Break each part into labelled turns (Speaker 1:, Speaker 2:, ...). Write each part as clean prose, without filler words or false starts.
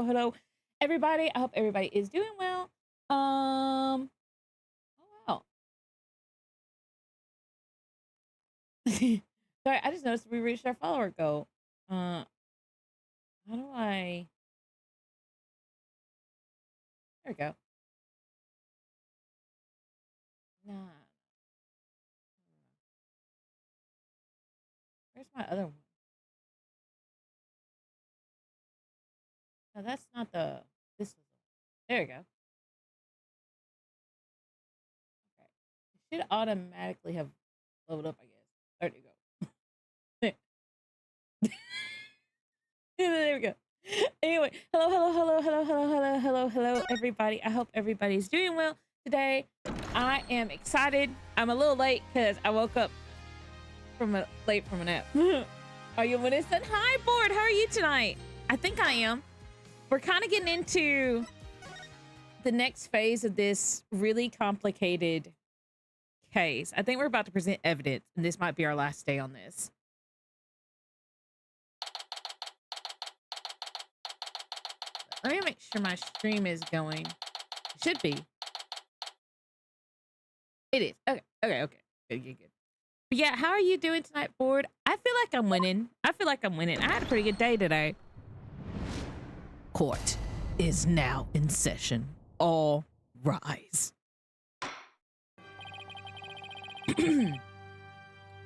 Speaker 1: hello, everybody. I hope everybody is doing well. Oh wow. Sorry, I just noticed we reached our follower goal. How do I? There we go. Nah. Where's my other one? No, that's not the. This was. There we go. Okay. It should automatically have leveled up, I guess. There you go. There we go. Anyway, hello, everybody. I hope everybody's doing well today. I am excited. I'm a little late because I woke up from a nap. Are you Winston? Hi, Board. How are you tonight? I think I am. We're kind of getting into the next phase of this really complicated case. I think we're about to present evidence, and this might be our last day on this. Let me make sure my stream is going. It should be. It is. Okay. Good. But yeah, how are you doing tonight, Board? I feel like I'm winning. I had a pretty good day today. Court is now in session. All rise.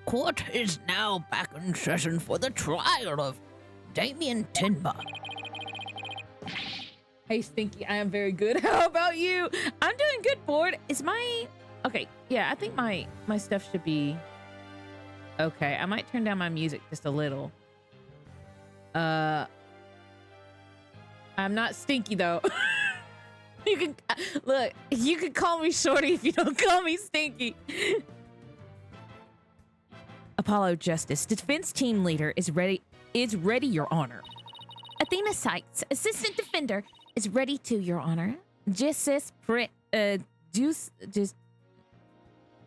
Speaker 2: Court is now back in session for the trial of Damien Timber.
Speaker 1: Hey, Stinky, I am very good. How about you? I'm doing good, Board. Is my... Okay, yeah, I think my stuff should be... Okay, I might turn down my music just a little. I'm not Stinky, though. You can... Look, you can call me Shorty if you don't call me Stinky. Apollo Justice, defense team leader, is ready, Your Honor.
Speaker 3: Athena Sykes, assistant defender, is ready to, Your Honor. Justice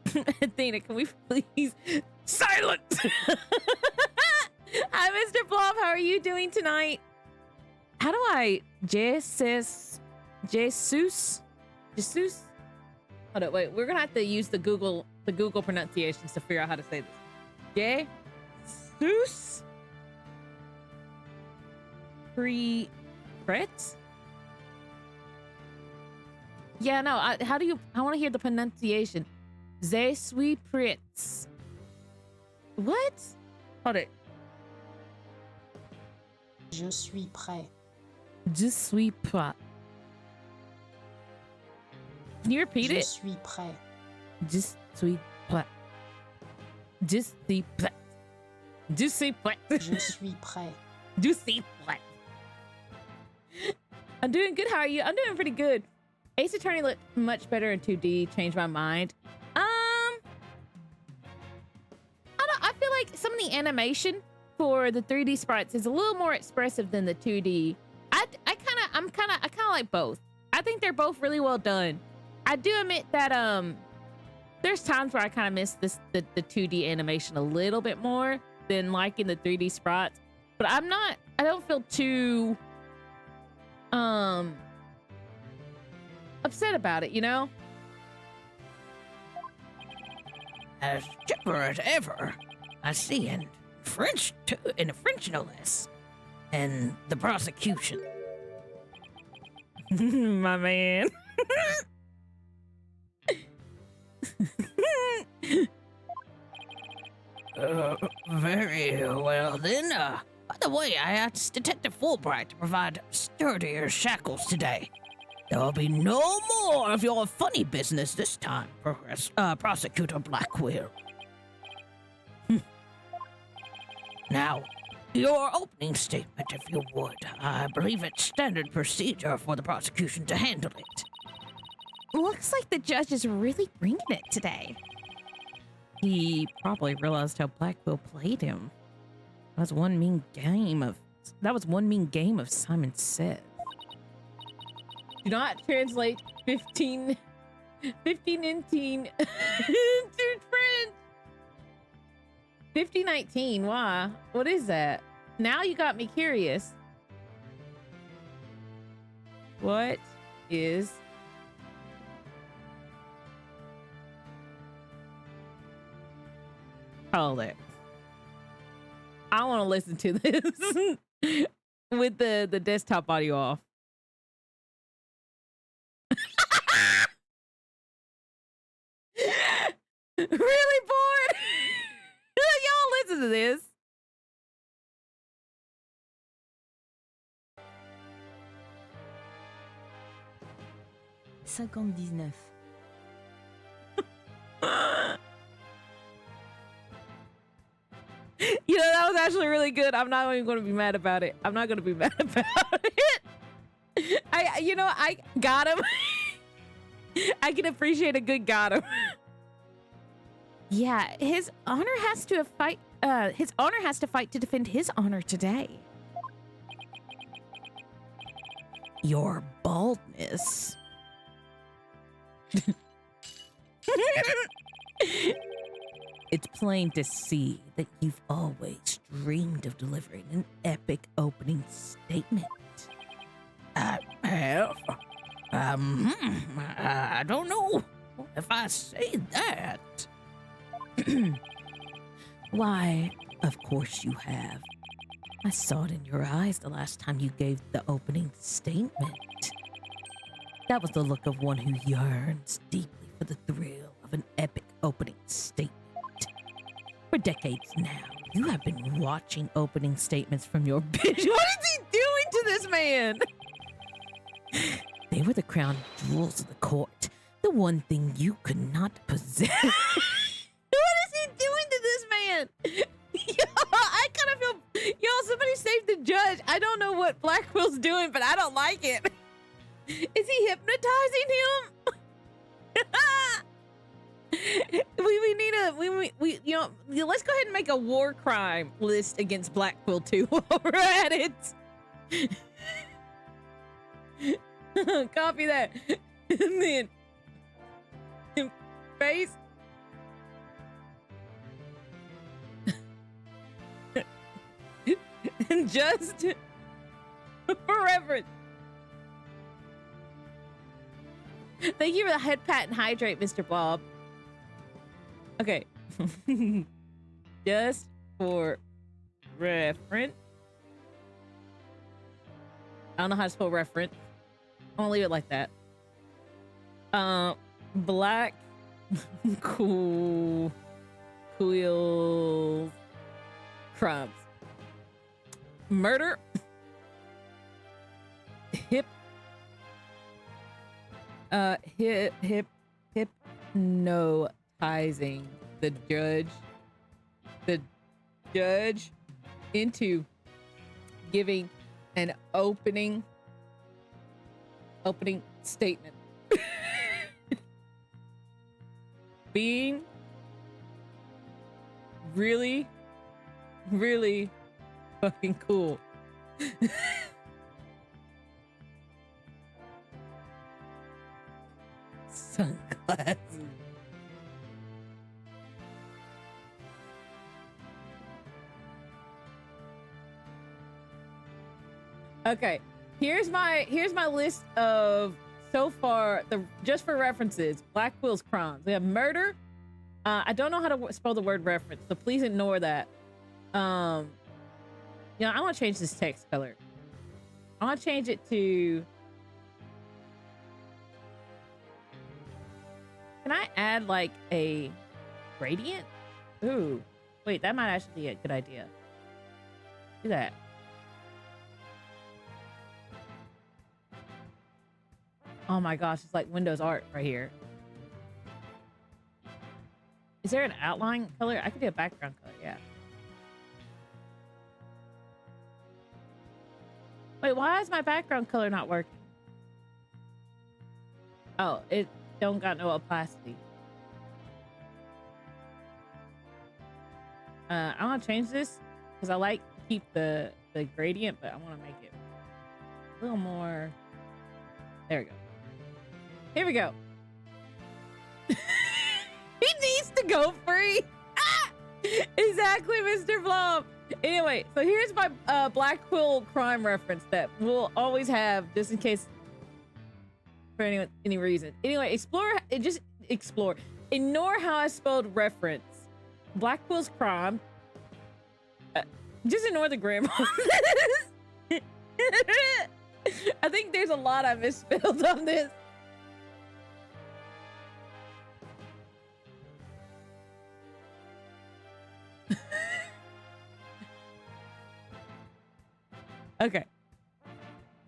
Speaker 1: Athena, can we please silence? Hi, Mr. Blob. How are you doing tonight? How do I Jesus? Hold on, wait. We're gonna have to use the Google pronunciations to figure out how to say this. Jesus Pritz? Yeah, no. How do you? I want to hear the pronunciation. Je suis Pritz. What? Hold it.
Speaker 4: Je suis prêt.
Speaker 1: Je suis prêt. Can you repeat it?
Speaker 4: Je suis prêt.
Speaker 1: Je suis prêt. Je suis prêt. Je suis prêt.
Speaker 4: Je suis prêt.
Speaker 1: Je suis prêt. I'm doing good. How are you? I'm doing pretty good. Ace Attorney looked much better in 2D. Changed my mind. I feel like some of the animation for the 3D sprites is a little more expressive than the 2D. I kind of like both. I think they're both really well done. I do admit that there's times where I kind of miss the 2D animation a little bit more than liking the 3D sprites. But I don't feel too upset about it, you know?
Speaker 2: As chipper as ever, I see in French no less, and the prosecution.
Speaker 1: My man.
Speaker 2: Very well then. By the way, I asked Detective Fulbright to provide sturdier shackles today. There will be no more of your funny business this time, Prosecutor Blackquill. Now, your opening statement, if you would. I believe it's standard procedure for the prosecution to handle it.
Speaker 3: Looks like the judge is really bringing it today.
Speaker 1: He probably realized how Blackquill played him. That was one mean game of Simon Says. Do not translate 15 and teen to French. 5019, why? What is that? Now you got me curious. What is call it? I want to listen to this with the desktop audio off. Really bored? Y'all listen to this. You know, that was actually really good. I'm not even going to be mad about it. I'm not going to be mad about it. I got him. I can appreciate a good got him.
Speaker 3: Yeah, his honor has to fight. His honor has to fight to defend his honor today.
Speaker 2: Your baldness. It's plain to see that you've always dreamed of delivering an epic opening statement. I have. I don't know if I say that.
Speaker 3: Why,
Speaker 2: Of course you have. I saw it in your eyes the last time you gave the opening statement. That was the look of one who yearns deeply for the thrill of an epic opening statement. For decades now, you have been watching opening statements from your
Speaker 1: What is he doing to this man?
Speaker 2: They were the crown jewels of the court, the one thing you could not possess.
Speaker 1: What is he doing to this man? Yo, I kind of feel... Yo, somebody save the judge. I don't know what Blackwill's doing, but I don't like it. Is he hypnotizing him? we need a... you know, let's go ahead and make a war crime list against Blackquill too while we're at it. Copy that. And then face. And just for reference. Thank you for the head pat and hydrate, Mr. Bob. Okay. Just for reference. I don't know how to spell reference. I'm gonna leave it like that. Black cool crimes. Murder. Hypnotizing the judge into giving an opening statement. Being really fucking cool. Sunglasses. Okay, here's my list of so far just for references. Blackwill's crimes. We have murder. I don't know how to spell the word reference, so please ignore that. I want to change this text color. I want to change it to. Can I add like a gradient? Ooh, wait, that might actually be a good idea. Do that. Oh my gosh, it's like Windows art right here. Is there an outline color? I could do a background color, yeah. Wait, why is my background color not working? Oh, it don't got no opacity. I want to change this because I like to keep the gradient, but I want to make it a little more. There we go. Here we go. He needs to go free. Ah! Exactly, Mr. Blom. Anyway, so here's my Blackquill crime reference that we'll always have just in case for any reason. Anyway, just explore. Ignore how I spelled reference. Blackquill's crime. Just ignore the grammar. I think there's a lot I misspelled on this. Okay.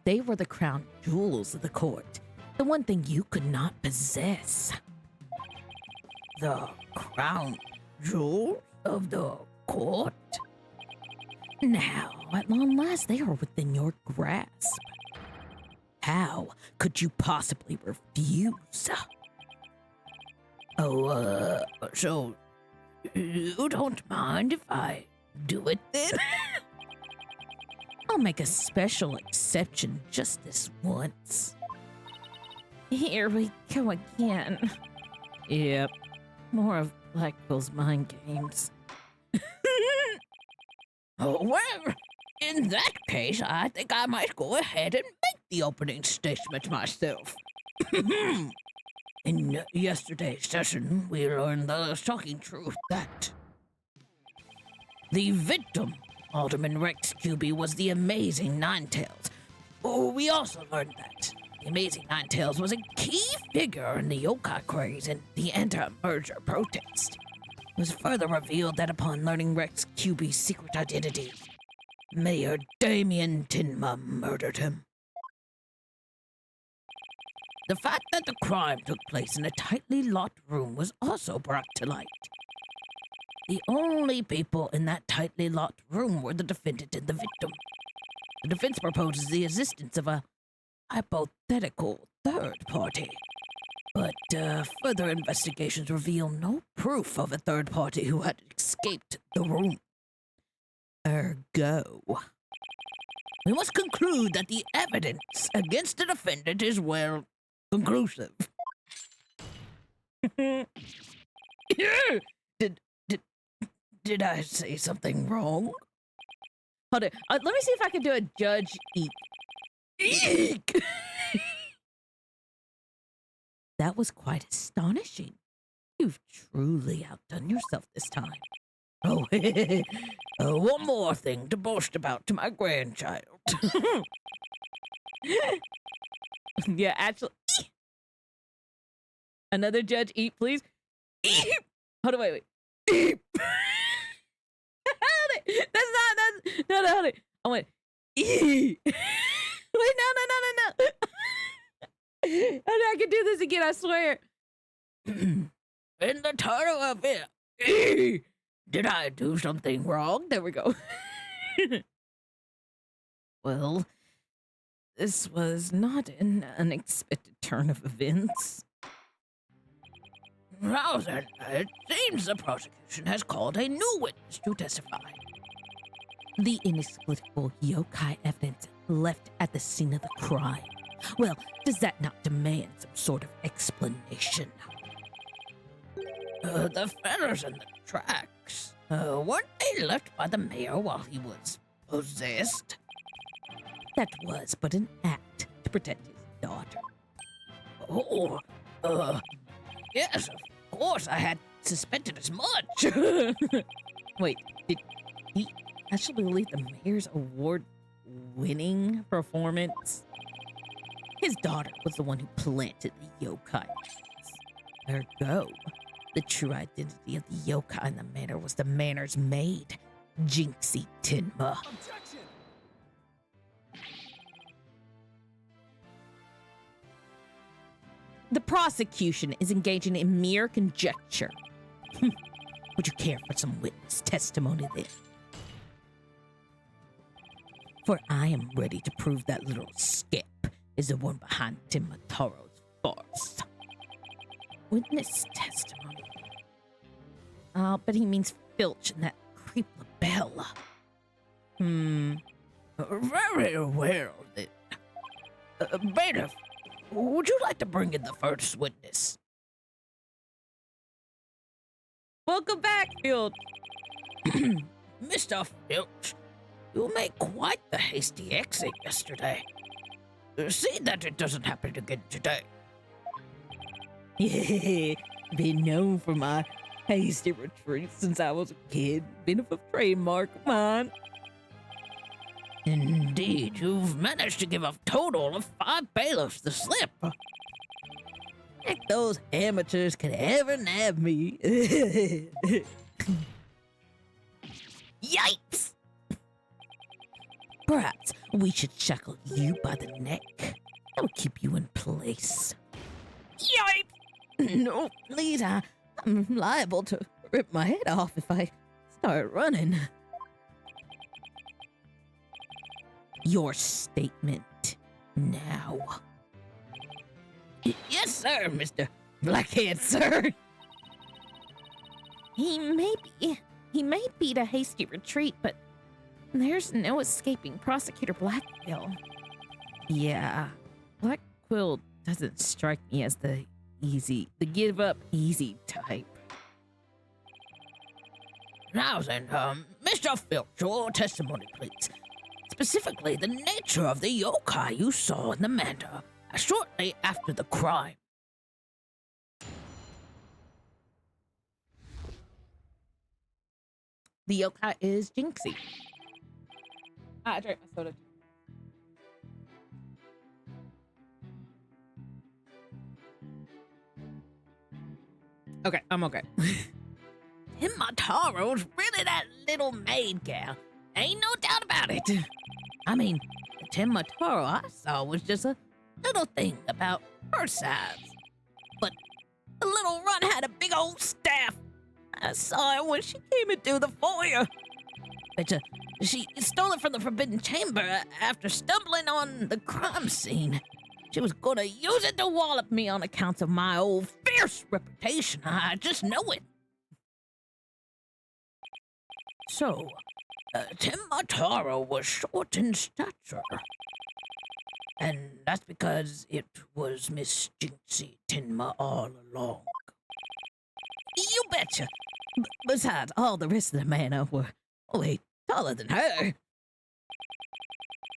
Speaker 2: They were the crown jewels of the court, the one thing you could not possess. The crown jewels of the court? Now, at long last, they are within your grasp. How could you possibly refuse? Oh, so you don't mind if I do it then? I'll make a special exception just this once.
Speaker 3: Here we go again.
Speaker 2: Yep, more of Blackquill's mind games. Oh, well, in that case, I think I might go ahead and make the opening statement myself. In yesterday's session, we learned the shocking truth that the victim, Alderman Rex QB, was the amazing Ninetails. Oh, we also learned that the amazing Ninetails was a key figure in the yokai craze and the anti-merger protest. It was further revealed that upon learning Rex QB's secret identity, Mayor Damien Tinma murdered him. The fact that the crime took place in a tightly locked room was also brought to light. The only people in that tightly locked room were the defendant and the victim. The defense proposes the existence of a hypothetical third party. But further investigations reveal no proof of a third party who had escaped the room. Ergo, we must conclude that the evidence against the defendant is, well, conclusive. Did I say something wrong?
Speaker 1: Hold on. Let me see if I can do a Judge Eek.
Speaker 2: Eek! That was quite astonishing. You've truly outdone yourself this time. Oh, one more thing to boast about to my grandchild.
Speaker 1: Yeah, actually. Another Judge Eek, please. Eep. Hold on, wait. Eep. Hold it. No, hold it. I went, Eep. Wait, no. I can do this again, I swear.
Speaker 2: In the title of it, did I do something wrong?
Speaker 1: There we go.
Speaker 2: Well, this was not an unexpected turn of events. Now then, it seems the prosecution has called a new witness to testify. The inexplicable yokai evidence left at the scene of the crime. Well, does that not demand some sort of explanation? The feathers in the tracks, weren't they left by the mayor while he was possessed? That was but an act to protect his daughter. Oh, yes, of course, I had suspected as much.
Speaker 1: Wait, did he actually leave the mayor's award-winning performance?
Speaker 2: His daughter was the one who planted the yokai. Ergo, the true identity of the yokai in the manor was the manor's maid, Jinxie Tinma.
Speaker 5: Objection!
Speaker 2: The prosecution is engaging in mere conjecture. Would you care for some witness testimony then? For I am ready to prove that little skip is the one behind Tim Mataro's farce. Witness testimony. But he means Filch and that creep LaBelle. Very well, then. Bailiff, would you like to bring in the first witness?
Speaker 1: Welcome back, Field.
Speaker 2: Mr. Filch, you made quite the hasty exit yesterday. See that it doesn't happen again today. Yeah, been known for my hasty retreats since I was a kid. Been a trademark of mine. Indeed, you've managed to give a total of 5 bailiffs the slip. If those amateurs could ever nab me. Yikes! Perhaps we should shackle you by the neck. That would keep you in place. Yikes! No, please, I'm liable to rip my head off if I start running. Your statement now. Yes, sir, Mr. Blackhead, sir.
Speaker 3: He may beat a hasty retreat, but there's no escaping Prosecutor Blackquill.
Speaker 1: Yeah, Blackquill doesn't strike me as the give up easy type.
Speaker 2: Now then, Mr. Filch, your testimony, please. Specifically, the nature of the yokai you saw in the manor shortly after the crime.
Speaker 1: The yokai is Jinxie. I drank my soda. Okay, I'm okay.
Speaker 2: Himataro's really that little maid gal. Ain't no doubt about it. I mean, the Timataro I saw was just a little thing about her size. But the little run had a big old staff. I saw it when she came into the foyer. But she stole it from the Forbidden Chamber after stumbling on the crime scene. She was gonna use it to wallop me on account of my old fierce reputation. I just know it. So, Timataro was short in stature. And that's because it was Miss Jinxie Tinma all along. You betcha. Besides, all the rest of the manor were way taller than her.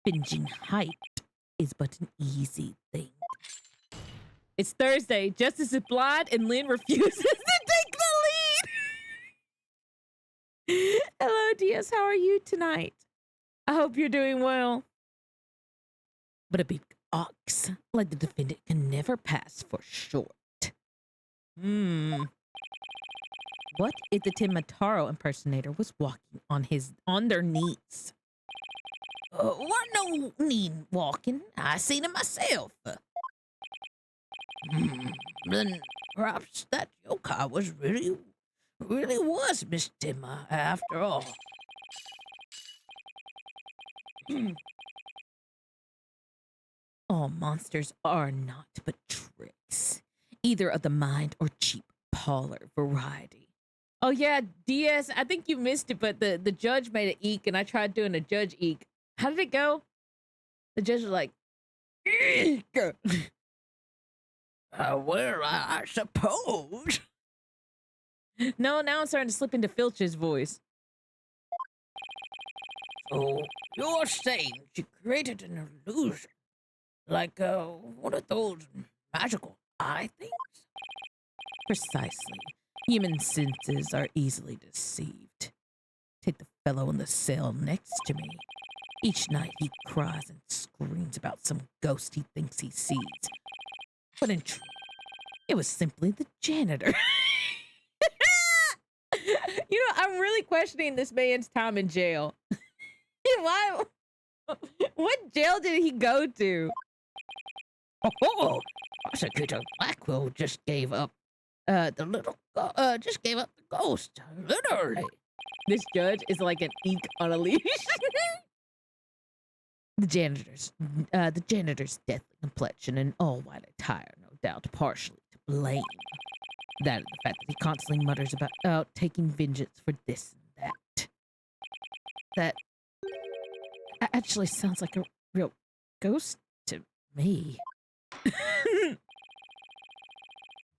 Speaker 1: Binging height is but an easy thing. It's Thursday. Justice is blind and Lynn refuses to take the lead. Hello, DS. How are you tonight? I hope you're doing well.
Speaker 2: But a big ox like the defendant can never pass for short.
Speaker 1: What if the Timataro impersonator was walking on their knees?
Speaker 2: Weren't no need walking. I seen it myself. Then perhaps that yokai was really was Miss Timma after all.
Speaker 1: All monsters are not but tricks, either of the mind or cheap parlor variety. Oh yeah, DS, I think you missed it, but the judge made an eek and I tried doing a judge eek. How did it go? The judge was like, eek.
Speaker 2: Well, I suppose.
Speaker 1: No, now I'm starting to slip into Filch's voice.
Speaker 2: So you're saying she created an illusion? Like one of those magical eye things?
Speaker 1: Precisely. Human senses are easily deceived. Take the fellow in the cell next to me. Each night he cries and screams about some ghost he thinks he sees. But in truth, it was simply the janitor. You know, I'm really questioning this man's time in jail. Why? What jail did he go to?
Speaker 2: Oh, Prosecutor Blackquill just gave up the ghost, literally.
Speaker 1: This judge is like an eek on a leash. The janitor's deathly complexion and all-white attire, no doubt, partially to blame. That and the fact that he constantly mutters about taking vengeance for this and that. That actually sounds like a real ghost to me.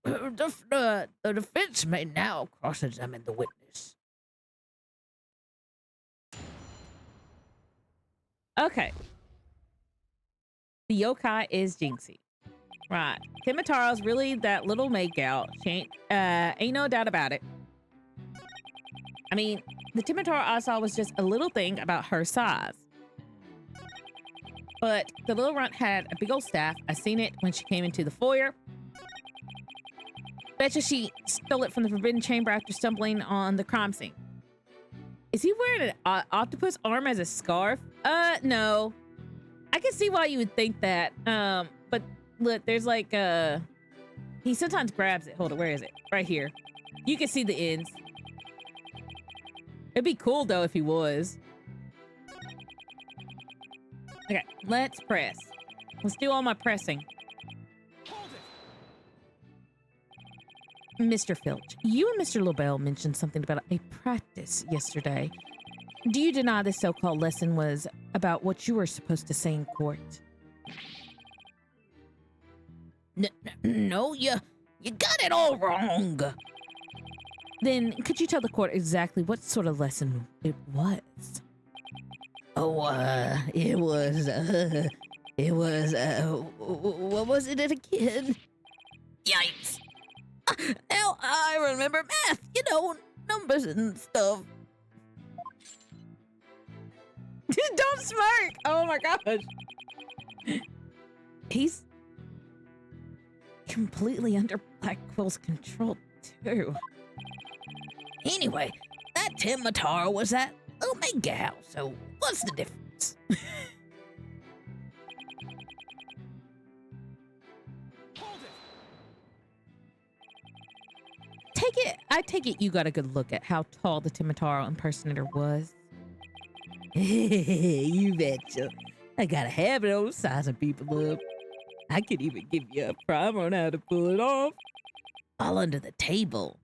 Speaker 2: The defense may now cross-examine the witness.
Speaker 1: Okay. The yokai is Jinxie. Right. Timotara's really that little makeout. She ain't no doubt about it. I mean, the Timitara I saw was just a little thing about her size. But the little runt had a big old staff. I seen it when she came into the foyer. Betcha she stole it from the forbidden chamber after stumbling on the crime scene. Is he wearing an octopus arm as a scarf? No. I can see why you would think that. But look, there's like he sometimes grabs it. Hold it, where is it? Right here. You can see the ends. It'd be cool though if he was. Okay, let's press. Let's do all my pressing. Mr. Filch, you and Mr. Lobel mentioned something about a practice yesterday. Do you deny this so-called lesson was about what you were supposed to say in court?
Speaker 2: No, you got it all wrong.
Speaker 1: Then could you tell the court exactly what sort of lesson it was?
Speaker 2: Oh, it was, what was it again? Yikes. Now I remember math, you know, numbers and stuff.
Speaker 1: Don't smirk! Oh my gosh. He's completely under Black Quill's control, too.
Speaker 2: Anyway, that Timitara was at Omega House, so what's the difference?
Speaker 1: I take it you got a good look at how tall the Timitara impersonator was.
Speaker 2: You betcha. I got a habit of sizing people up. I could even give you a primer on how to pull it off. All under the table.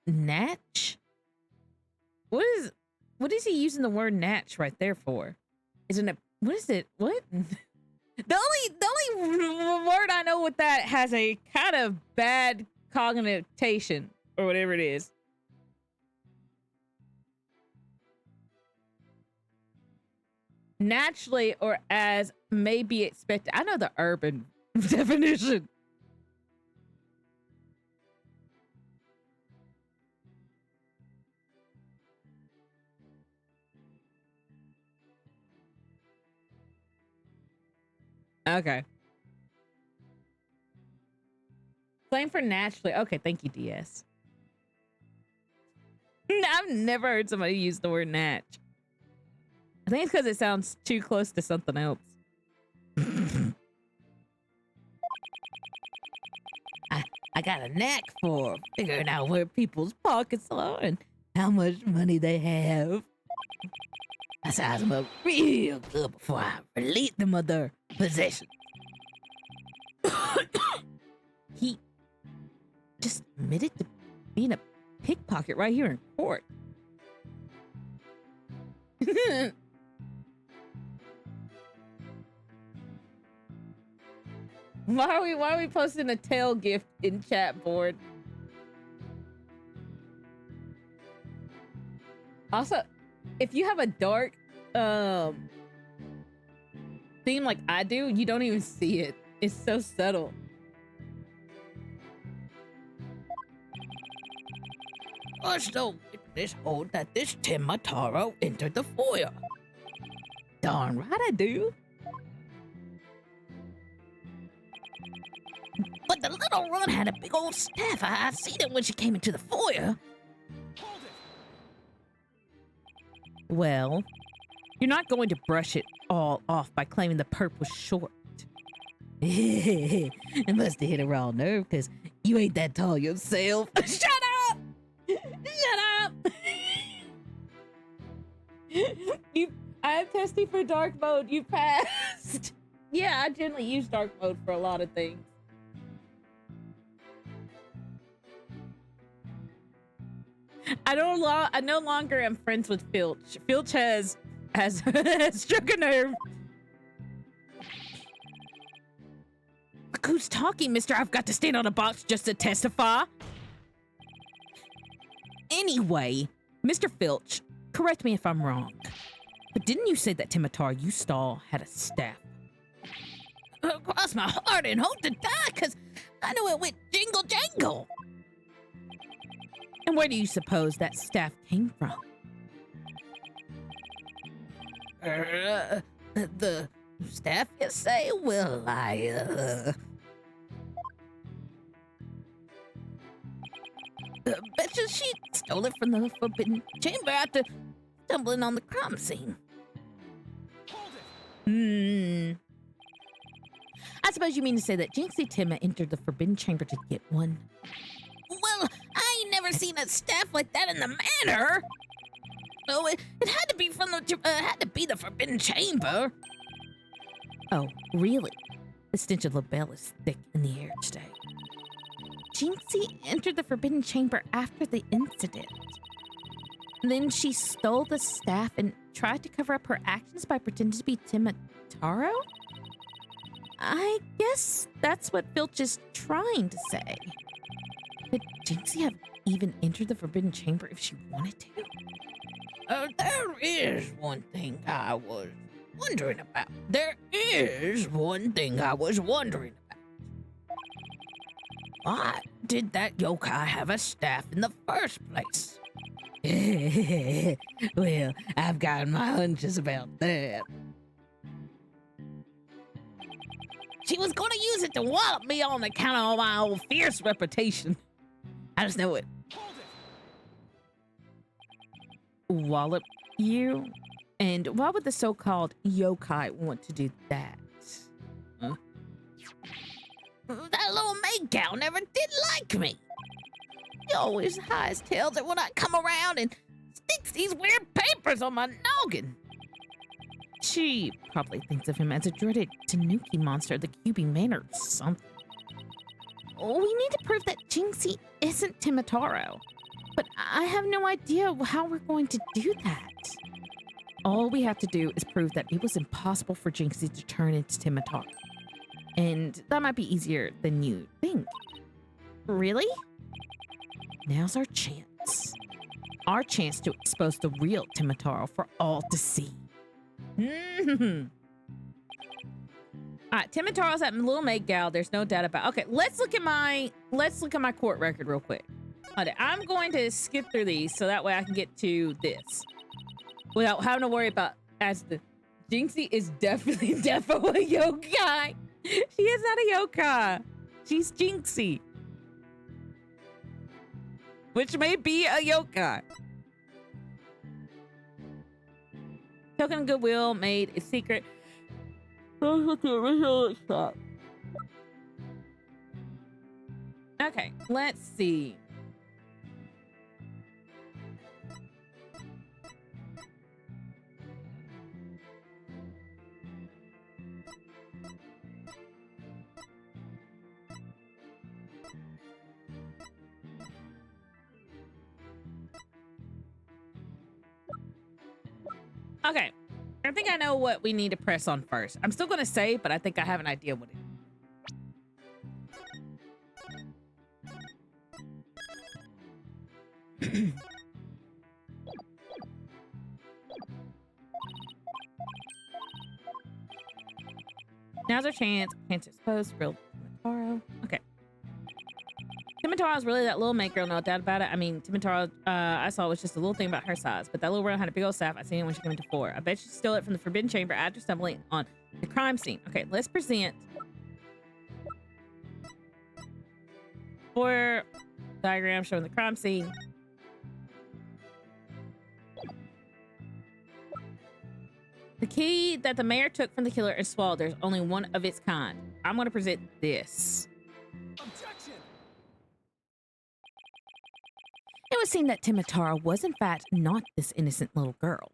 Speaker 1: Natch? What is he using the word natch right there for? Isn't it, what is it? What? The only word I know with that has a kind of bad connotation or whatever it is. Naturally, or as may be expected. I know the urban definition. Okay. Same for naturally. Okay, thank you, DS. I've never heard somebody use the word natch. I think it's because it sounds too close to something else.
Speaker 2: I got a knack for figuring out where people's pockets are and how much money they have. I size them up real good before I release them of their possessions.
Speaker 1: He just admitted to being a pickpocket right here in court. Why are we posting a tail gift in chat board? Also, if you have a dark theme like I do, you don't even see it. It's so subtle.
Speaker 2: Us no witness hold that this Timitara entered the foyer.
Speaker 1: Darn right I do.
Speaker 2: But the little run had a big old staff. I seen it when she came into the foyer.
Speaker 1: Well, you're not going to brush it all off by claiming the perp was short.
Speaker 2: I must have hit a raw nerve, because you ain't that tall yourself.
Speaker 1: Shut up! Shut up! I'm testing for dark mode. You passed. Yeah, I generally use dark mode for a lot of things. I no longer am friends with Filch. Filch has struck a nerve. Look who's talking, mister. I've got to stand on a box just to testify. Anyway, Mr. Filch, correct me if I'm wrong, but didn't you say that Timitara you stole had a staff?
Speaker 2: cross my heart and hope to die because I know it went jingle jangle.
Speaker 3: And where do you suppose that staff came from?
Speaker 2: The staff, you say? Well, betcha she stole it from the forbidden chamber after stumbling on the crime scene.
Speaker 3: I suppose you mean to say that Jinxie Timma entered the forbidden chamber to get one.
Speaker 2: Well, I ain't never seen a staff like that in the manor. So it had to be from the forbidden chamber.
Speaker 3: Oh, really? The stench of LaBelle is thick in the air today. Jinxie entered the forbidden chamber after the incident. Then she stole the staff and tried to cover up her actions by pretending to be Timitaro? I guess that's what Filch is trying to say. Could Jinxie have even entered the forbidden chamber if she wanted to?
Speaker 2: There is one thing I was wondering about. Why did that yokai have a staff in the first place? Well, I've got my hunches about that. She was gonna use it to wallop me on account of my old fierce reputation. I just know it.
Speaker 3: Wallop you? And why would the so-called yokai want to do that?
Speaker 2: Huh? That little maid gal never did like me. She always hides tails it when I come around and sticks these weird papers on my noggin.
Speaker 3: She probably thinks of him as a dreaded Tanuki monster of the QB Manor or something. We need to prove that Jinxie isn't Timitaro. But I have no idea how we're going to do that. All we have to do is prove that it was impossible for Jinxie to turn into Timitaro. And that might be easier than you think. Really? Now's our chance. Our chance to expose the real Timitaro for all to see. All right, Timitaro's that little maid gal. There's no doubt about. Okay, let's look at my court record real quick. Okay, I'm going to skip through these so that way I can get to this without having to worry about as the Jinxie is definitely a yokai. She is not a yokai. She's Jinxie, which may be a yokai. Token of goodwill made a secret. That's what the original shop. Okay, let's see. Okay, I think I know what we need to press on first. I'm still going to say, but I think I have an idea what it is. Now's our chance. Chance to expose real Timitaro. Okay. Timitaro is really that little maid girl, no doubt about it. I mean, Timitaro, I saw was just a little thing about her size, but that little girl had a big old staff. I seen it when she came into 4. I bet she stole it from the forbidden chamber after stumbling on the crime scene. Okay, let's present 4 diagrams showing the crime scene. The key that the mayor took from the killer is swallowed. There's only one of its kind. I'm going to present this.
Speaker 5: Objection!
Speaker 3: It would seem that Timitaro was in fact not this innocent little girl.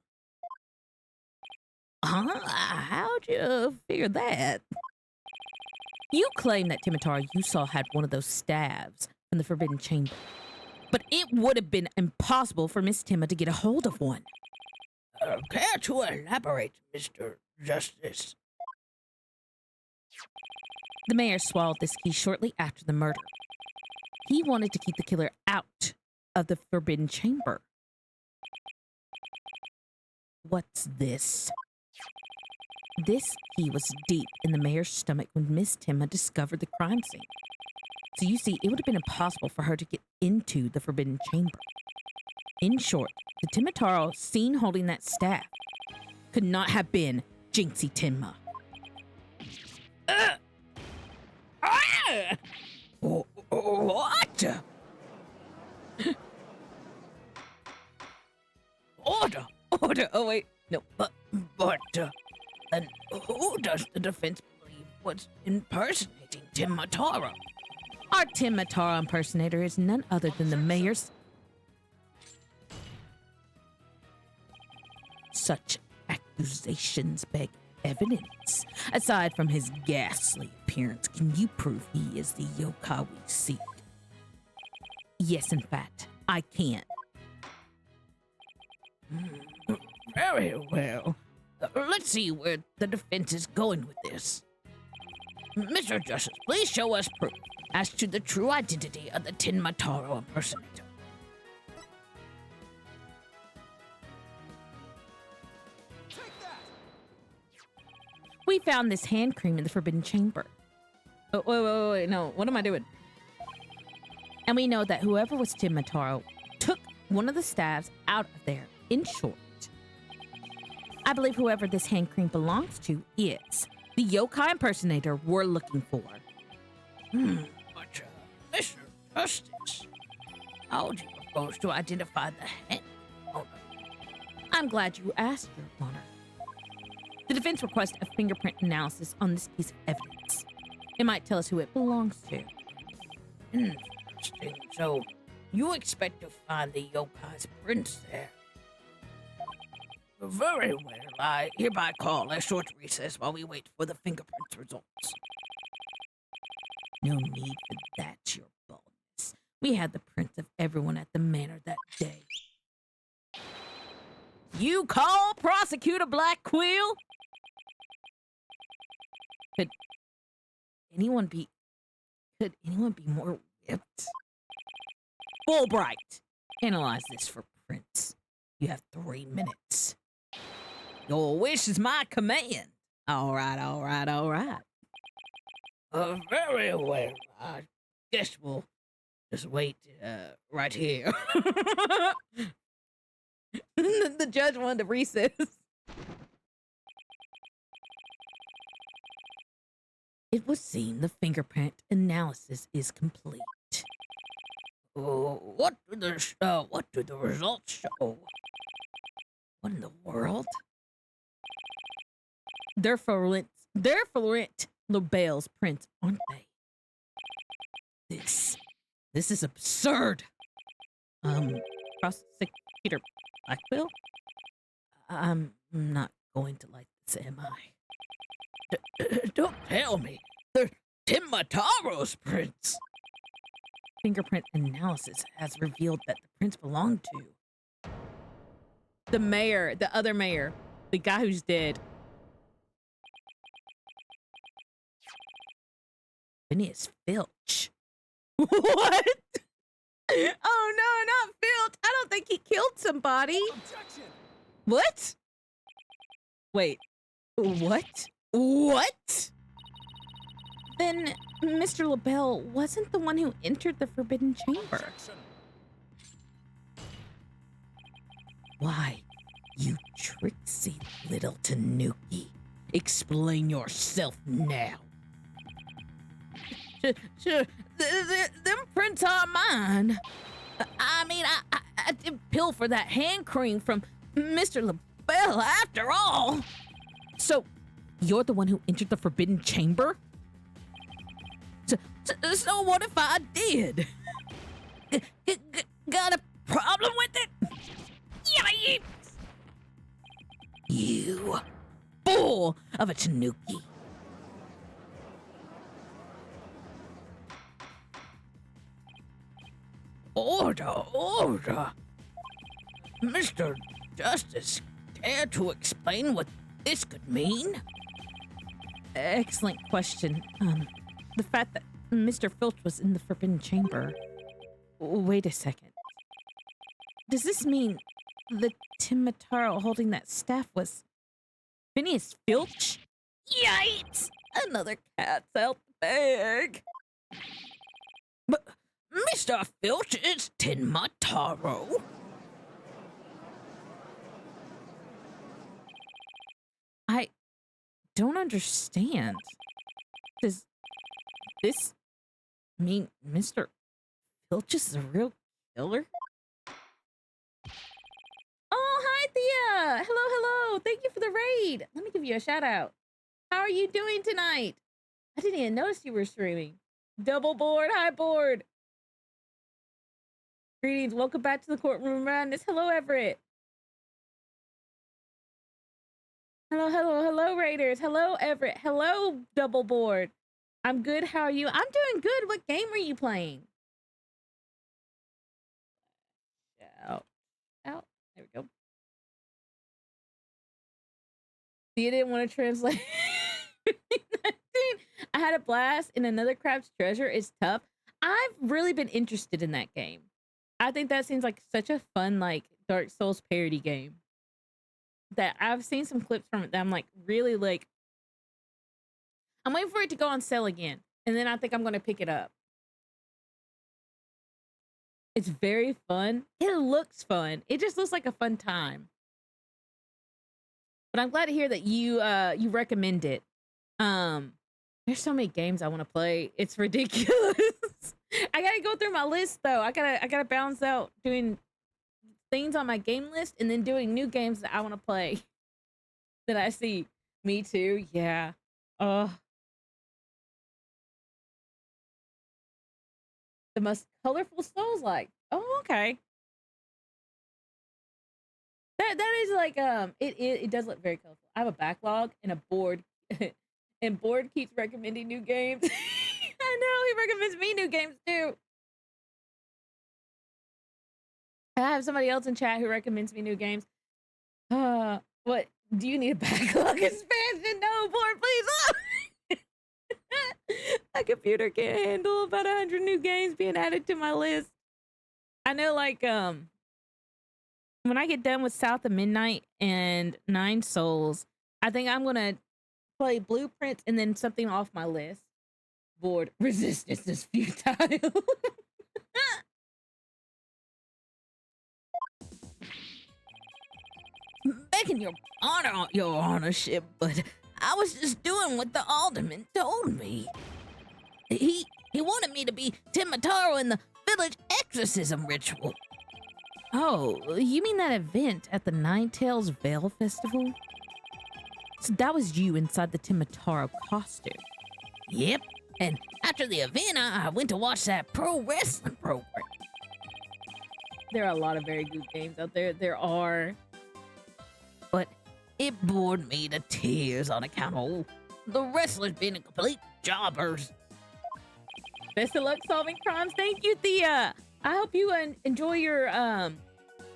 Speaker 2: Huh? How'd you figure that?
Speaker 3: You claim that Timitaro you saw had one of those staves from the forbidden chamber. But it would have been impossible for Miss Timma to get a hold of one.
Speaker 2: Care to elaborate, Mr. Justice?
Speaker 3: The mayor swallowed this key shortly after the murder. He wanted to keep the killer out of the forbidden chamber. What's this? This key was deep in the mayor's stomach when Miss Timma discovered the crime scene. So you see, it would have been impossible for her to get into the forbidden chamber. In short, the Timitaro seen holding that staff could not have been Jinxie Timma.
Speaker 2: What? Order. Oh wait, no, but and who does the defense believe was impersonating Timitaro?
Speaker 3: Our Timitaro impersonator is none other than the mayor's. Such accusations beg evidence. Aside from his ghastly appearance, can you prove he is the yokai we seek? Yes, in fact, I can.
Speaker 2: Very well. Let's see where the defense is going with this. Mr. Justice, please show us proof as to the true identity of the Timitaro impersonator.
Speaker 3: We found this hand cream in the forbidden chamber. Oh, wait, no. What am I doing? And we know that whoever was Timitaro took one of the staves out of there. In short, I believe whoever this hand cream belongs to is the yokai impersonator we're looking for.
Speaker 2: But, Mr. Justice, how do you propose to identify the hand owner?
Speaker 3: I'm glad you asked, Your Honor. The defense requests a fingerprint analysis on this piece of evidence. It might tell us who it belongs to.
Speaker 2: Interesting. So, you expect to find the yokai's prints there? Very well. I hereby call a short recess while we wait for the fingerprints results.
Speaker 3: No need for that, Your Boldness. We had the prints of everyone at the manor that day. You call Prosecutor Black Quill? Could anyone be more whipped? Fulbright, analyze this for prints. You have 3 minutes. Your wish is my command. All right.
Speaker 2: Very well. I guess we'll just wait right here.
Speaker 3: The judge wanted to recess. It would seem the fingerprint analysis is complete.
Speaker 2: What do the results show?
Speaker 3: What in the world? They're Florent LaBelle's prints, aren't they? This is absurd. Prosecutor Blackquill? I'm not going to like this, am I?
Speaker 2: Don't tell me. They're Timitaro's prints.
Speaker 3: Fingerprint analysis has revealed that the prints belong to the mayor, the other mayor, the guy who's dead. Phineas Filch. What? Oh no, not Filch. I don't think he killed somebody.
Speaker 5: Objection!
Speaker 3: What? Wait. What? Then Mr. LaBelle wasn't the one who entered the forbidden chamber.
Speaker 5: Objection!
Speaker 3: Why, you tricksy little Tanuki. Explain yourself now. Sure. Them prints are mine. I mean, I did pilfer that hand cream from Mr. LaBelle after all. So, you're the one who entered the forbidden chamber? So what if I did? Got a problem with it? You fool of a Tanuki.
Speaker 2: Order. Mr. Justice, care to explain what this could mean?
Speaker 3: Excellent question. The fact that Mr. Filch was in the forbidden chamber. Wait a second. Does this mean the Timitaro holding that staff was Phineas Filch?
Speaker 1: Yikes! Another cat's out the bag.
Speaker 2: But, Mr. Filch, it's Timataro.
Speaker 3: I don't understand. Does this mean Mr. Filch is the real killer? Oh, hi, Thea. Hello, hello. Thank you for the raid. Let me give you a shout out. How are you doing tonight? I didn't even notice you were streaming. Double board, hi board. Greetings, welcome back to the courtroom of madness. Hello, Everett. Hello, hello, hello, Raiders. Hello, Everett. Hello, double board. I'm good. How are you? I'm doing good. What game were you playing? Out. Out. There we go. You didn't want to translate. I had a blast in Another Crab's Treasure. It's tough. I've really been interested in that game. I think that seems like such a fun, like, Dark Souls parody game. That I've seen some clips from it that I'm like, really, like, I'm waiting for it to go on sale again. And then I think I'm going to pick it up. It's very fun. It looks fun. It just looks like a fun time. But I'm glad to hear that you recommend it. There's so many games I want to play. It's ridiculous. I gotta go through my list though. I gotta balance out doing things on my game list and then doing new games that I want to play. That I see. Me too. Yeah. The most colorful Souls-like. Oh, okay. That is like it does look very colorful. I have a backlog and a board, and board keeps recommending new games. I know he recommends me new games too. I have somebody else in chat who recommends me new games. What do you need a backlog expansion? No, board, please. My computer can't handle about 100 new games being added to my list. I know, like, when I get done with South of Midnight and Nine Souls, I think I'm gonna play Blueprints and then something off my list. Board, resistance is futile.
Speaker 2: Begging your honorship, but I was just doing what the alderman told me. He wanted me to be Timataro in the village exorcism ritual.
Speaker 3: Oh, you mean that event at the Nine Tails Veil Festival? So that was you inside the Timataro costume.
Speaker 2: Yep, and after the event, I went to watch that pro wrestling program.
Speaker 1: There are a lot of very good games out there. There are.
Speaker 2: But it bored me to tears on account of the wrestlers being complete jobbers.
Speaker 1: Best of luck solving crimes. Thank you, Thea. I hope you enjoy your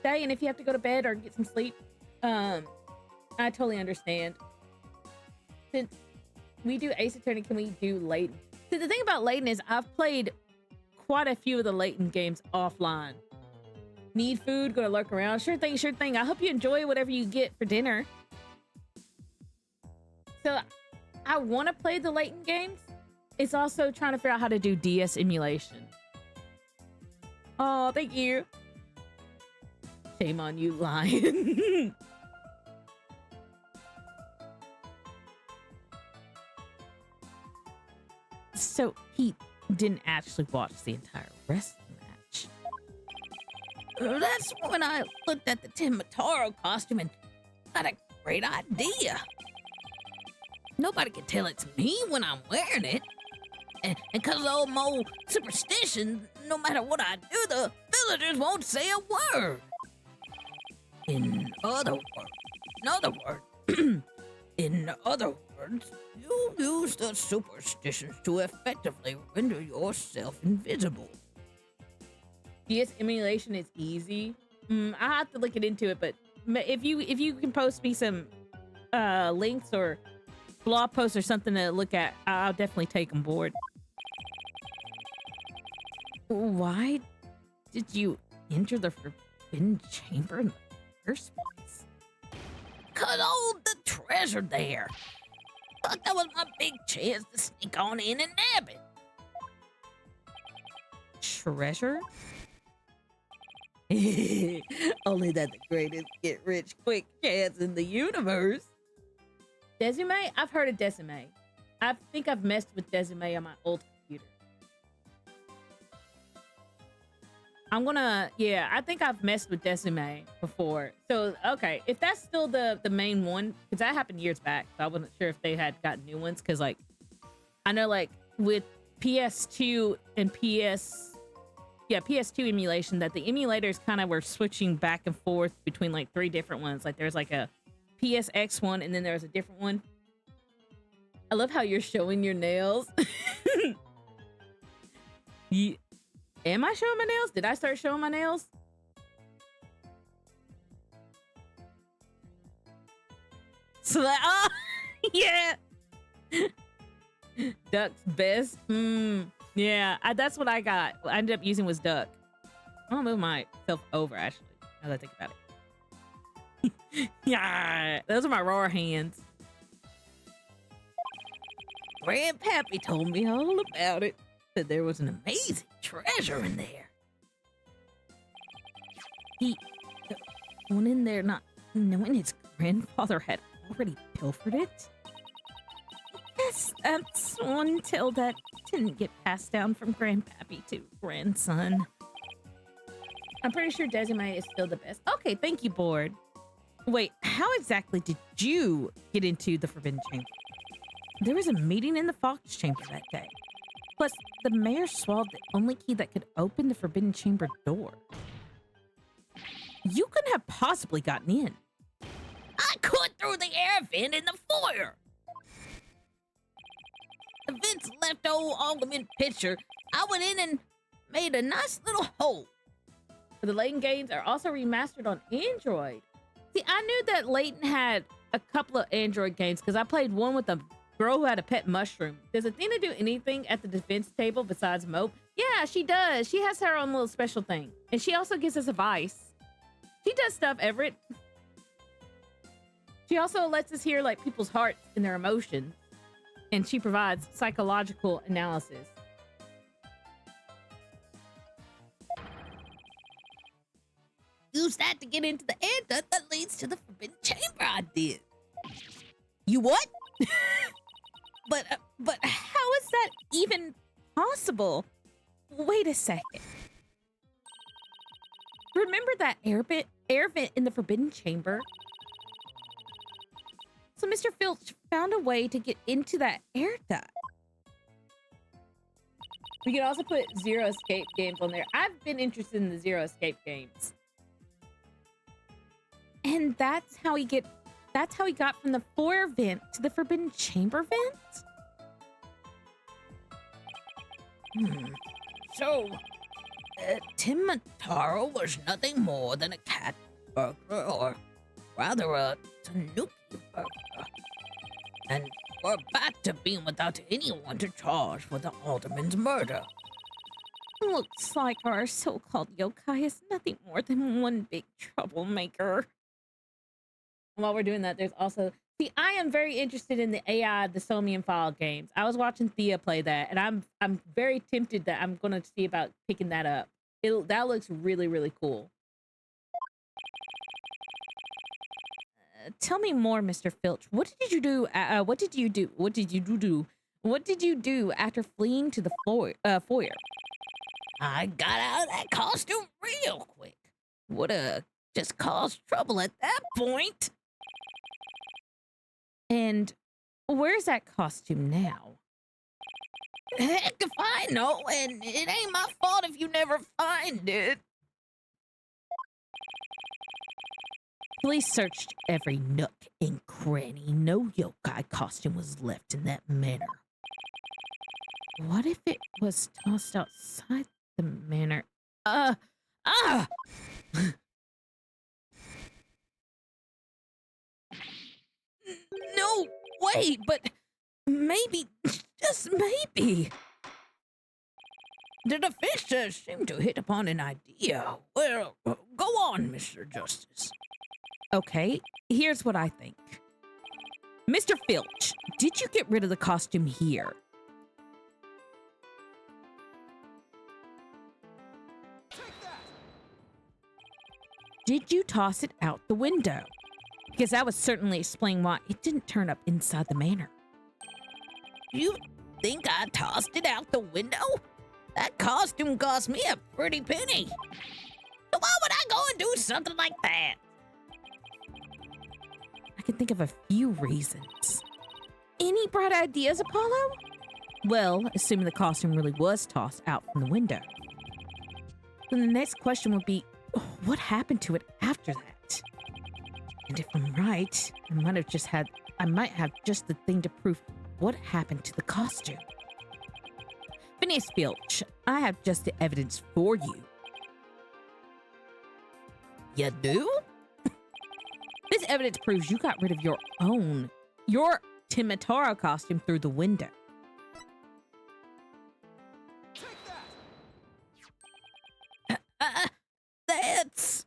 Speaker 1: day, and if you have to go to bed or get some sleep, I totally understand. Since we do Ace Attorney, can we do Layton? So the thing about Layton is I've played quite a few of the Layton games offline. Need food? Gonna lurk around? Sure thing, sure thing. I hope you enjoy whatever you get for dinner. So I want to play the Layton games. It's also trying to figure out how to do DS emulation. Oh, thank you. Shame on you, Lion.
Speaker 3: So he didn't actually watch the entire wrestling match.
Speaker 2: That's when I looked at the Timataro costume and got a great idea. Nobody can tell it's me when I'm wearing it. And because of old Mo superstition, no matter what I do, the villagers won't say a word. In other words, you use the superstitions to effectively render yourself invisible.
Speaker 1: DS emulation is easy. I have to look into it, but if you can post me some links or blog posts or something to look at, I'll definitely take them board.
Speaker 3: Why did you enter the Forbidden Chamber in the first place?
Speaker 2: 'Cause all the treasure there. thought that was my big chance to sneak on in and nab it.
Speaker 3: Treasure?
Speaker 2: Only that the greatest get rich quick chance in the universe.
Speaker 1: Decime? I've heard of Decime. I think I've messed with Decime on my old computer. I think I've messed with Decime before. So, okay, if that's still the main one, because that happened years back, so I wasn't sure if they had gotten new ones, because, like, I know, like, with PS2 and PS2 emulation, that the emulators kind of were switching back and forth between, like, 3 different ones. Like, there's, like, a PSX one, and then there's a different one. I love how you're showing your nails. Am I showing my nails? Did I start showing my nails? So that, oh, yeah. Duck's best. Yeah, that's what I got. What I ended up using was Duck. I'm gonna move myself over, actually, now that I think about it. Yeah, those are my raw hands.
Speaker 2: Grandpappy told me all about it. Said there was an amazing treasure in there.
Speaker 3: He went in there not knowing his grandfather had already pilfered it. Yes, that's one tale that didn't get passed down from grandpappy to grandson.
Speaker 1: I'm pretty sure Decime is still the best. Okay, thank you, board.
Speaker 3: Wait, how exactly did you get into the Forbidden Chamber? There was a meeting in the Fox Chamber that day. Plus, the mayor swallowed the only key that could open the Forbidden Chamber door. You couldn't have possibly gotten in.
Speaker 2: I cut through the air vent in the foyer. The vent's left old augment picture. I went in and made a nice little hole.
Speaker 1: The Layton games are also remastered on Android. See, I knew that Layton had a couple of Android games because I played one with a girl who had a pet mushroom. Does Athena do anything at the defense table besides mope? Yeah, she does. She has her own little special thing. And she also gives us advice. She does stuff, Everett. She also lets us hear, like, people's hearts and their emotions. And she provides psychological analysis.
Speaker 2: Use that to get into the air duct that leads to the Forbidden Chamber I did. You what?
Speaker 3: But how is that even possible? Wait a second. Remember that air vent in the Forbidden Chamber? So Mr. Filch found a way to get into that air duct.
Speaker 1: We can also put Zero Escape games on there. I've been interested in the Zero Escape games.
Speaker 3: And that's how he got from the foyer vent to the Forbidden Chamber vent?
Speaker 2: So, Timotaro was nothing more than a cat burglar, or rather a tanuki burglar. And we're back to being without anyone to charge for the alderman's murder.
Speaker 3: Looks like our so-called yokai is nothing more than one big troublemaker.
Speaker 1: While we're doing that, there's also... See, I am very interested in the AI, the Somian File games. I was watching Thea play that, and I'm very tempted that I'm going to see about picking that up. That looks really, really cool.
Speaker 3: Tell me more, Mr. Filch. What did you do? What did you do after fleeing to the foyer?
Speaker 2: I got out of that costume real quick. Would've just caused trouble at that point.
Speaker 3: And where's that costume now?
Speaker 2: Heck if I know, and it ain't my fault if you never find it.
Speaker 3: Police searched every nook and cranny. No yokai costume was left in that manor. What if it was tossed outside the manor?
Speaker 2: No way, but maybe, just maybe. The defense seemed to hit upon an idea. Well, go on, Mr. Justice.
Speaker 3: Okay, here's what I think. Mr. Filch, did you get rid of the costume here? Did you toss it out the window? Because that would certainly explain why it didn't turn up inside the manor.
Speaker 2: You think I tossed it out the window? That costume cost me a pretty penny. Why would I go and do something like that?
Speaker 3: I can think of a few reasons. Any bright ideas, Apollo? Well, assuming the costume really was tossed out from the window. Then the next question would be, what happened to it after that? And if I'm right, I might have just the thing to prove what happened to the costume. Phineas Filch, I have just the evidence for you.
Speaker 2: You do?
Speaker 3: This evidence proves you got rid of your Timitaro costume through the window.
Speaker 2: That's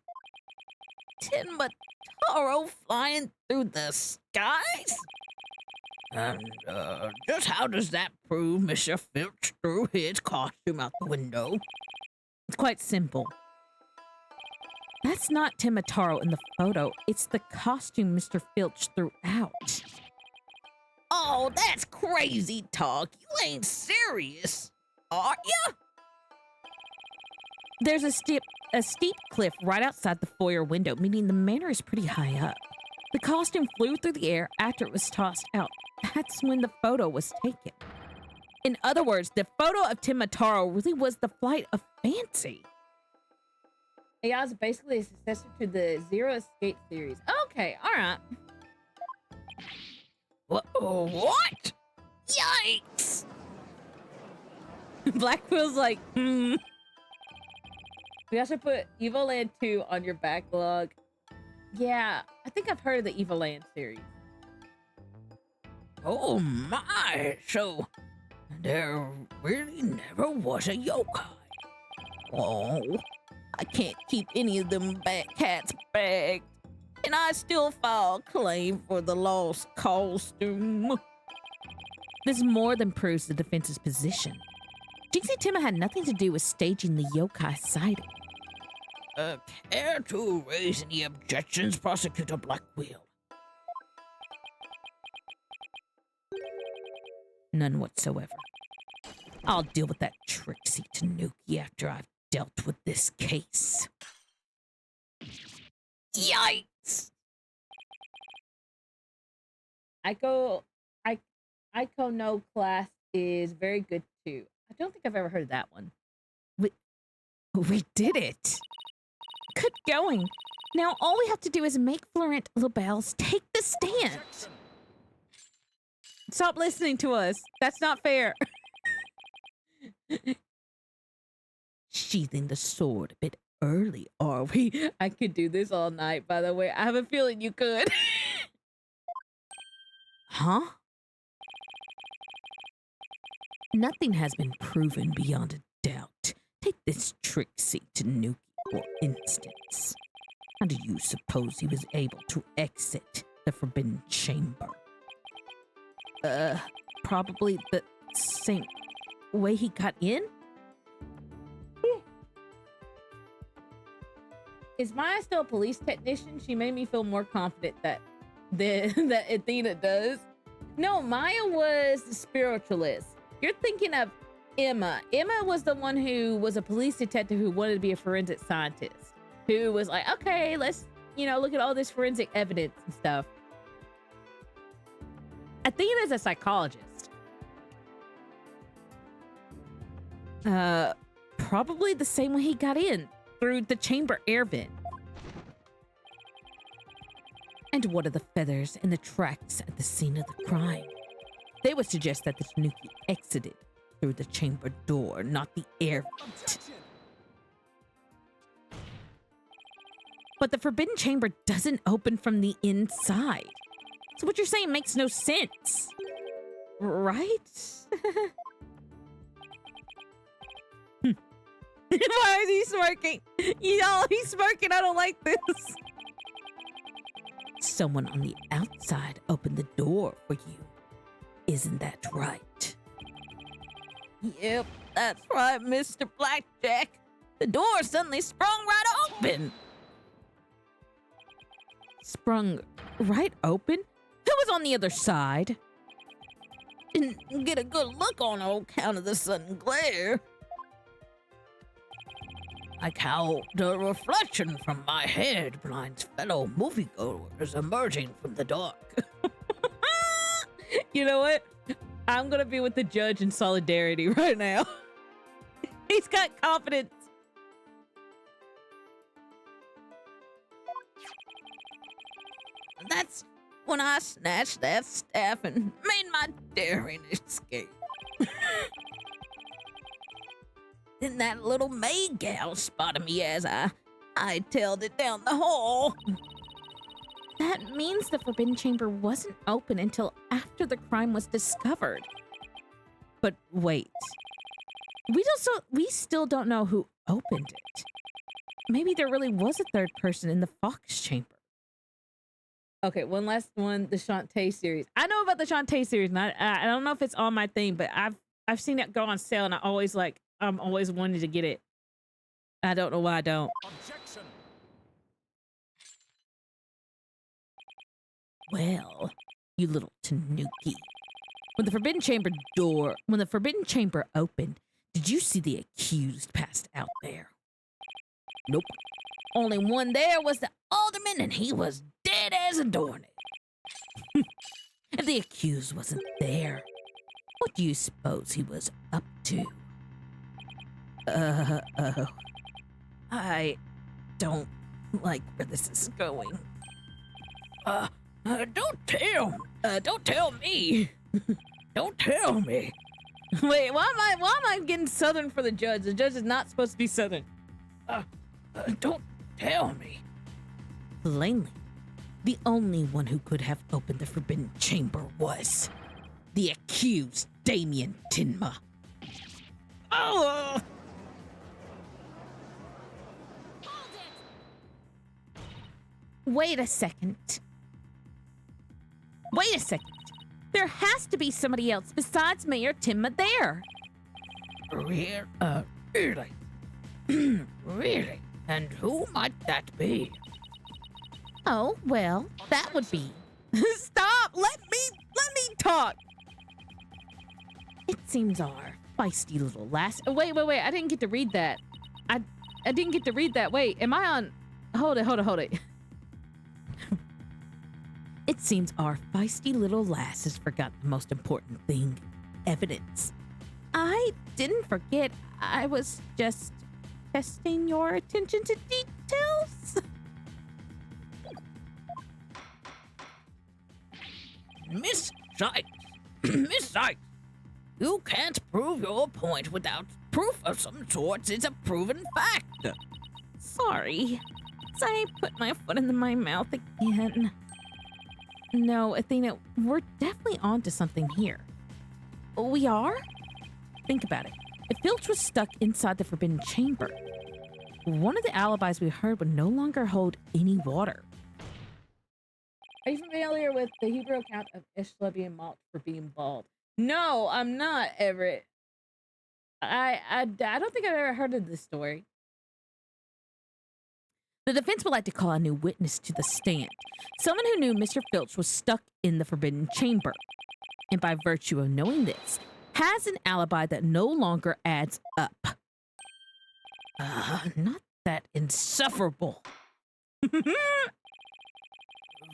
Speaker 2: Timitaro flying through the skies? And just how does that prove Mr. Filch threw his costume out the window?
Speaker 3: It's quite simple. That's not Timitaro in the photo. It's the costume Mr. Filch threw out.
Speaker 2: Oh, that's crazy talk. You ain't serious, are you?
Speaker 3: There's a steep cliff right outside the foyer window, meaning the manor is pretty high up. The costume flew through the air after it was tossed out. That's when the photo was taken. In other words, the photo of Timitaro really was the flight of fancy.
Speaker 1: AI is basically a successor to the Zero Escape series. Okay, all right.
Speaker 2: What? Yikes!
Speaker 3: Blackquill's like,
Speaker 1: We also put Evil Land 2 on your backlog. Yeah, I think I've heard of the Evil Land series.
Speaker 2: Oh my! So, there really never was a yokai. Oh, I can't keep any of them cats bagged. And I still file a claim for the lost costume.
Speaker 3: this more than proves the defense's position. Jinxie Timma had nothing to do with staging the yokai sighting.
Speaker 2: Care to raise any objections, Prosecutor Blackquill?
Speaker 3: None whatsoever. I'll deal with that Trixie Tanuki after I've dealt with this case.
Speaker 2: Yikes!
Speaker 1: Ico No Class is very good too. I don't think I've ever heard of that one.
Speaker 3: We did it. Good going. Now all we have to do is make Florent LaBelle's take the stand.
Speaker 1: Stop listening to us. That's not fair.
Speaker 3: Sheathing the sword a bit early, are we?
Speaker 1: I could do this all night, by the way. I have a feeling you could.
Speaker 3: Huh? Nothing has been proven beyond a doubt. Take this Trixie Tanuki, for instance. How do you suppose he was able to exit the Forbidden Chamber? Probably the same way he got in?
Speaker 1: Is Maya still a police technician? She made me feel more confident that Athena does. No, Maya was the spiritualist. You're thinking of Emma. Emma was the one who was a police detective who wanted to be a forensic scientist. Who was like, okay, let's, look at all this forensic evidence and stuff. Athena's a psychologist.
Speaker 3: Probably the same way he got in, through the chamber air vent. And what are the feathers and the tracks at the scene of the crime? They would suggest that the Tanuki exited through the chamber door, not the air vent. But the Forbidden Chamber doesn't open from the inside. So what you're saying makes no sense. Right?
Speaker 1: Why is he smirking? He's smirking. I don't like this.
Speaker 3: someone on the outside opened the door for you. Isn't that right?
Speaker 2: Yep, that's right, Mr. Blackjack. The door suddenly sprung right open.
Speaker 3: Sprung right open? Who was on the other side?
Speaker 2: Didn't get a good look on on account of the sudden glare. Like how the reflection from my head blinds fellow moviegoers emerging from the dark.
Speaker 1: You know what? I'm gonna be with the judge in solidarity right now. He's got confidence.
Speaker 2: That's when I snatched that staff and made my daring escape. Then that little maid gal spotted me as I hightailed it down the hall.
Speaker 3: That means the Forbidden Chamber wasn't open until after the crime was discovered. But wait. We still don't know who opened it. Maybe there really was a third person in the Fox Chamber.
Speaker 1: Okay, one last one, the Shantae series. I know about the Shantae series, and I don't know if it's on my thing, but I've seen it go on sale, and I'm always wanting to get it. I don't know why I don't.
Speaker 5: Objection.
Speaker 3: Well, you little tanuki. When the Forbidden Chamber opened, did you see the accused passed out there?
Speaker 2: Nope. Only one there was the alderman, and he was dead as a doornail.
Speaker 3: If the accused wasn't there, what do you suppose he was up to?
Speaker 2: I don't like where this is going. Don't tell me. Don't tell me.
Speaker 1: Wait, why am I getting Southern for the judge? The judge is not supposed to be Southern.
Speaker 2: Don't tell me.
Speaker 3: Plainly, the only one who could have opened the Forbidden Chamber was the accused Damien Tinma.
Speaker 2: Oh!
Speaker 3: Wait a second. There has to be somebody else besides Mayor Tinma there.
Speaker 2: Really? Really? And who might that be?
Speaker 3: Oh, well, that would be.
Speaker 1: Stop! Let me talk.
Speaker 3: It seems our feisty little lass. Oh, wait. I didn't get to read that. I didn't get to read that. Wait, am I on? Hold it. It seems our feisty little lass has forgot the most important thing, evidence. I didn't forget. I was just testing your attention to details.
Speaker 2: Miss Sykes, you can't prove your point without proof of some sort. It's a proven fact.
Speaker 3: Sorry. I put my foot in my mouth again. No, Athena, we're definitely onto something here. We are? Think about it. If Filch was stuck inside the Forbidden Chamber, one of the alibis we heard would no longer hold any water.
Speaker 1: Are you familiar with the Hebrew account of Ishla being mocked for being bald? No, I'm not, Everett. I don't think I've ever heard of this story.
Speaker 3: The defense would like to call a new witness to the stand, someone who knew Mr. Filch was stuck in the Forbidden Chamber, and by virtue of knowing this, has an alibi that no longer adds up. Not that insufferable.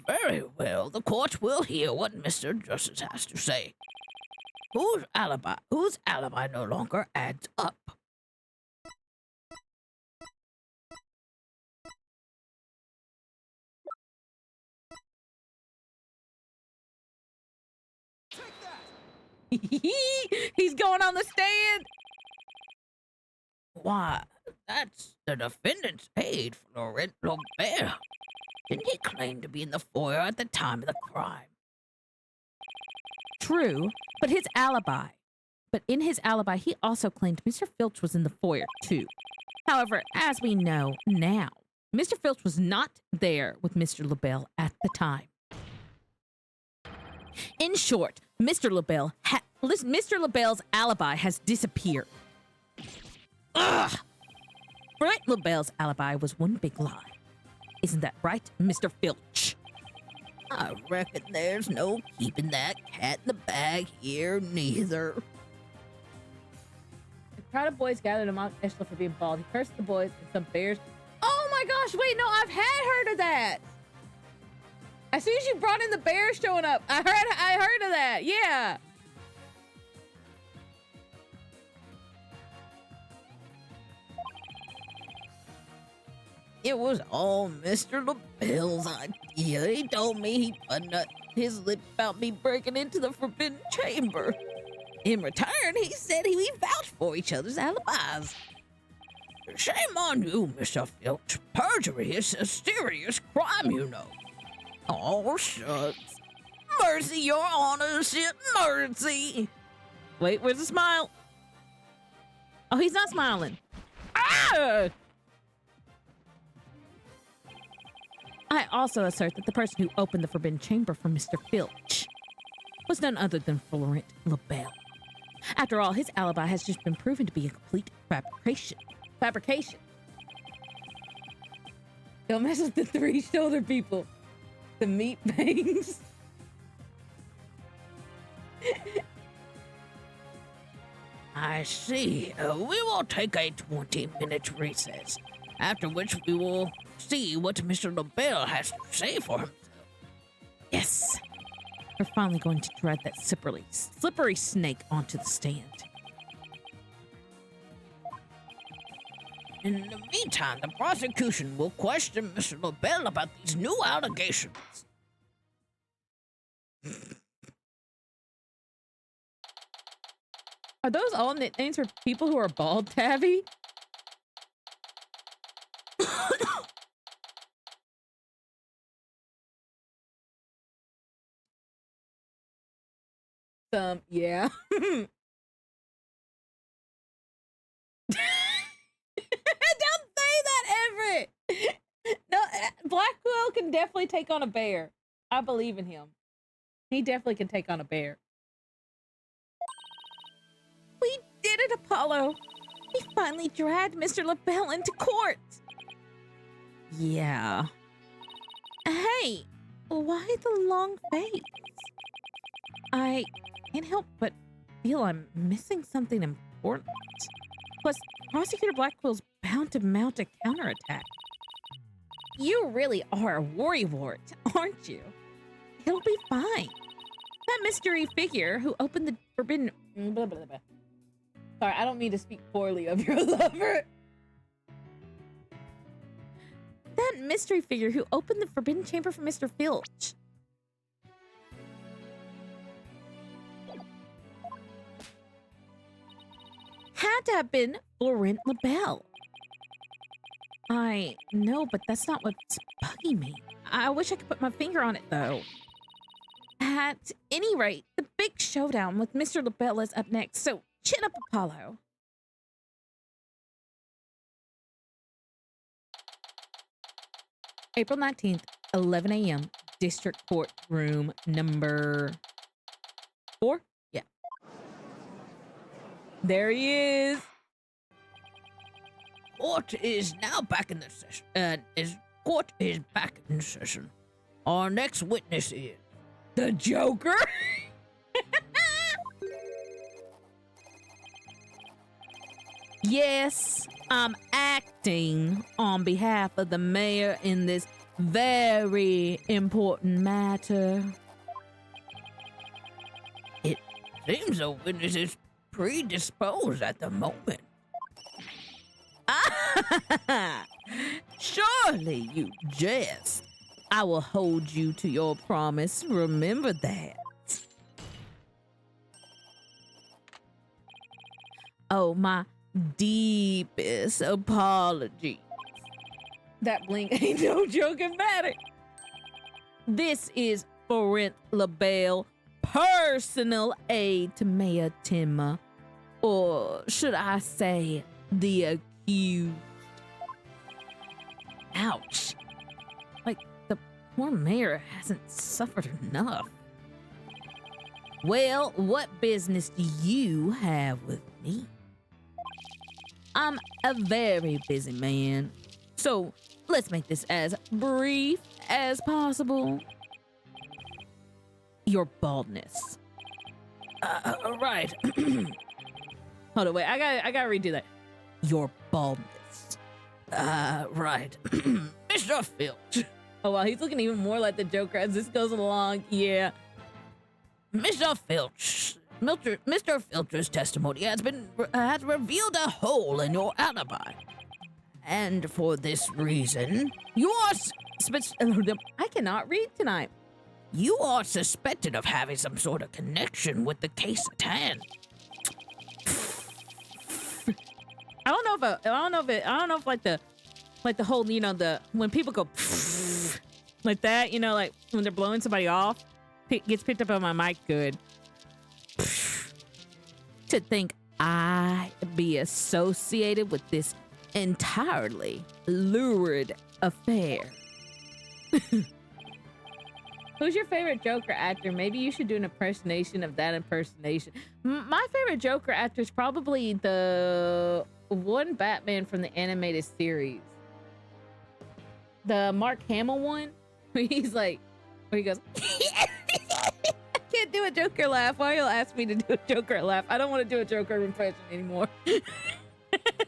Speaker 2: Very well, the court will hear what Mr. Justice has to say. Whose alibi no longer adds up?
Speaker 1: He's going on the stand.
Speaker 2: Why, that's the defendant's aide, Florent Lambert. Didn't he claim to be in the foyer at the time of the crime?
Speaker 3: True, but in his alibi, he also claimed Mr. Filch was in the foyer too. However, as we know now, Mr. Filch was not there with Mr. LaBelle at the time. In short, Mr. LaBelle's alibi has disappeared. Ugh! Frank LaBelle's alibi was one big lie. Isn't that right, Mr. Filch?
Speaker 2: I reckon there's no keeping that cat in the bag here neither.
Speaker 1: A crowd of boys gathered to mock Eshla for being bald. He cursed the boys and some bears. Oh my gosh, wait, no, I've had heard of that. As soon as you brought in the bears showing up, I heard of that, yeah.
Speaker 2: It was all Mr. LaBelle's idea. He told me he'd unnut his lip about me breaking into the forbidden chamber. In return, he said we'd vouch for each other's alibis. Shame on you, Mr. Filch. Perjury is a serious crime, you know. Oh, shucks. Mercy, your honorship, mercy.
Speaker 3: Wait, where's the smile? Oh, he's not smiling. Ah! I also assert that the person who opened the forbidden chamber for Mr. Filch was none other than Florent LaBelle. After all, his alibi has just been proven to be a complete fabrication.
Speaker 1: Don't mess with the three-shoulder people. The meat bangs.
Speaker 2: I see. We will take a 20-minute recess, after which we will see what Mr. LaBelle has to say for himself.
Speaker 3: Yes. We're finally going to drag that slippery snake onto the stand.
Speaker 2: In the meantime, the prosecution will question Mr. LaBelle about these new allegations.
Speaker 1: Are those all nicknames for people who are bald, Tabby? Yeah. Don't say that, Everett. No, Black Quill can definitely take on a bear. I believe in him. He definitely can take on a bear.
Speaker 3: We did it, Apollo. We finally dragged Mr. LaBelle into court. Yeah. Hey, why the long face? I can't help but feel I'm missing something important. Plus, Prosecutor Blackwell's bound to mount a counterattack. You really are a worrywart, aren't you? He'll be fine. That mystery figure who opened the forbidden...
Speaker 1: Blah, blah, blah. Sorry, I don't mean to speak poorly of your lover.
Speaker 3: That mystery figure who opened the forbidden chamber for Mr. Filch. Had to have been Florent LaBelle. I know, but that's not what's bugging me. I wish I could put my finger on it, though. At any rate, the big showdown with Mr. LaBelle is up next, so chin up, Apollo. April 19th, 11 a.m., District Court Room number 4? Yeah.
Speaker 1: There he is.
Speaker 2: Court is now back in the session. Court is back in session. Our next witness is
Speaker 1: The Joker.
Speaker 3: Yes, I'm acting on behalf of the mayor in this very important matter.
Speaker 2: It seems the witness is predisposed at the moment.
Speaker 3: Surely you jest. I will hold you to your promise. Remember that. Oh, my deepest apologies.
Speaker 1: That blink ain't no joking matter.
Speaker 3: This is Florent LaBelle, personal aide to Mayor Timmer. Or should I say, the accused. Ouch. Like, the poor mayor hasn't suffered enough. Well, what business do you have with me? I'm a very busy man, so let's make this as brief as possible. Your baldness.
Speaker 2: Right.
Speaker 1: Hold on, wait. I gotta redo that.
Speaker 3: Your baldness.
Speaker 2: Right. Mr. Filch.
Speaker 1: Oh wow, he's looking even more like the Joker as this goes along. Yeah.
Speaker 2: Mr. Filch. Mr. Filch's testimony has revealed a hole in your alibi. And for this reason, you are
Speaker 1: I cannot read tonight.
Speaker 2: you are suspected of having some sort of connection with the case at hand.
Speaker 1: I don't know if like the whole, you know, the when people go like that, you know, like when they're blowing somebody off, gets picked up on my mic good.
Speaker 3: To think I be associated with this entirely lurid affair.
Speaker 1: Who's your favorite Joker actor? Maybe you should do an impersonation of that impersonation. My favorite Joker actor is probably the one Batman from the animated series. The Mark Hamill one. Where he's like, where he goes, I can't do a Joker laugh. Why y'all ask me to do a Joker laugh? I don't want to do a Joker impression anymore.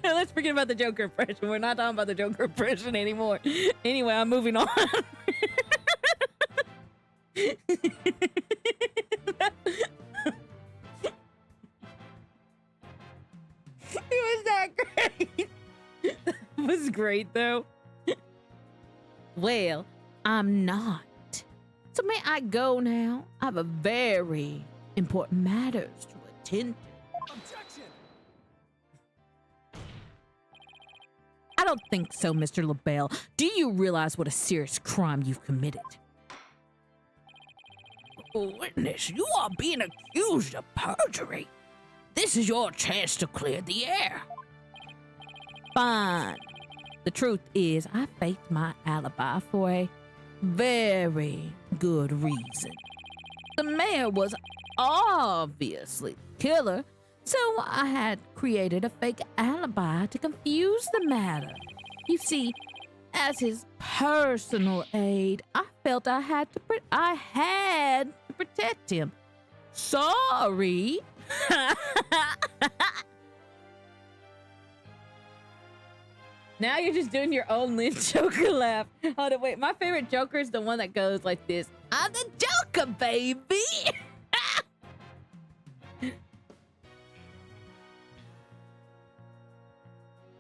Speaker 1: Let's forget about the Joker impression. We're not talking about the Joker impression anymore. Anyway, I'm moving on. It was not great. It was great though.
Speaker 3: Well, I'm not. So may I go now? I have a very important matters to attend to.
Speaker 5: Objection!
Speaker 3: I don't think so, Mr. LaBelle. Do you realize what a serious crime you've committed?
Speaker 2: Witness, you are being accused of perjury. This is your chance to clear the air.
Speaker 3: Fine. The truth is, I faked my alibi for a very good reason. The mayor was obviously the killer, so I had created a fake alibi to confuse the matter. You see, as his personal aide, I felt I had to protect him. Sorry.
Speaker 1: Now you're just doing your own Lynn Joker laugh. Hold on, wait. My favorite Joker is the one that goes like this.
Speaker 3: I'm the Joker, baby.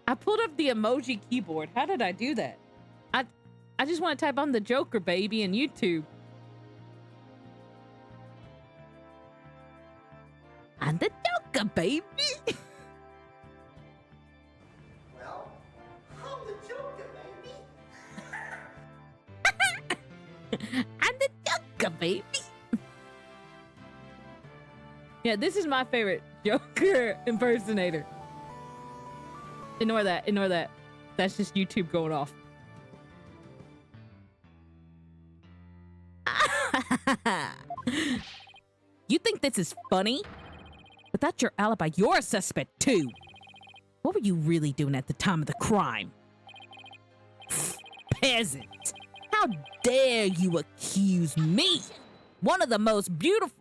Speaker 1: I pulled up the emoji keyboard. How did I do that? I just want to type on the Joker, baby, in YouTube.
Speaker 3: I'm the Joker, baby.
Speaker 5: Well, I'm the Joker, baby.
Speaker 3: I'm the Joker, baby.
Speaker 1: Yeah, this is my favorite Joker impersonator. Ignore that. Ignore that. That's just YouTube going off.
Speaker 3: You think this is funny? Without your alibi, you're a suspect too. What were you really doing at the time of the crime? Peasant! How dare you accuse me? One of the most beautiful.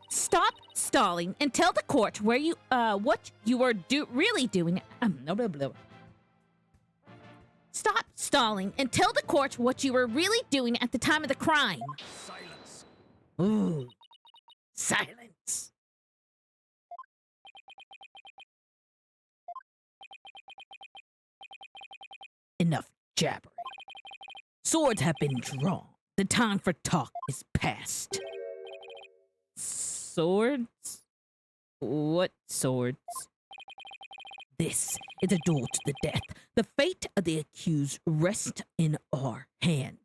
Speaker 3: Stop stalling and tell the court where you what you were really doing. Blah, blah, blah. Stop stalling and tell the court what you were really doing at the time of the crime.
Speaker 5: Silence.
Speaker 3: Ooh, silence. Enough jabbering. Swords have been drawn. The time for talk is past.
Speaker 1: Swords? What swords?
Speaker 3: This is a duel to the death. The fate of the accused rests in our hands.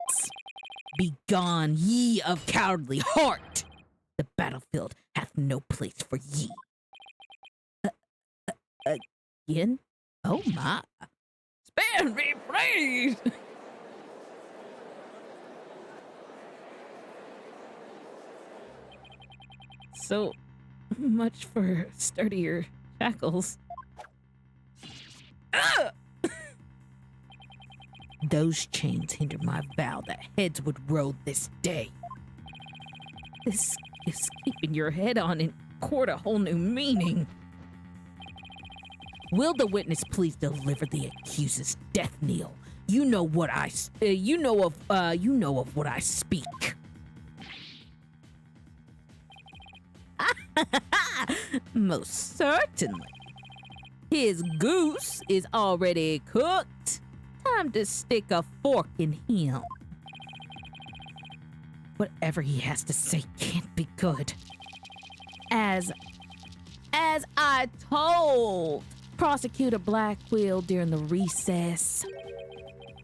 Speaker 3: Begone, ye of cowardly heart! The battlefield hath no place for ye. Again? Oh my.
Speaker 1: Spare me, please!
Speaker 3: So much for sturdier shackles.
Speaker 2: Those chains hinder my vow that heads would roll this day.
Speaker 3: This is keeping your head on in court a whole new meaning.
Speaker 2: Will the witness please deliver the accuser's death knell? You know what you know of what I speak.
Speaker 3: Most certainly. His goose is already cooked. Time to stick a fork in him.
Speaker 2: Whatever he has to say can't be good.
Speaker 3: As I told Prosecutor Blackquill during the recess,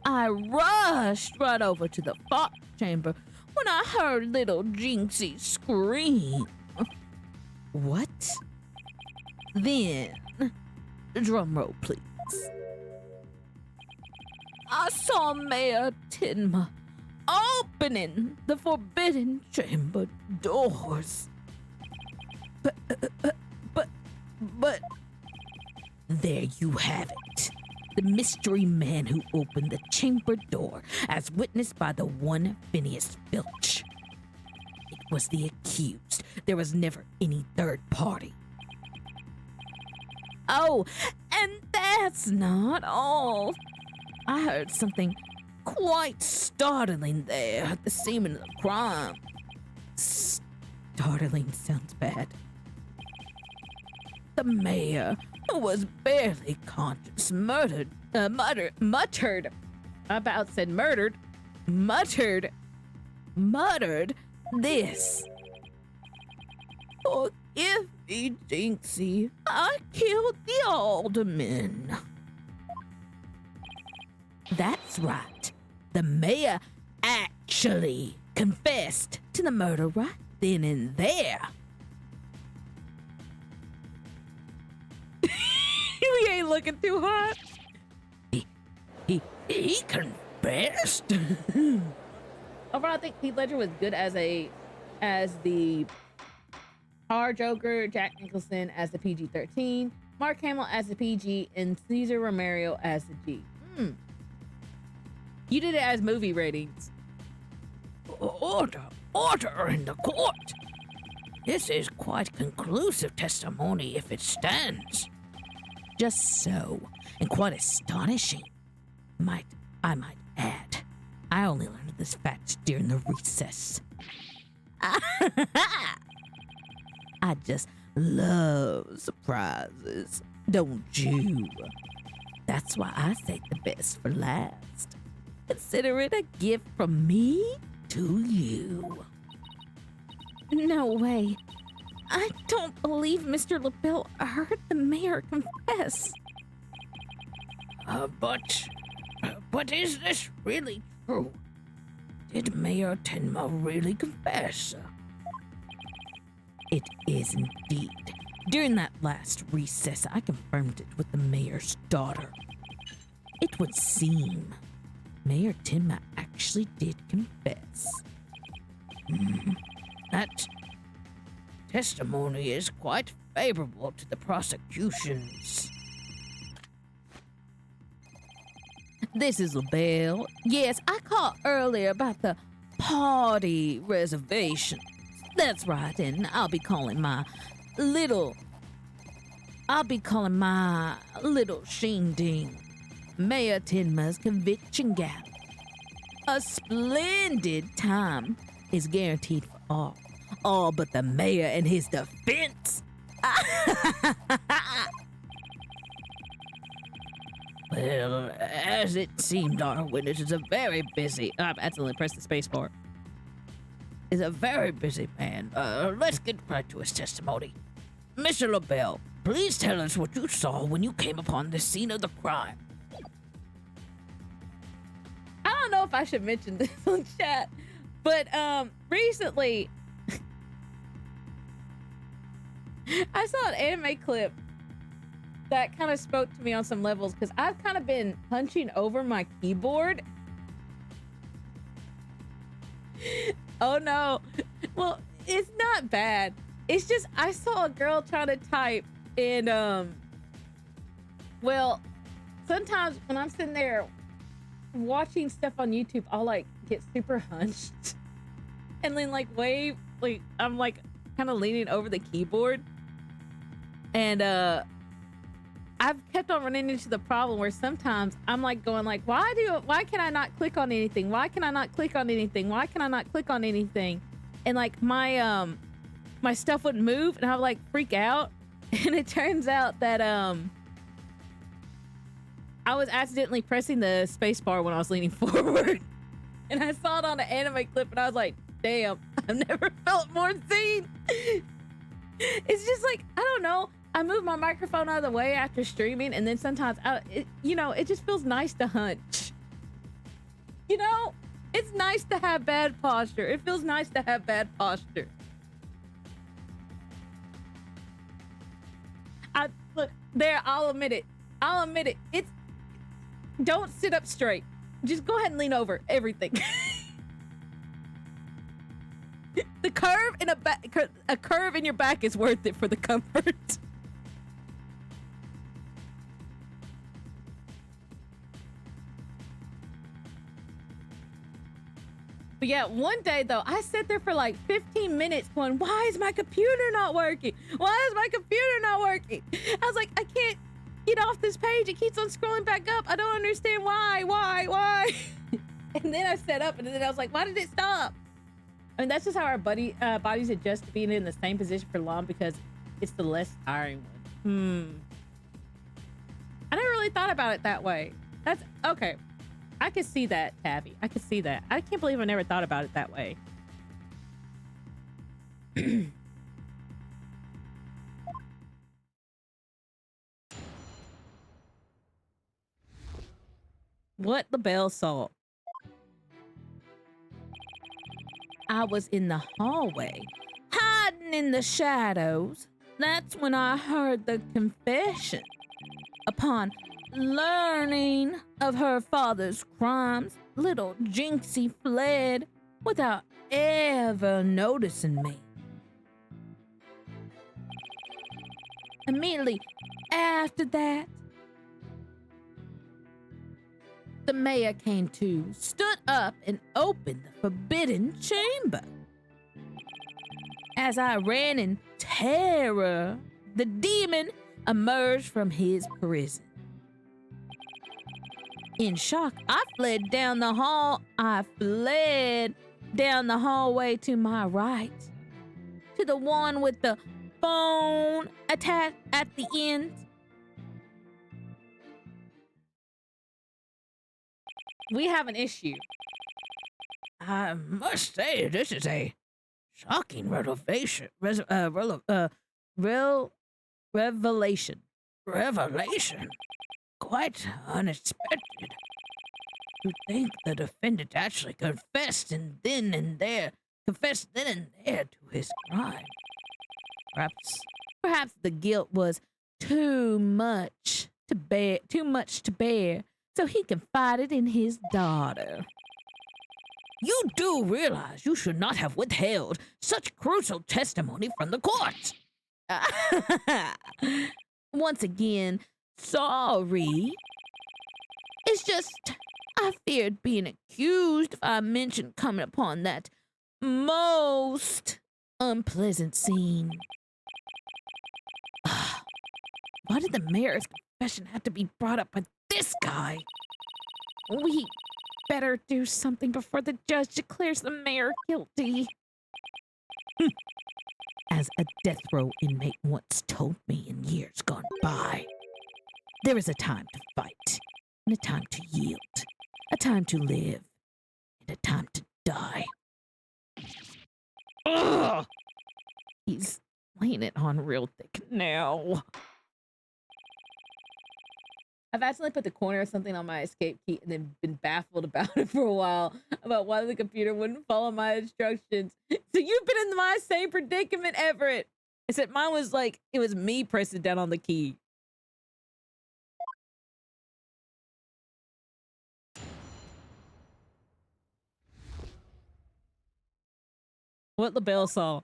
Speaker 3: I rushed right over to the fox chamber when I heard little Jinxie scream.
Speaker 2: What?
Speaker 3: Then, drum roll, please. I saw Mayor Tinma opening the forbidden chamber doors. But
Speaker 2: There you have it. The mystery man who opened the chamber door, as witnessed by the one Phineas Filch. It was the accused. There was never any third party.
Speaker 3: oh, and that's not all. I heard something quite startling there at the scene of the crime.
Speaker 2: Startling sounds bad.
Speaker 3: The mayor, who was barely conscious, muttered. I about said murdered. Muttered this. Forgive me, Jinxie. I killed the alderman.
Speaker 2: That's right. The mayor actually confessed to the murder right then and there.
Speaker 3: We ain't looking too hot.
Speaker 2: He confessed?
Speaker 3: Overall, I think Heath Ledger was good as the R Joker, Jack Nicholson as the PG-13, Mark Hamill as the PG, and Cesar Romero as the G. You did it as movie ratings.
Speaker 2: Order in the court. This is quite conclusive testimony if it stands. Just so, and quite astonishing. I might add, I only learned this fact during the recess. I just love surprises, don't you? That's why I say the best for last. Consider it a gift from me to you.
Speaker 3: No way. I don't believe Mr. LaBelle heard the mayor confess.
Speaker 2: But is this really true? Did Mayor Tenma really confess? It is indeed. During that last recess, I confirmed it with the mayor's daughter. It would seem Mayor Tenma actually did confess. That testimony is quite favorable to the prosecution's.
Speaker 3: This is LaBelle. Yes, I called earlier about the party reservations. That's right, and I'll be calling my little shindig, Mayor Tinma's conviction gala. A splendid time is guaranteed for all but the mayor and his defense.
Speaker 2: Well, as it seemed, our witness is a very busy.
Speaker 3: I accidentally pressed the space bar.
Speaker 2: Is a very busy man. Let's get right to his testimony. Mr. LaBelle, please tell us what you saw when you came upon the scene of the crime.
Speaker 3: I don't know if I should mention this on chat, but recently I saw an anime clip that kind of spoke to me on some levels because I've kind of been punching over my keyboard. Oh no. Well, it's not bad.
Speaker 1: It's just I saw a girl trying to type and well, sometimes when I'm sitting there watching stuff on YouTube, I'll like get super hunched and then like wave like I'm like kind of leaning over the keyboard. And I've kept on running into the problem where sometimes I'm like going like, why can I not click on anything? Why can I not click on anything? Why can I not click on anything? And like my stuff wouldn't move and I would like freak out. And it turns out that I was accidentally pressing the space bar when I was leaning forward. And I saw it on an anime clip and I was like, damn, I've never felt more seen. It's just like, I don't know. I move my microphone out of the way after streaming, and then sometimes, it just feels nice to hunch. You know, it's nice to have bad posture. It feels nice to have bad posture. Look, there, I'll admit it. It's, don't sit up straight. Just go ahead and lean over everything. The curve in a curve in your back is worth it for the comfort. But yeah, one day though, I sat there for like 15 minutes going, why is my computer not working? Why is my computer not working? I was like, I can't get off this page. It keeps on scrolling back up. I don't understand why? And then I sat up and then I was like, why did it stop? I mean, that's just how our bodies adjust to being in the same position for long because it's the less tiring one. I never really thought about it that way. That's okay. I could see that, Tabby. I could see that. I can't believe I never thought about it that way. What the bell saw. I was in the hallway, hiding in the shadows. That's when I heard the confession. Upon learning of her father's crimes, little Jinxie fled without ever noticing me. Immediately after that, the mayor came to, stood up, and opened the forbidden chamber. As I ran in terror, the demon emerged from his prison. In shock, I fled down the hall. I fled down the hallway to my right, to the one with the phone attached at the end. We have an issue.
Speaker 2: I must say, this is a shocking revelation.
Speaker 1: Revelation.
Speaker 2: Revelation. Quite unexpected. To think the defendant actually confessed then and there to his crime.
Speaker 1: Perhaps the guilt was too much to bear, so he confided in his daughter.
Speaker 2: You do realize you should not have withheld such crucial testimony from the court.
Speaker 1: Once again, sorry. It's just, I feared being accused if I mentioned coming upon that most unpleasant scene. Why did the mayor's confession have to be brought up by this guy? We better do something before the judge declares the mayor guilty.
Speaker 2: As a death row inmate once told me in years gone by, there is a time to fight, and a time to yield, a time to live, and a time to die.
Speaker 1: Ugh! He's laying it on real thick now. I've accidentally put the corner of something on my escape key and then been baffled about it for a while, about why the computer wouldn't follow my instructions. So you've been in my same predicament, Everett. Except mine was like, it was me pressing down on the key. What the bell saw.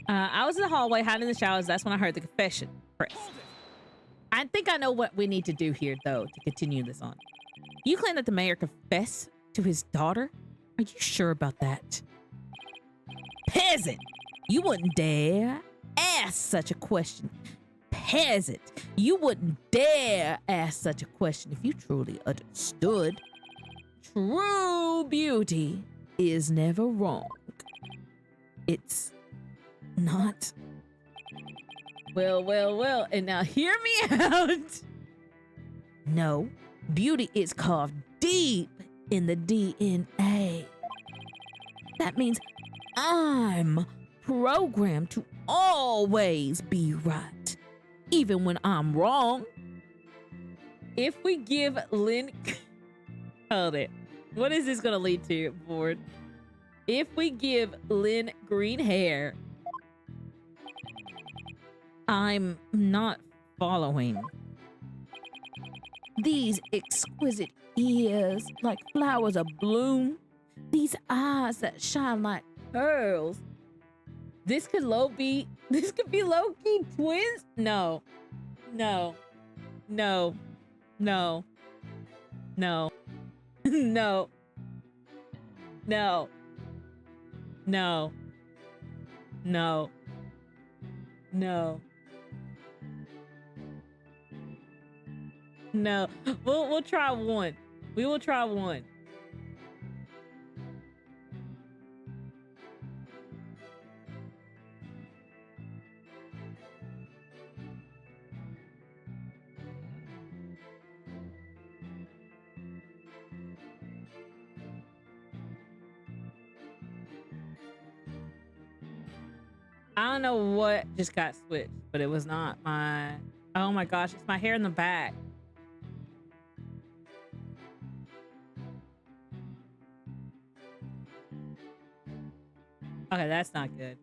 Speaker 3: I was in the hallway hiding in the showers. That's when I heard the confession. Chris. I think I know what we need to do here, though, to continue this on. You claim that the mayor confessed to his daughter? Are you sure about that? Peasant! You wouldn't dare ask such a question. Peasant! You wouldn't dare ask such a question if you truly understood. True beauty is never wrong. It's not. Well, and now hear me out. No, beauty is carved deep in the DNA. That means I'm programmed to always be right, even when I'm wrong. If we give Lynn... Hold it. What is this going to lead to, board? If we give Lynn green hair... I'm not following. These exquisite ears like flowers of bloom. These eyes that shine like pearls. This could be low-key twins? No. No. No. No. No. No. No. No. No. No. No. We'll try one. We will try one. I don't know what just got switched, but it was not my... Oh my gosh, it's my hair in the back. Okay, that's not good.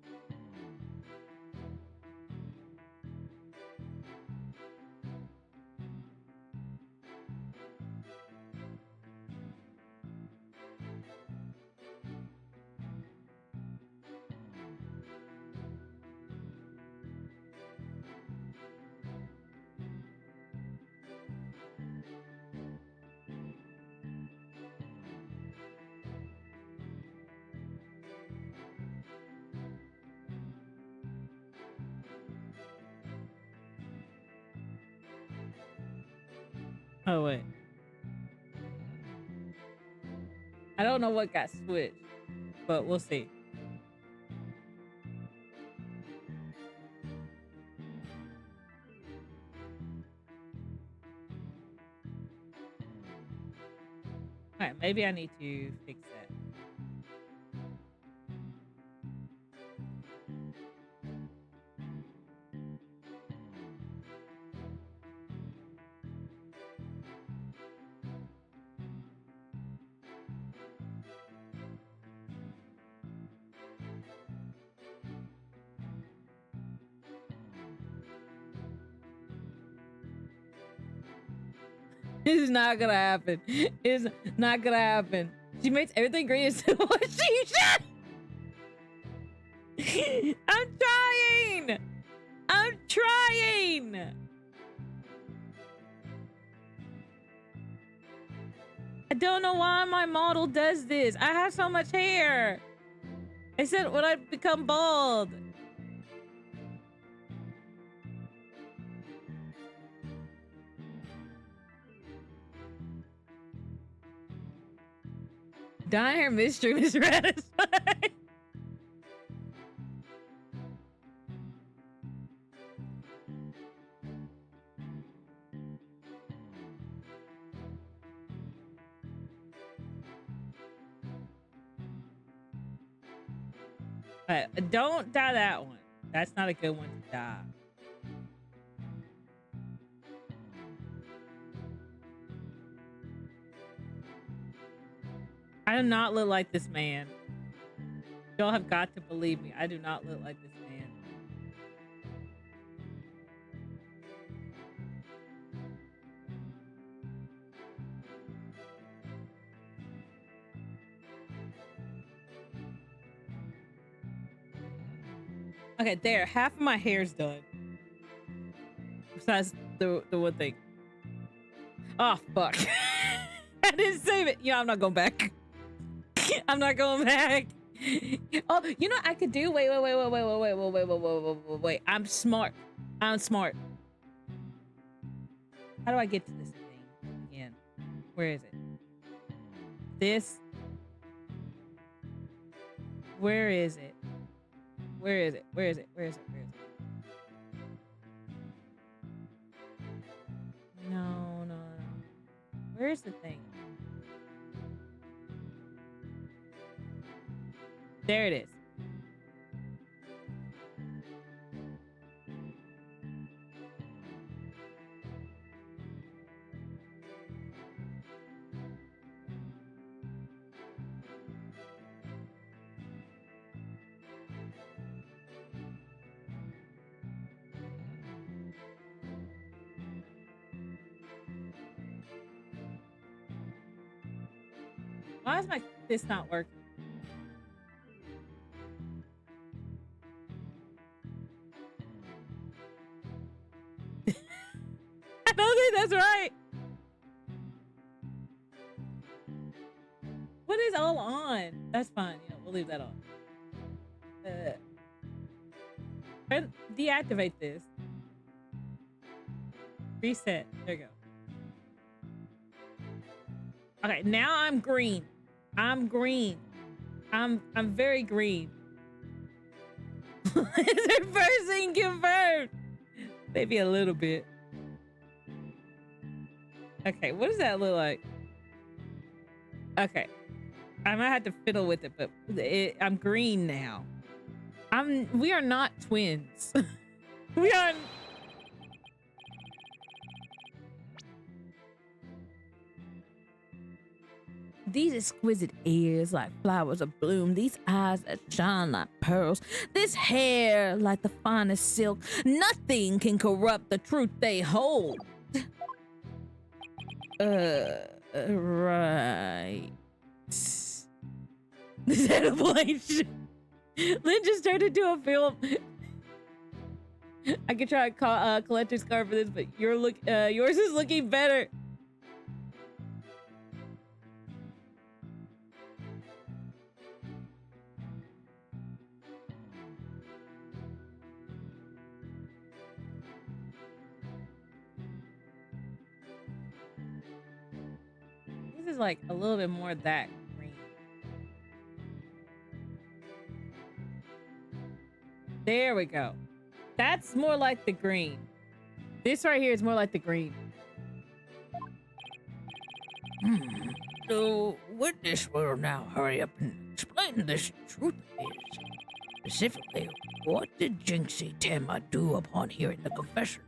Speaker 3: Oh, wait. I don't know what got switched, but we'll see. All right, maybe I need to fix that. It's not gonna happen. It's not gonna happen. She makes everything green instead of what she should. I'm trying. I'm trying. I don't know why my model does this. I have so much hair. I said when I become bald. Dye hair midstream is satisfied. But don't dye that one. That's not a good one to dye. I do not look like this man. Y'all have got to believe me. I do not look like this man.
Speaker 1: Okay, there. Half of my hair's done. Besides the one thing. Oh, fuck. I didn't save it. Yeah, I'm not going back. I'm not going back. Oh, you know what I could do? Wait. I'm smart. I'm smart. How do I get to this thing again? Where is it? This. Where is it? Where is it? Where is it? Where is it? Where is it? No. Where's the thing? There it is. Why is this not working? I don't think that's right. What is all on? That's fine. You know, we'll leave that on. Deactivate this. Reset. There you go. Okay, now I'm green. I'm green. I'm very green. Is it first thing confirmed? Maybe a little bit. Okay, what does that look like? Okay. I might have to fiddle with it, but I'm green now. We are not twins. We are. These exquisite ears like flowers of bloom, these eyes that shine like pearls, this hair like the finest silk, nothing can corrupt the truth they hold. Right. Is that a blank? Lynn just turned into a film. I could try a collector's card for this, but yours is looking better. This is like a little bit more of that green. There we go. That's more like the green. This right here is more like the green.
Speaker 2: So, witness will now hurry up and explain this truth is. Specifically, what did Jinxie Tema do upon hearing the confession?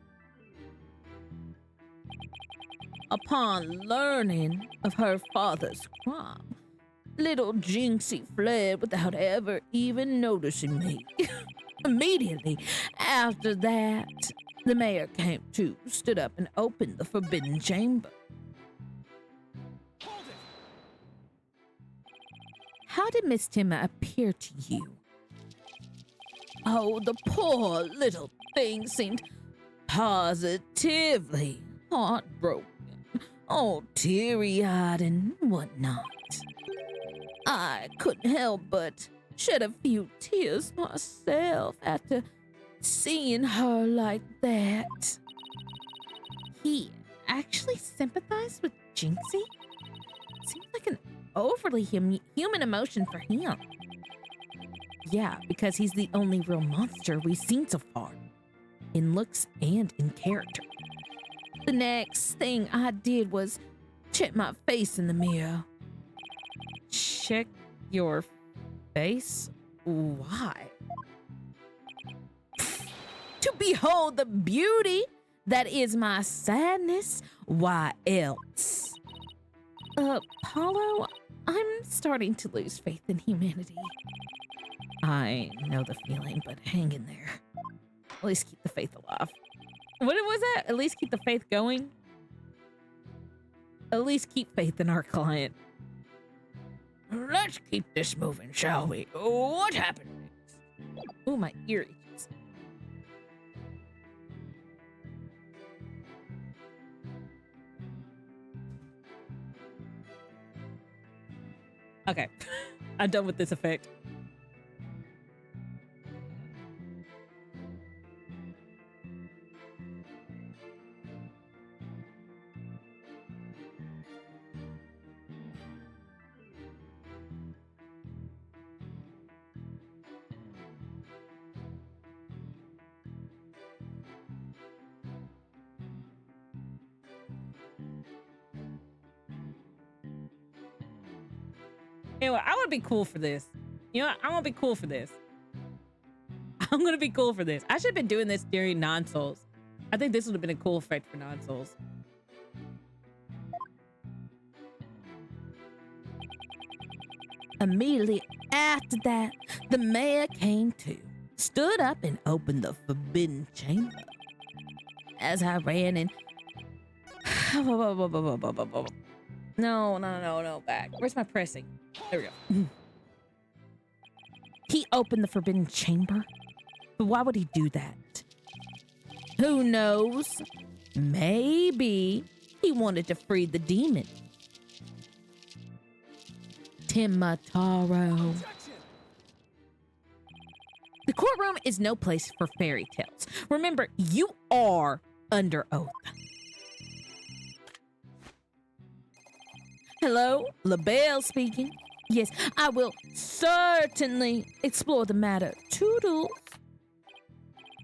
Speaker 3: Upon learning of her father's crime, little Jinxie fled without ever even noticing me. Immediately after that, the mayor came to, stood up, and opened the forbidden chamber.
Speaker 5: Hold it!
Speaker 3: How did Miss Timma appear to you? Oh, the poor little thing seemed positively heartbroken, all teary-eyed and whatnot. I couldn't help but shed a few tears myself after seeing her like that. He actually sympathized with Jinxie? Seems like an overly human emotion for him. Yeah, because he's the only real monster we've seen so far, in looks and in character. The next thing I did was check my face in the mirror.
Speaker 1: Check your face? Why?
Speaker 3: To behold the beauty that is my sadness. Why else? Paulo, I'm starting to lose faith in humanity. I know the feeling, but hang in there. At least keep the faith alive.
Speaker 1: What was that? At least keep the faith going?
Speaker 3: At least keep faith in our client.
Speaker 2: Let's keep this moving, shall we? What happened next?
Speaker 3: Oh, my ear itches.
Speaker 1: Okay. I'm done with this effect. Anyway, I want to be cool for this. You know what? I want to be cool for this. I'm going to be cool for this. I should have been doing this during non-souls. I think this would have been a cool effect for non-souls.
Speaker 2: Immediately after that, the mayor came to, stood up and opened the forbidden chamber. As I ran in,
Speaker 1: No, back. Where's my pressing? There we go.
Speaker 2: he opened the forbidden chamber. But why would he do that? Who knows? Maybe he wanted to free the demon. Timataro.
Speaker 3: The courtroom is no place for fairy tales. Remember, you are under oath.
Speaker 2: Hello, LaBelle speaking. Yes, I will certainly explore the matter. Toodles.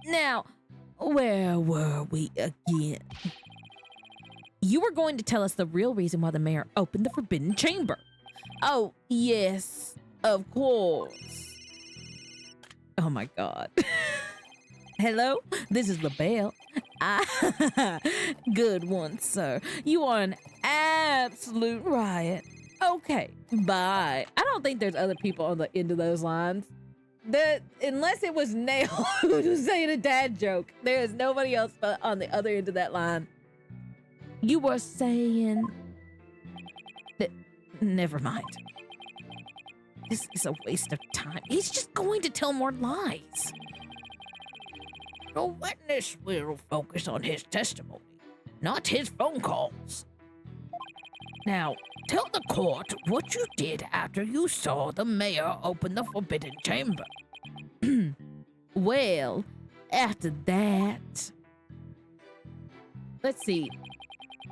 Speaker 2: Now, where were we again?
Speaker 3: You were going to tell us the real reason why the mayor opened the forbidden chamber.
Speaker 2: Oh, yes, of course.
Speaker 3: Oh my God.
Speaker 2: Hello, this is LaBelle. Good one, sir. You are an absolute riot. Okay, bye.
Speaker 1: I don't think there's other people on the end of those lines. Unless it was Nail who was saying a dad joke. There is nobody else on the other end of that line.
Speaker 2: You were saying that.
Speaker 3: Never mind. This is a waste of time. He's just going to tell more lies.
Speaker 2: The witness will focus on his testimony, not his phone calls. Now, tell the court what you did after you saw the mayor open the forbidden chamber.
Speaker 3: Well, after that, let's see.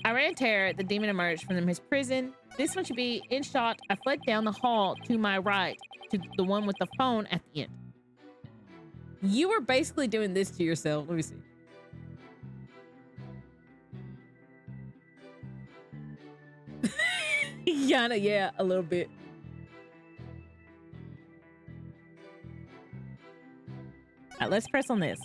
Speaker 3: I ran terror. The demon emerged from his prison. This one should be in shot. I fled down the hall to my right to the one with the phone at the end.
Speaker 1: You were basically doing this to yourself. Let me see. Yana, yeah, a little bit. All right, let's press on this.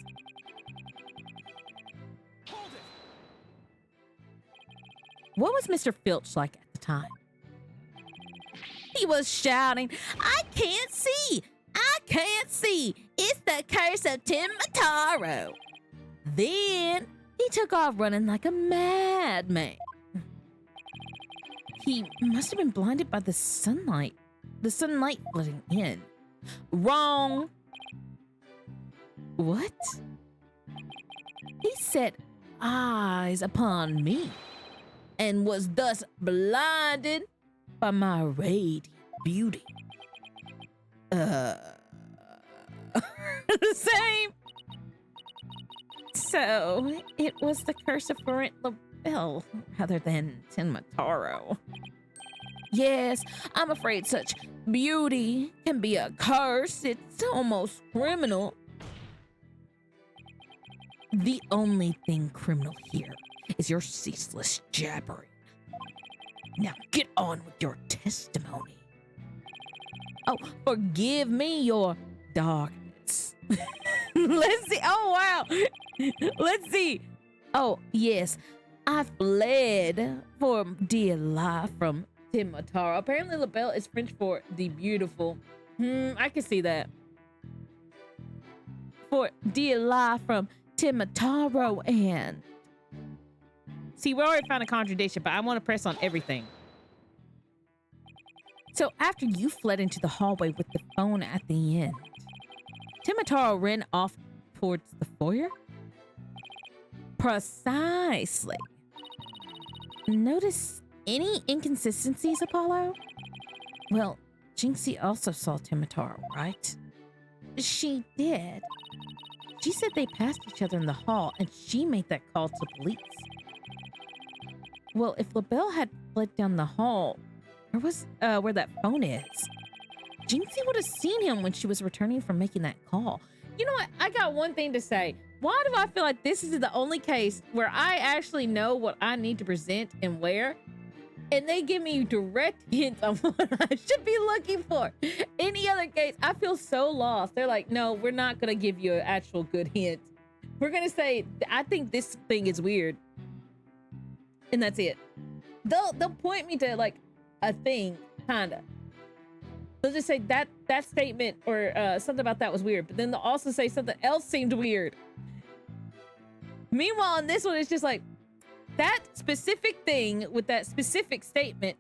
Speaker 3: What was Mr. Filch like at the time?
Speaker 2: He was shouting, "I can't see! I can't see! It's the curse of Timataro!" Then he took off running like a madman.
Speaker 3: He must have been blinded by the sunlight. The sunlight flooding in.
Speaker 2: Wrong.
Speaker 3: What?
Speaker 2: He set eyes upon me and was thus blinded by my radiant beauty.
Speaker 3: Same. So it was the curse of Florent LaBelle rather than Timataro.
Speaker 2: Yes, I'm afraid such beauty can be a curse. It's almost criminal.
Speaker 3: The only thing criminal here is your ceaseless jabbering. Now get on with your testimony.
Speaker 2: Oh, forgive me your darkness.
Speaker 1: Let's see. Oh, wow. Let's see.
Speaker 2: Oh, yes, I fled for dear life from
Speaker 1: Timataro. Apparently, LaBelle is French for the beautiful. I can see that.
Speaker 2: for dear life from Timataro and...
Speaker 1: See, we already found a contradiction, but I want to press on everything.
Speaker 3: So after you fled into the hallway with the phone at the end, Timataro ran off towards the foyer?
Speaker 2: Precisely.
Speaker 3: Notice any inconsistencies, Apollo?
Speaker 2: Well,
Speaker 3: Jinxie also saw Timitaro, right? She did. She said they passed each other in the hall and she made that call to police. Well, if LaBelle had fled down the hall, where that phone is, Jinxie would have seen him when she was returning from making that call.
Speaker 1: You know what? I got one thing to say. Why do I feel like this is the only case where I actually know what I need to present and where? And they give me direct hints on what I should be looking for. Any other case, I feel so lost. They're like, no, we're not going to give you an actual good hint. We're going to say, I think this thing is weird. And that's it. They'll point me to like a thing, kind of. They'll just say that statement or something about that was weird. But then they'll also say something else seemed weird. Meanwhile, on this one, it's just like, that specific thing with that specific statement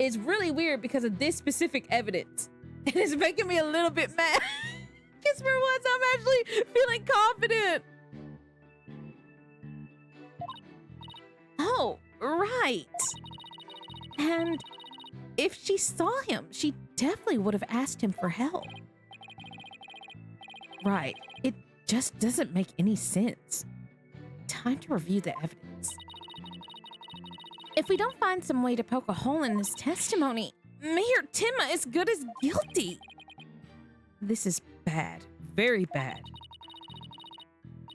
Speaker 1: is really weird because of this specific evidence. And it's making me a little bit mad. Because for once, I'm actually feeling confident.
Speaker 3: Oh, right. And if she saw him, she definitely would have asked him for help. Right. It just doesn't make any sense. Time to review the evidence. If we don't find some way to poke a hole in his testimony, Mayor Timma is good as guilty. This is bad. Very bad.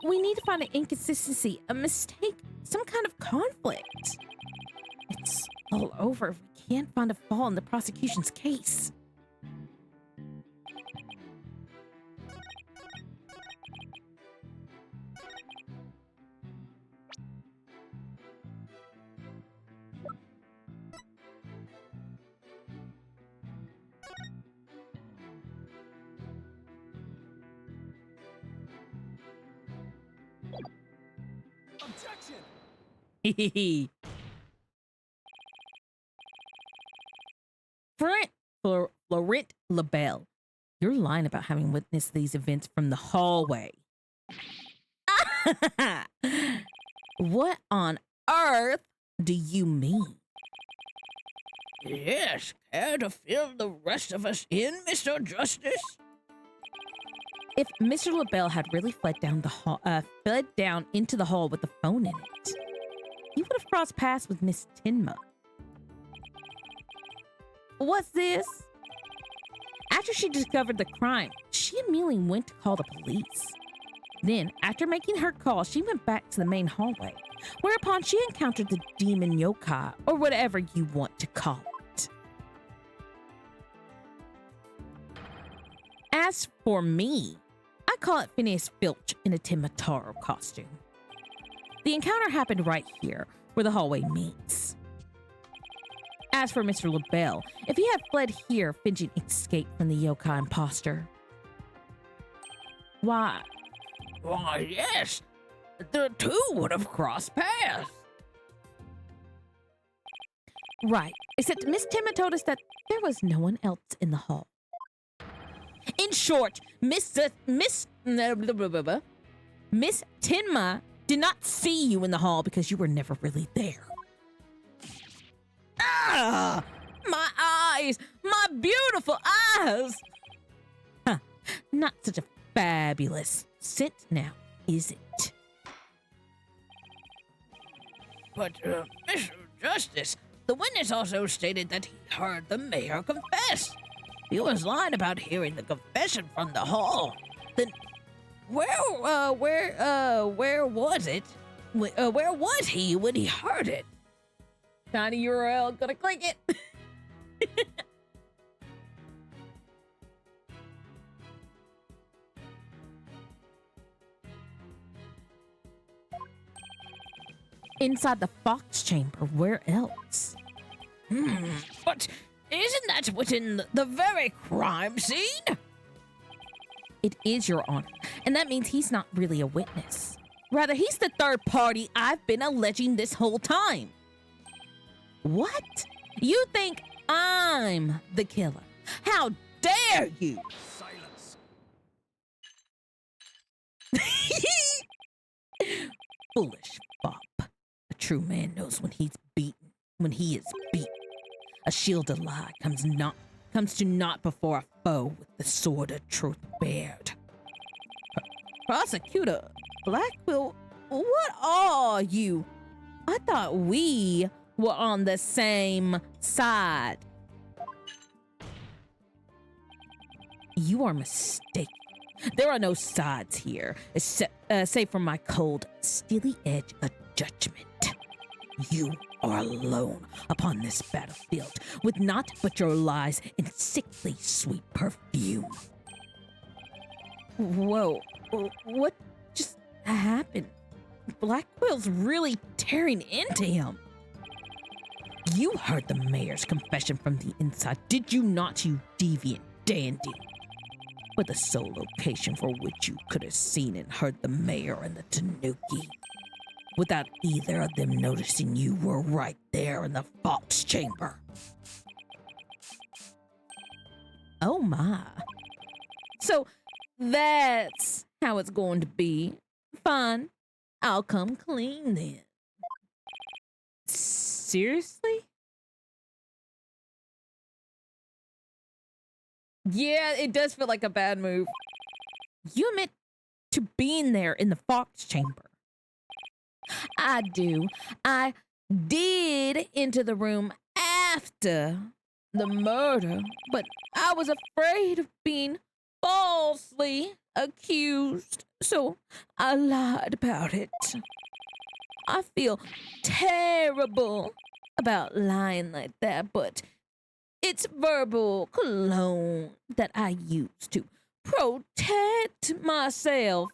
Speaker 3: We need to find an inconsistency, a mistake, some kind of conflict. It's all over if we can't find a flaw in the prosecution's case.
Speaker 5: Objection!
Speaker 3: Florent LaBelle, you're lying about having witnessed these events from the hallway. What on earth do you mean?
Speaker 2: Yes, care to fill the rest of us in, Mr. Justice?
Speaker 3: If Mr. LaBelle had really fled down into the hall with the phone in it, he would have crossed paths with Miss Tinma. What's this? After she discovered the crime, she immediately went to call the police. Then, after making her call, she went back to the main hallway, whereupon she encountered the demon yokai, or whatever you want to call it. As for me, I call it Phineas Filch in a Timitaro costume. The encounter happened right here, where the hallway meets. As for Mr. LaBelle, if he had fled here, Finching escaped from the yokai imposter. Why?
Speaker 2: Why, yes, the two would have crossed paths.
Speaker 3: Right, except Miss Timma told us that there was no one else in the hall. In short, Miss Tinma did not see you in the hall because you were never really there. Ah! My eyes! My beautiful eyes! Huh, not such a fabulous scent now, is it?
Speaker 2: But, Mr. Justice, the witness also stated that he heard the mayor confess. He was lying about hearing the confession from the hall. Then, where was it? Where was he when he heard it?
Speaker 1: Tiny URL, gonna click it.
Speaker 3: Inside the Fox Chamber, where else?
Speaker 2: But isn't that within the very crime scene?
Speaker 3: It is, Your Honor, and that means he's not really a witness. Rather, he's the third party I've been alleging this whole time. What? You think I'm the killer? How dare you?
Speaker 5: Silence.
Speaker 3: Foolish fop. A true man knows when he's beaten, when he is beaten. A shield of lie comes not
Speaker 2: comes to naught before a foe with the sword of truth bared.
Speaker 3: Prosecutor, Blackquill, what are you? I thought we were on the same side.
Speaker 2: You are mistaken. There are no sides here, except save for my cold, steely edge of judgment. You are alone upon this battlefield, with naught but your lies and sickly sweet perfume.
Speaker 3: Whoa, what just happened? Blackquill's really tearing into him.
Speaker 2: You heard the mayor's confession from the inside, did you not, you deviant dandy? But the sole location for which you could have seen and heard the mayor and the Tanuki, without either of them noticing you were right there in the Fox chamber.
Speaker 3: Oh my. So that's how it's going to be. Fine. I'll come clean then.
Speaker 1: Seriously? Yeah, it does feel like a bad move.
Speaker 3: You admit to being there in the Fox chamber. I do. I did enter the room after the murder, but I was afraid of being falsely accused, so I lied about it. I feel terrible about lying like that, but it's verbal cologne that I use to protect myself.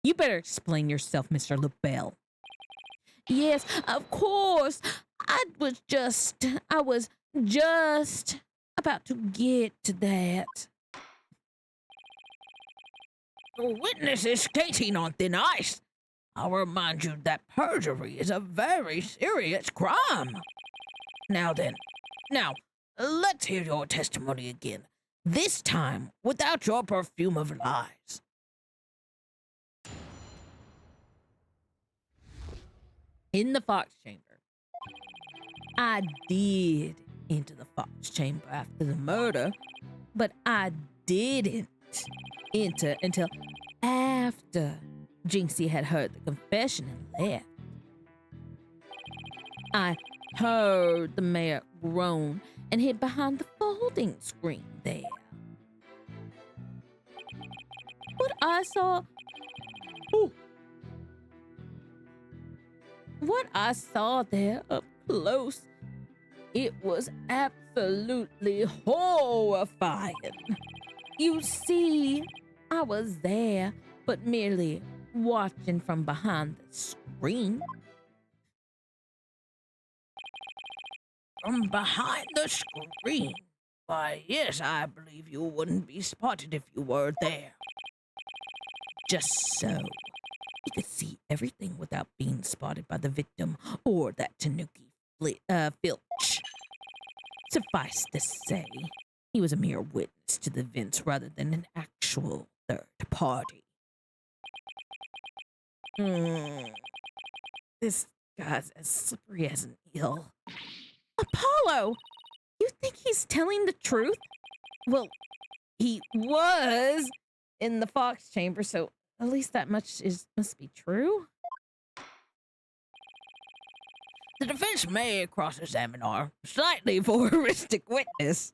Speaker 2: You better explain yourself, Mr. LaBelle.
Speaker 3: Yes, of course. I was just about to get to that.
Speaker 2: The witness is skating on thin ice. I'll remind you that perjury is a very serious crime. Now then, let's hear your testimony again. This time, without your perfume of lies.
Speaker 1: In the Fox chamber.
Speaker 3: I did enter the Fox chamber after the murder, but I didn't enter until after Jinxie had heard the confession and left. I heard the mayor groan and hid behind the folding screen there. What I saw... Ooh. What I saw there up close, it was absolutely horrifying. You see, I was there, but merely watching from behind the screen.
Speaker 2: From behind the screen? Why, yes, I believe you wouldn't be spotted if you were there. Just so you could see everything without being spotted by the victim or that Tanuki Filch. Suffice to say, he was a mere witness to the events rather than an actual third party.
Speaker 3: This guy's as slippery as an eel. Apollo! You think he's telling the truth?
Speaker 1: Well, he was in the Fox chamber, so at least that much must be true.
Speaker 2: The defense may cross-examine our slightly voyeuristic witness.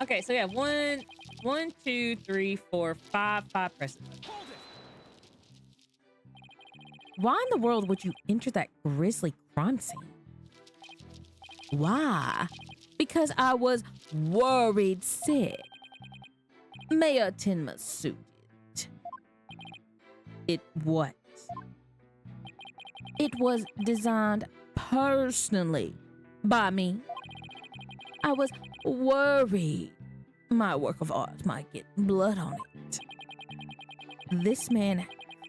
Speaker 1: Okay, so yeah, one, two, three, four, five precedents.
Speaker 3: Why in the world would you enter that grisly crime scene? Why? Because I was worried sick. Mayor Tenma suited. It was. It was designed personally by me. I was worried my work of art might get blood on it. This man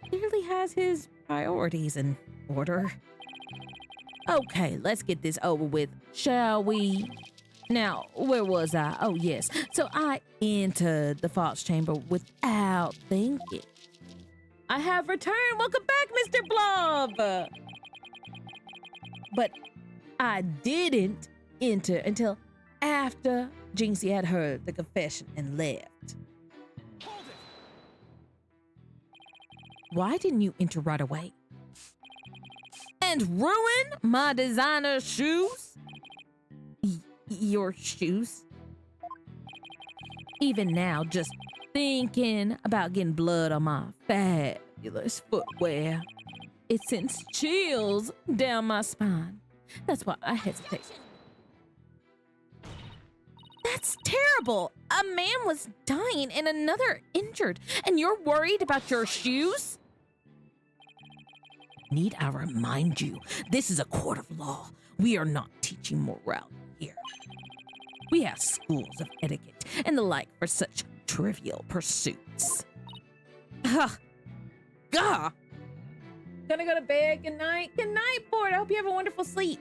Speaker 3: clearly has his priorities in order. Okay, let's get this over with, shall we? Now, where was I? Oh, yes. So I entered the Fox chamber without thinking.
Speaker 1: I have returned. Welcome back, Mr. Blob. But I didn't enter until after Jinxie had heard the confession and left.
Speaker 3: Why didn't you enter right away?
Speaker 1: And ruin my designer shoes?
Speaker 3: Your shoes?
Speaker 1: Even now, just thinking about getting blood on my fabulous footwear, it sends chills down my spine. That's why I hesitate.
Speaker 3: That's terrible. A man was dying and another injured, and you're worried about your shoes?
Speaker 2: Need I remind you, this is a court of law. We are not teaching morality here. We have schools of etiquette and the like for such trivial pursuits.
Speaker 3: Ugh. Gah!
Speaker 1: Gonna go to bed. Good night. Good night, Board. I hope you have a wonderful sleep.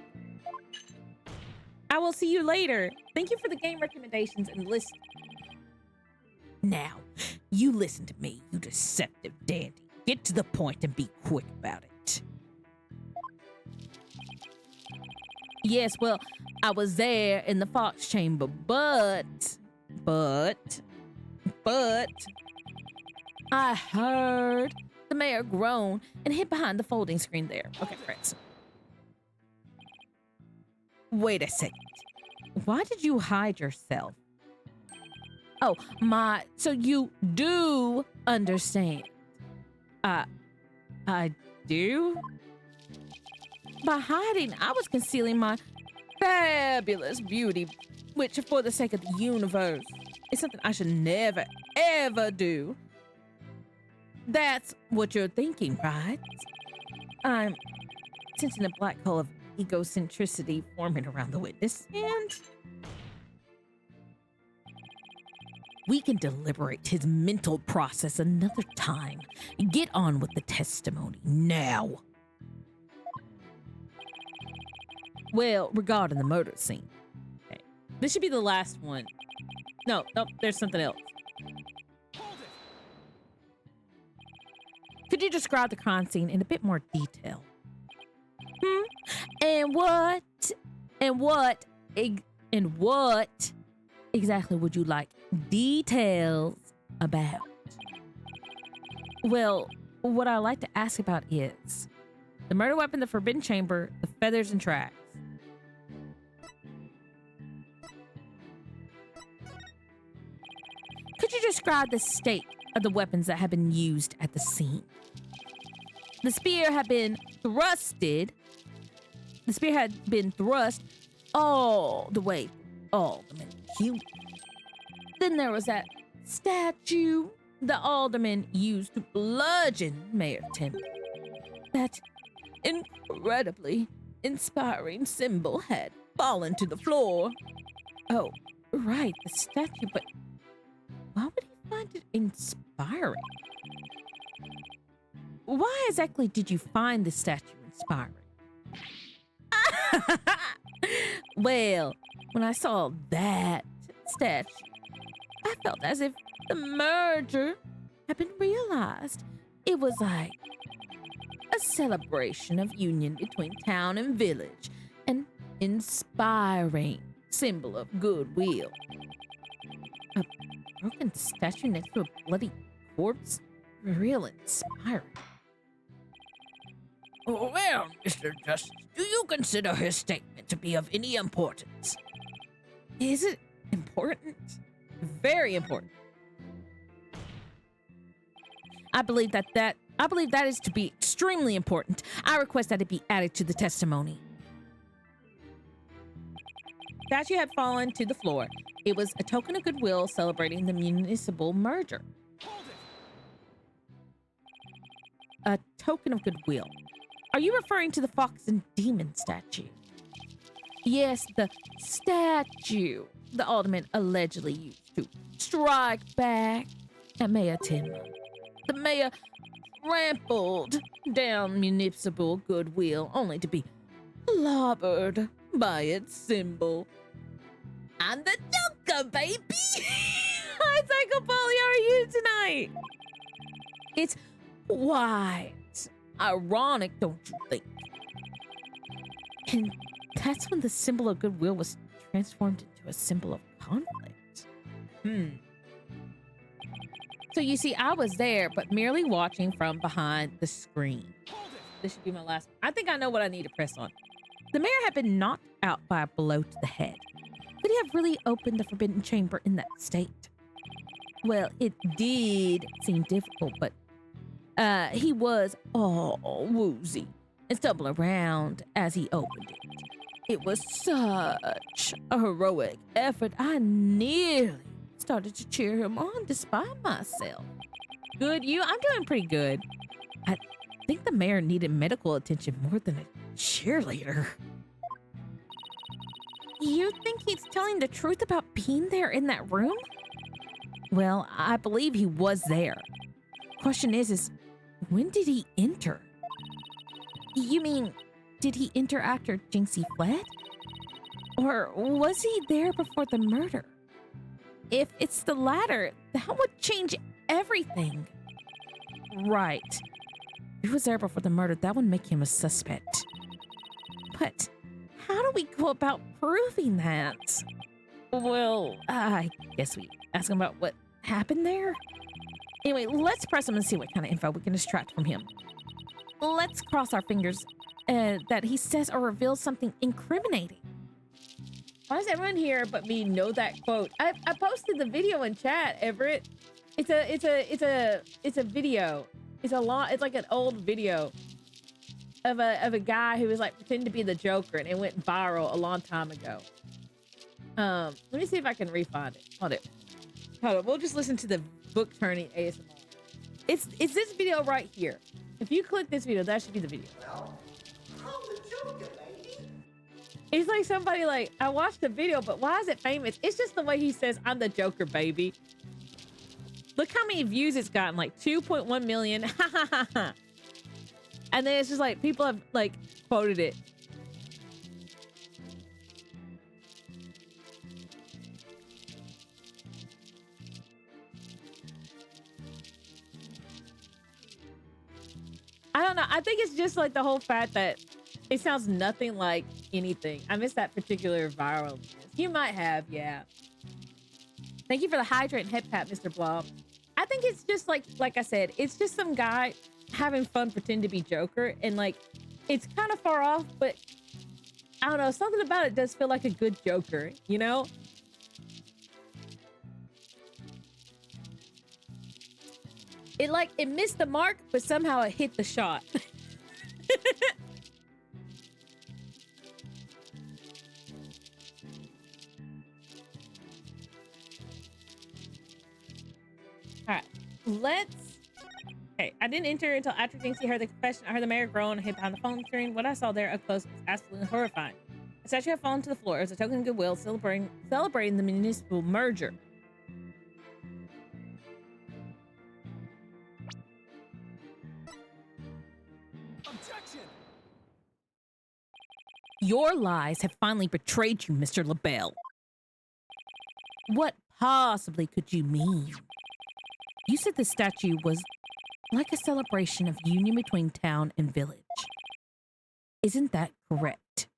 Speaker 1: I will see you later. Thank you for the game recommendations and list.
Speaker 2: Now, you listen to me, you deceptive dandy. Get to the point and be quick about it.
Speaker 1: Yes, well, I was there in the Fox chamber, but I heard the mayor groan and hid behind the folding screen there. Okay, Fritz.
Speaker 2: Wait a second.
Speaker 3: Why did you hide yourself?
Speaker 1: Oh, so you do understand. I do? By hiding, I was concealing my fabulous beauty, which, for the sake of the universe, is something I should never, ever do. That's what you're thinking, right? I'm sensing a black hole of egocentricity forming around the witness, and
Speaker 2: We can deliberate his mental process another time. Get on with the testimony now.
Speaker 1: well, regarding the murder scene. Okay. This should be the last one. No, there's something else. Could you describe the crime scene in a bit more detail? And what exactly would you like details about? Well, what I like to ask about is the murder weapon, the forbidden chamber, the feathers and tracks. Could you describe the state of the weapons that have been used at the scene? The spear had been thrusted. The spear had been thrust all the way, all the men. Then there was that statue the alderman used to bludgeon Mayor Tim. That incredibly inspiring symbol had fallen to the floor. Oh, right, the statue, but why would he find it inspiring? Why exactly did you find the statue inspiring? Well, when I saw that statue, I felt as if the merger had been realized. It was like a celebration of union between town and village, an inspiring symbol of goodwill. A broken statue next to a bloody corpse? Real inspiring.
Speaker 2: Well, Mr. Justice, do you consider his statement to be of any importance?
Speaker 1: Is it important? Very important. I believe that is to be extremely important. I request that it be added to the testimony. Statue had fallen to the floor. It was a token of goodwill celebrating the municipal merger. A token of goodwill. Are you referring to the fox and demon statue? Yes, the statue the alderman allegedly used to strike back at Mayor Tim. The mayor trampled down municipal goodwill only to be clobbered by its symbol. I'm the Joker, baby! Hi, Psycho Polly, how are you tonight? It's
Speaker 3: Quite ironic, don't you think? And that's when the symbol of goodwill was transformed into a symbol of conflict. So you see, I was there, but merely watching from behind the screen. This should be my last. I think I know what I need to press on. The mayor had been knocked out by a blow to the head. Could he have really opened the forbidden chamber in that state? Well, it did seem difficult, but he was all woozy and stumbled around as he opened it. It was such a heroic effort. I nearly started to cheer him on despite myself.
Speaker 1: Good, you? I'm doing pretty good.
Speaker 3: I think the mayor needed medical attention more than a cheerleader. You think he's telling the truth about being there in that room? Well, I believe he was there. Question is when did he enter? You mean, did he enter after Jinxie fled? Or was he there before the murder? If it's the latter, that would change everything. Right. If he was there before the murder, that would make him a suspect. But how do we go about proving that? Well, I guess we ask him about what happened there. Anyway, let's press him and see what kind of info we can extract from him. Let's cross our fingers that he says or reveals something incriminating.
Speaker 1: Why does everyone here but me know that quote? I posted the video in chat, Everett. It's a video. It's like an old video of a guy who was like pretending to be the Joker, and it went viral a long time ago. Let me see if I can refind it. Hold on. We'll just listen to the book turning ASMR. It's this video right here. If you click this video, that should be the video. It's like somebody like, I watched the video, but why is it famous? It's just the way he says, I'm the Joker, baby. Look how many views it's gotten, like 2.1 million. And then it's just like, people have like quoted it. I don't know. I think it's just like the whole fact that it sounds nothing like anything. I missed that particular viral. You might have, yeah. Thank you for the hydrant head pat, Mr. Blob. I think it's just like I said, it's just some guy having fun pretending to be Joker, and like it's kind of far off, but I don't know, something about it does feel like a good Joker, you know? It missed the mark, but somehow it hit the shot. All right, okay, I didn't enter until after Jinxie heard the confession. I heard the mayor groan and hid behind the phone screen. What I saw there up close was absolutely horrifying. A statue had fallen to the floor as a token of goodwill, celebrating the municipal merger.
Speaker 5: Objection!
Speaker 3: Your lies have finally betrayed you, Mr. LaBelle. What possibly could you mean? You said the statue was like a celebration of union between town and village. Isn't that correct?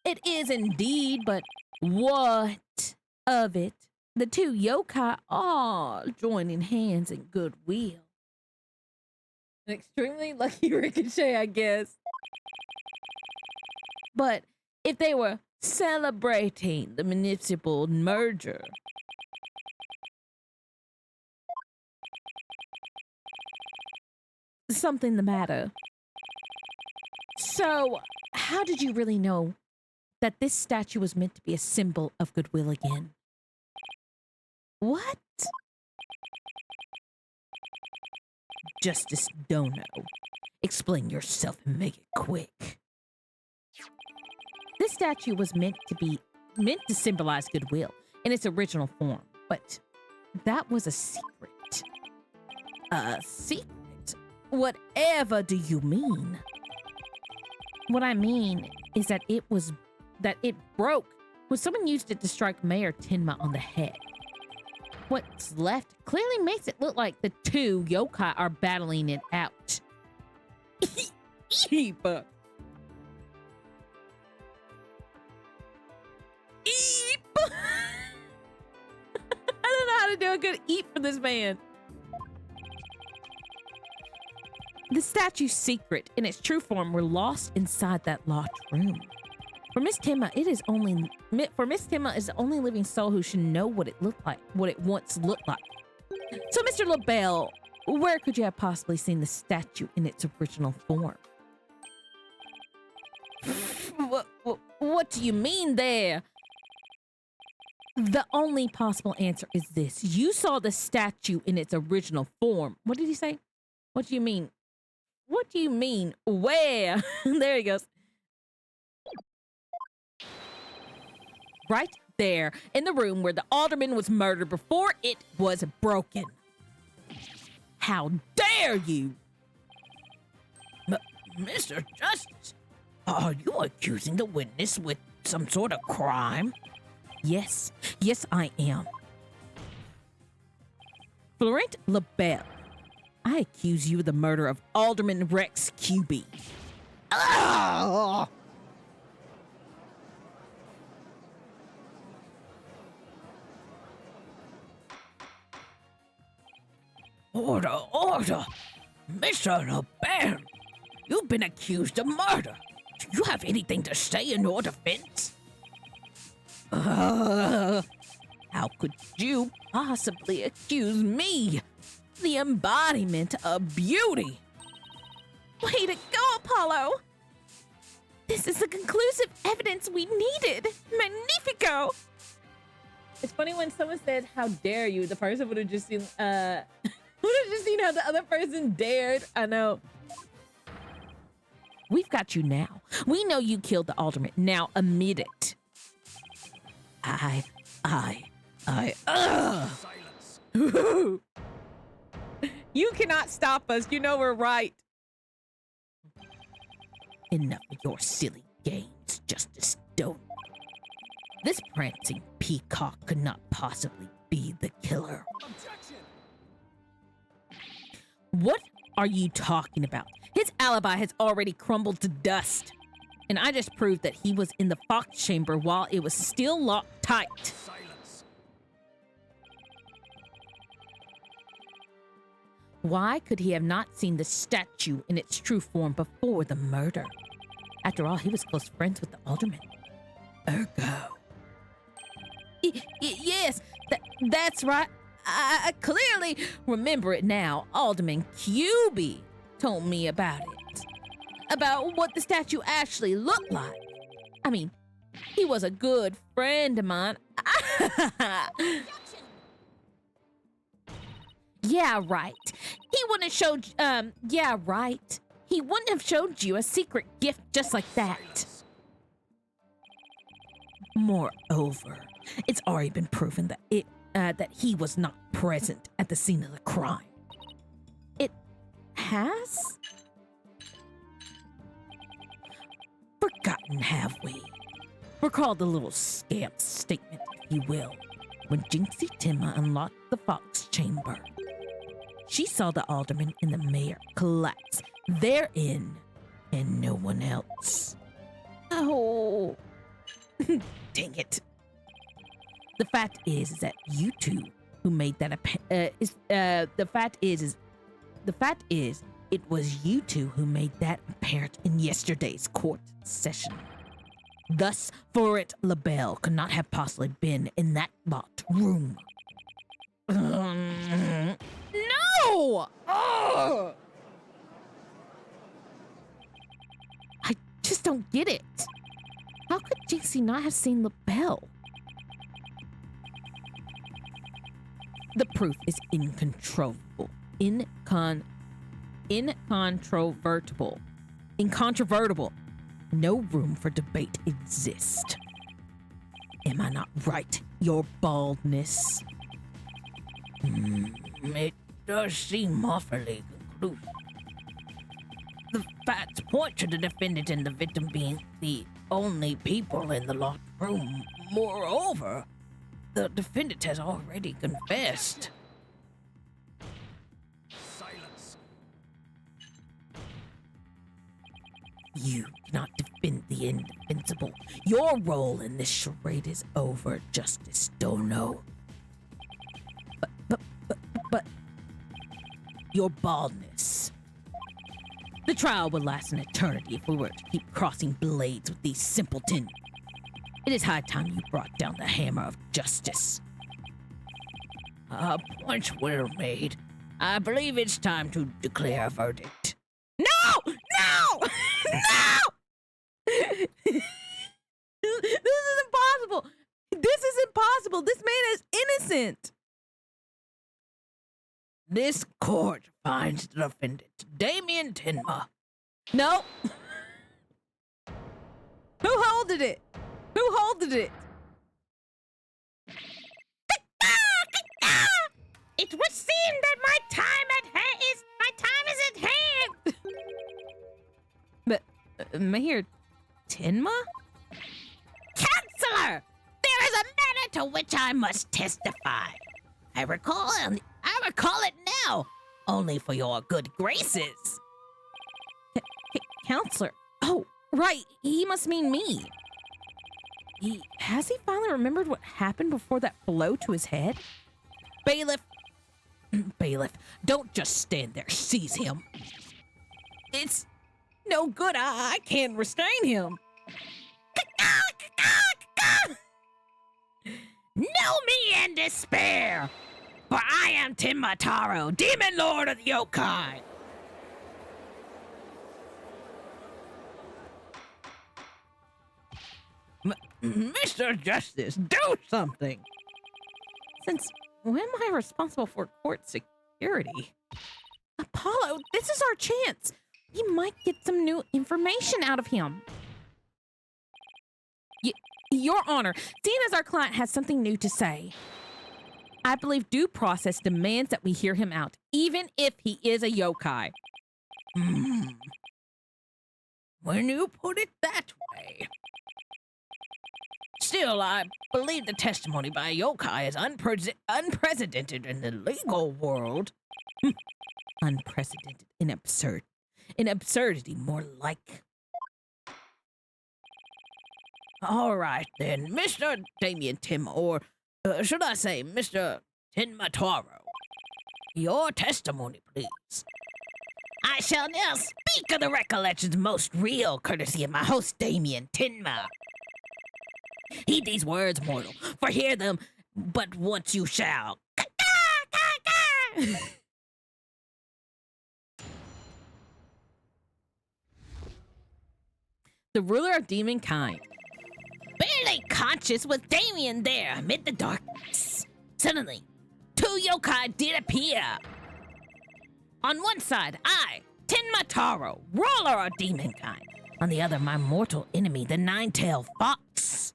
Speaker 3: It is indeed, but what of it? The two yokai are joining hands in goodwill.
Speaker 1: An extremely lucky ricochet, I guess.
Speaker 3: But if they were celebrating the municipal merger, something the matter. So, how did you really know that this statue was meant to be a symbol of goodwill again? What? Justice Dono. Explain yourself and make it quick. This statue was meant to symbolize goodwill in its original form, but that was a secret. A secret? Whatever do you mean? What I mean is that it broke when someone used it to strike Mayor Tenma on the head. What's left clearly makes it look like the two yokai are battling it out.
Speaker 1: Eep. Eep. I don't know how to do a good eep for this man.
Speaker 3: The statue's secret and its true form were lost inside that locked room. For Miss Timma, it is the only living soul who should know what it looked like, what it once looked like. So, Mr. LaBelle, where could you have possibly seen the statue in its original form? What do you mean there? The only possible answer is this. You saw the statue in its original form. What did he say? What do you mean? What do you mean? Where? There he goes. Right there in the room where the alderman was murdered before it was broken. How dare you?
Speaker 2: Mr. Justice, are you accusing the witness with some sort of crime?
Speaker 3: Yes, I am. Florent LaBelle, I accuse you of the murder of Alderman Rex QB.
Speaker 2: Ah! Order! Mr. LaBelle, you've been accused of murder. Do you have anything to say in your defense?
Speaker 3: How could you possibly accuse me, the embodiment of beauty? Way to go, Apollo! This is the conclusive evidence we needed. Magnifico!
Speaker 1: It's funny when someone said, "How dare you?" The person would have just seen, how the other person dared. I know.
Speaker 3: We've got you now. We know you killed the alderman. Now admit it.
Speaker 5: Silence.
Speaker 1: You cannot stop us. You know we're right.
Speaker 3: Enough of your silly games, Justice Stone. This prancing peacock could not possibly be the killer.
Speaker 5: Objection.
Speaker 3: What are you talking about? His alibi has already crumbled to dust. And I just proved that he was in the Fox chamber while it was still locked tight.
Speaker 5: Silence.
Speaker 3: Why could he have not seen the statue in its true form before the murder? After all, he was close friends with the alderman. Ergo. Yes, that's right. I clearly remember it now. Alderman QB told me about it. About what the statue actually looked like. I mean, he was a good friend of mine. Yeah, right. He wouldn't have showed, yeah, right. He wouldn't have showed you a secret gift just like that. Moreover, it's already been proven that he was not present at the scene of the crime. It has? Forgotten, have we? Recall the little scamp statement, if you will, when Jinxie Timma unlocked the Fox chamber. She saw the alderman and the mayor collapse therein, and no one else. Oh, dang it. The fact is that you two who made that it was you two who made that apparent in yesterday's court session. Thus, Florent LaBelle could not have possibly been in that locked room.
Speaker 1: No!
Speaker 3: I just don't get it. How could Jinxie not have seen LaBelle? The proof is incontrovertible. Incontrovertible. No room for debate exists. Am I not right, your baldness?
Speaker 2: It does seem awfully conclusive. The facts point to the defendant and the victim being the only people in the locked room. Moreover, the defendant has already confessed.
Speaker 5: Silence.
Speaker 2: You cannot defend the indefensible. Your role in this charade is over, Justice Dono. But your baldness. The trial would last an eternity if we were to keep crossing blades with these simpletons. It is high time you brought down the hammer of justice. Points were made. I believe it's time to declare a verdict.
Speaker 3: No! No! No! This is impossible. This is impossible. This man is innocent.
Speaker 2: This court finds the defendant, Damien Tenma.
Speaker 3: No. Who holded it? Who holded it?
Speaker 2: It would seem that my time is at hand.
Speaker 3: But Mayor Tenma?
Speaker 2: Counselor, there is a matter to which I must testify. I recall it now, only for your good graces.
Speaker 3: Counselor. Oh, right. He must mean me. Has he finally remembered what happened before that blow to his head?
Speaker 2: Bailiff, don't just stand there. Seize him.
Speaker 3: It's no good. I can't restrain him.
Speaker 2: Know me in despair, for I am Tenma Taro, Demon Lord of the Yokai. Mr. Justice, do something.
Speaker 3: Since when am I responsible for court security? Apollo, this is our chance. We might get some new information out of him. Your Honor, seeing as our client has something new to say, I believe due process demands that we hear him out, even if he is a yokai.
Speaker 2: When you put it that way. Still, I believe the testimony by a yokai is unprecedented in the legal world.
Speaker 3: Unprecedented and absurd. An absurdity more like.
Speaker 2: All right, then, Mr. Damien Tim, or should I say Mr. Tenma Taro, your testimony, please. I shall now speak of the recollections most real, courtesy of my host, Damien Tenma. Heed these words, mortal, for hear them but once you shall.
Speaker 3: The ruler of demonkind.
Speaker 2: Barely conscious was Damien there amid the darkness. Suddenly, two yokai did appear. On one side, I, Tenma Taro, ruler of demonkind. On the other, my mortal enemy, the nine-tailed fox.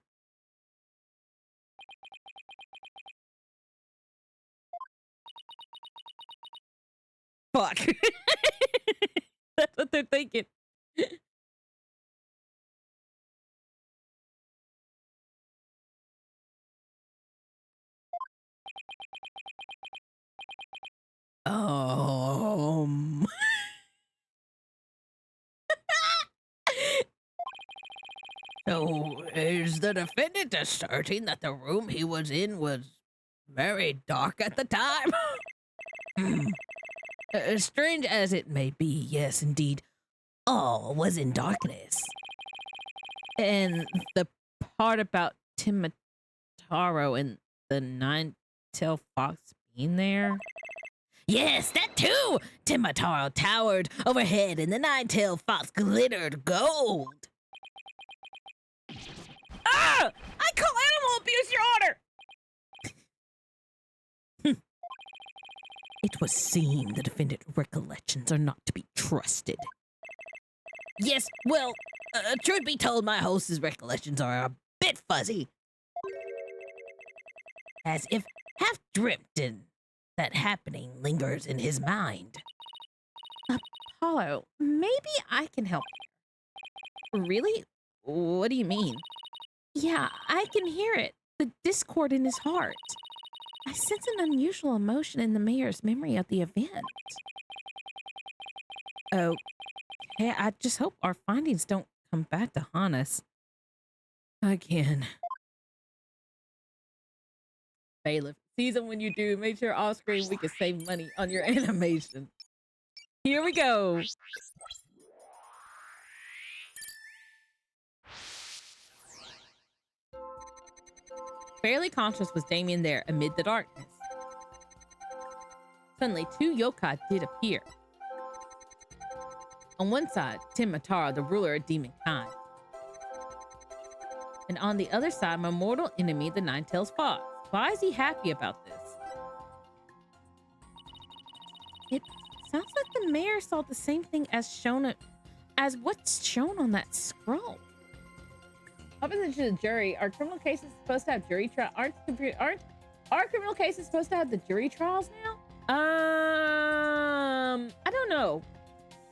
Speaker 3: Fuck. That's what they're thinking.
Speaker 2: So, is the defendant asserting that the room he was in was very dark at the time? Strange as it may be, yes, indeed, all was in darkness.
Speaker 3: And the part about Timataro and the nine-tailed fox being there?
Speaker 2: Yes, that too! Timataro towered overhead and the nine-tailed fox glittered gold.
Speaker 3: Ah! I call animal abuse, Your Honor!
Speaker 2: It was seen the defendant's recollections are not to be trusted. Yes, well, truth be told, my host's recollections are a bit fuzzy. As if half dreamt and that happening lingers in his mind.
Speaker 3: Apollo, maybe I can help you. Really? What do you mean? Yeah, I can hear it. the discord in his heart. I sense an unusual emotion in the mayor's memory of the event. Oh, okay, I just hope our findings don't come back to haunt us again.
Speaker 1: Bailiff, season when you do, make sure off screen we can save money on your animation. Here we go. Barely conscious was Damien there amid the darkness. Suddenly, two yokai did appear. On one side, Timatara, the ruler of demon kind. And on the other side, my mortal enemy, the Nine-Tails Fox. Why is he happy about this?
Speaker 3: It sounds like the mayor saw the same thing as what's shown on that scroll.
Speaker 1: Opposite to the jury, are criminal cases supposed to have jury trial? Aren't our criminal cases supposed to have the jury trials now? I don't know.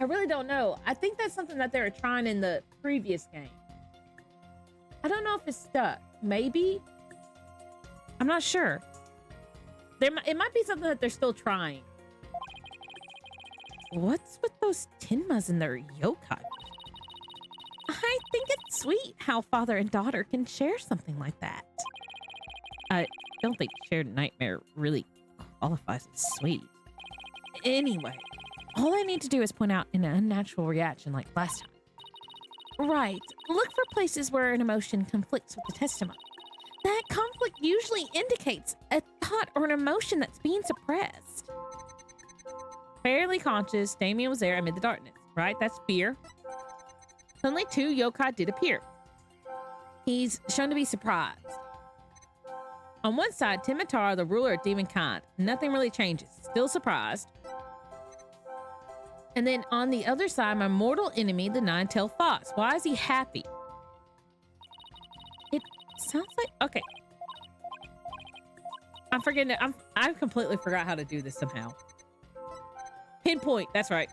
Speaker 1: I really don't know. I think that's something that they were trying in the previous game. I don't know if it's stuck. Maybe.
Speaker 3: I'm not sure.
Speaker 1: It might be something that they're still trying.
Speaker 3: What's with those Tenmas and their yokai? I think it's sweet how father and daughter can share something like that.
Speaker 1: I don't think shared nightmare really qualifies as sweet.
Speaker 3: Anyway, all I need to do is point out an unnatural reaction like last time. Right. Look for places where an emotion conflicts with the testimony. That conflict usually indicates a thought or an emotion that's being suppressed.
Speaker 1: Barely conscious, Damien was there amid the darkness, right? That's fear. Suddenly, two yokai did appear. He's shown to be surprised. On one side, Timatara, the ruler of demon kind. Nothing really changes. Still surprised. And then on the other side, my mortal enemy, the Nine-Tailed Fox. Why is he happy?
Speaker 3: It sounds like...
Speaker 1: Okay. I'm forgetting. I completely forgot how to do this somehow. Pinpoint. That's right.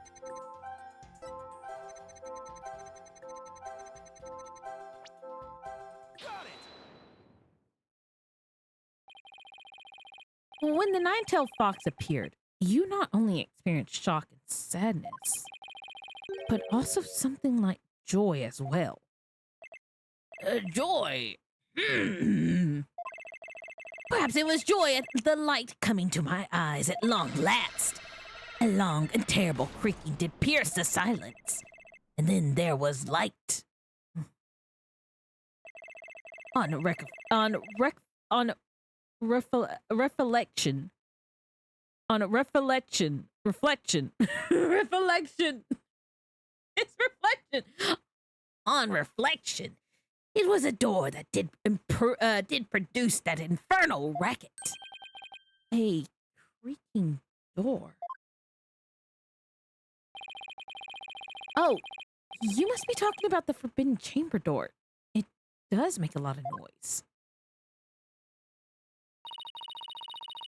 Speaker 3: When the Nine-Tailed Fox appeared, you not only experienced shock and sadness, but also something like joy as well.
Speaker 2: Joy. Perhaps it was joy at the light coming to my eyes at long last. A long and terrible creaking did pierce the silence, and then there was light.
Speaker 1: Reflection. It's reflection.
Speaker 2: On reflection, it was a door that did produce that infernal racket.
Speaker 3: A creaking door. Oh, you must be talking about the Forbidden Chamber door. It does make a lot of noise.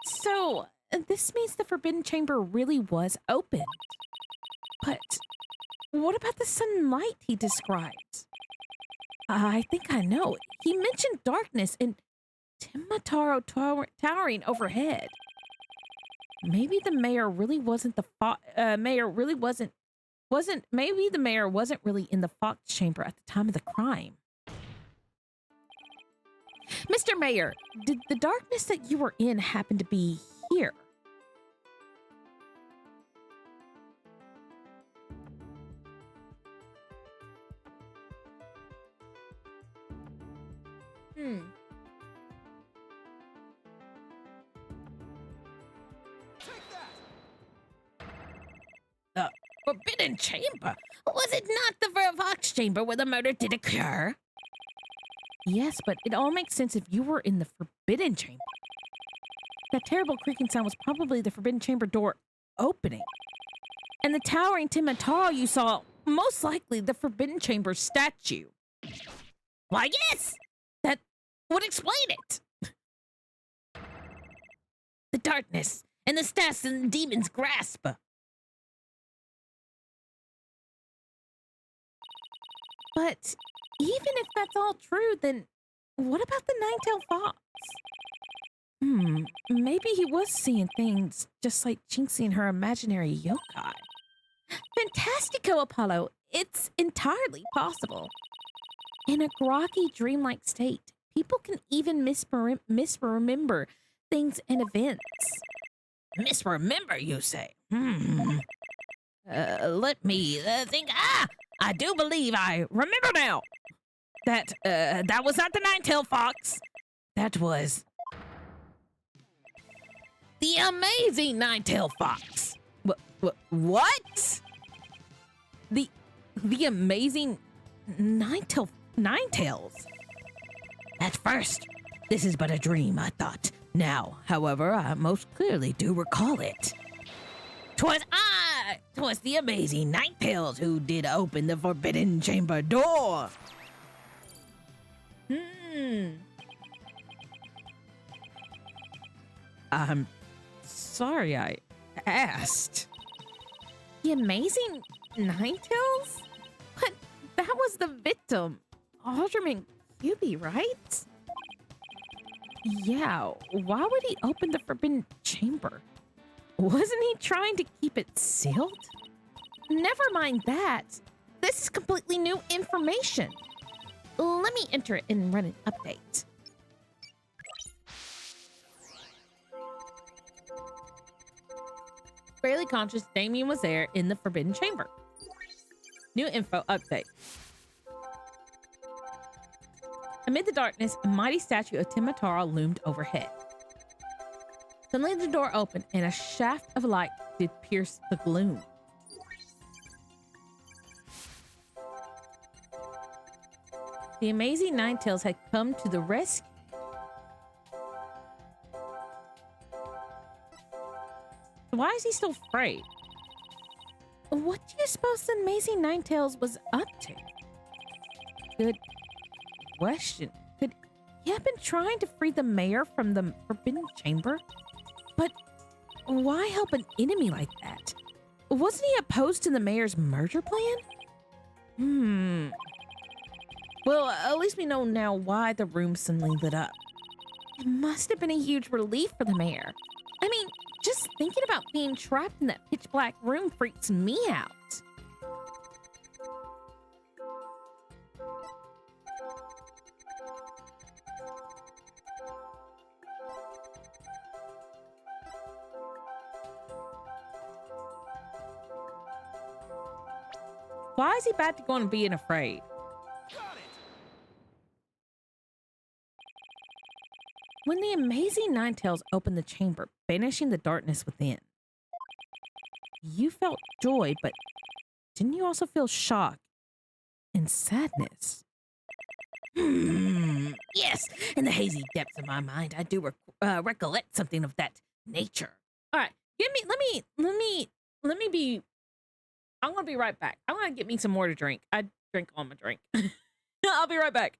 Speaker 3: So, this means the Forbidden Chamber really was open. But what about the sudden light he described? I think I know. He mentioned darkness and Timataro towering overhead. Maybe the mayor really wasn't maybe the mayor wasn't really in the Fox Chamber at the time of the crime. Mr. Mayor, did the darkness that you were in happen to be here?
Speaker 2: The Forbidden Chamber? Was it not the Fox Chamber where the murder did occur?
Speaker 3: Yes, but it all makes sense if you were in the Forbidden Chamber. That terrible creaking sound was probably the Forbidden Chamber door opening. And the towering Timatara you saw, most likely the Forbidden Chamber statue.
Speaker 2: Why, yes! That would explain it. The darkness and the stats in the demon's grasp.
Speaker 3: But even if that's all true, then What about the nine-tailed fox? Maybe he was seeing things just like Jinxie and her imaginary yokai. Fantastico, Apollo! It's entirely possible. In a groggy, dreamlike state, people can even misremember things and events.
Speaker 2: Misremember, you say? Let me think. Ah, I do believe I remember now. That was not the nine-tailed fox. That was the amazing nine-tailed fox.
Speaker 3: What? The amazing nine-tails.
Speaker 2: At first, this is but a dream, I thought. Now, however, I most clearly do recall it. 'Twas the amazing Ninetales who did open the forbidden chamber door.
Speaker 3: I'm sorry I asked. The amazing nine-tails? But that was the victim, Alderman QB, right? Yeah, why would he open the forbidden chamber? Wasn't he trying to keep it sealed? Never mind that. This is completely new information. Let me enter it and run an update. Barely conscious, Damien was there in the forbidden chamber. New info update. Amid the darkness, a mighty statue of Timatara loomed overhead. Suddenly the door opened and a shaft of light did pierce the gloom. The amazing Ninetales had come to the rescue. Why is he still afraid? What do you suppose the amazing Ninetales was up to? Good question. Could he have been trying to free the mayor from the forbidden chamber? But why help an enemy like that? Wasn't he opposed to the mayor's murder plan? Well, at least we know now why the room suddenly lit up. It must have been a huge relief for the mayor. I mean, just thinking about being trapped in that pitch black room freaks me out. Why is he back to going and being afraid?
Speaker 5: Got it!
Speaker 3: When the amazing Ninetales opened the chamber, banishing the darkness within, you felt joy, but didn't you also feel shock and sadness?
Speaker 2: Yes, in the hazy depths of my mind, I do recollect something of that nature.
Speaker 3: All right, let me be. I'm gonna be right back. I'm gonna get me some more to drink. I drink all my drink. I'll be right back.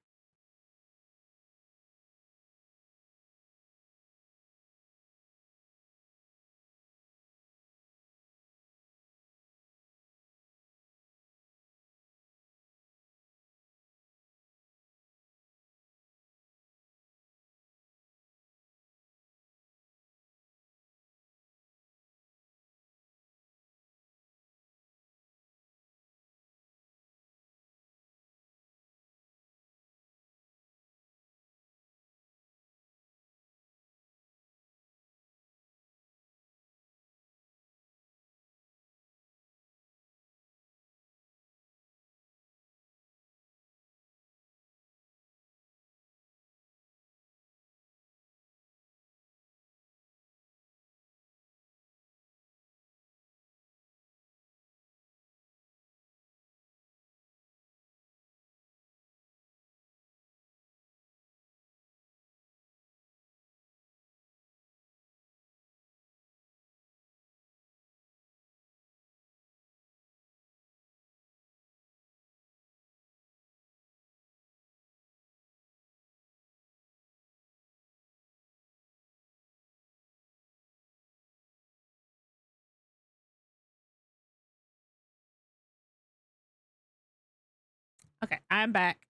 Speaker 3: Okay, I'm back.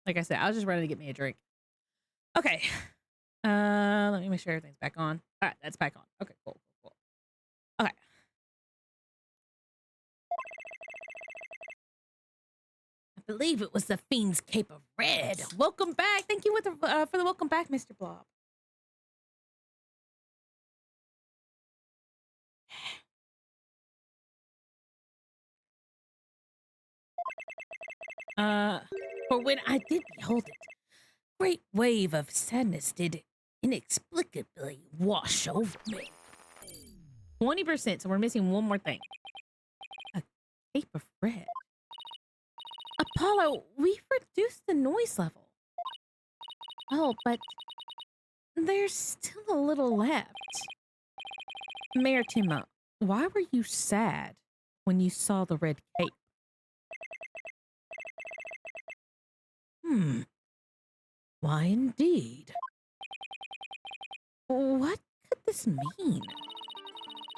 Speaker 3: Like I said, I was just ready to get me a drink.
Speaker 1: Okay. Let me make sure everything's back on. All right, that's back on. Okay, cool. Okay.
Speaker 3: I believe it was the Fiend's Cape of Red.
Speaker 1: Welcome back. Thank you for the welcome back, Mr. Blob.
Speaker 3: For when I did behold it, great wave of sadness did inexplicably wash over me.
Speaker 1: 20%, so we're missing one more thing. A cape of red.
Speaker 3: Apollo, we've reduced the noise level. Oh, but there's still a little left.
Speaker 1: Mayor Tima, why were you sad when you saw the red cape?
Speaker 3: Why indeed?
Speaker 1: What could this mean?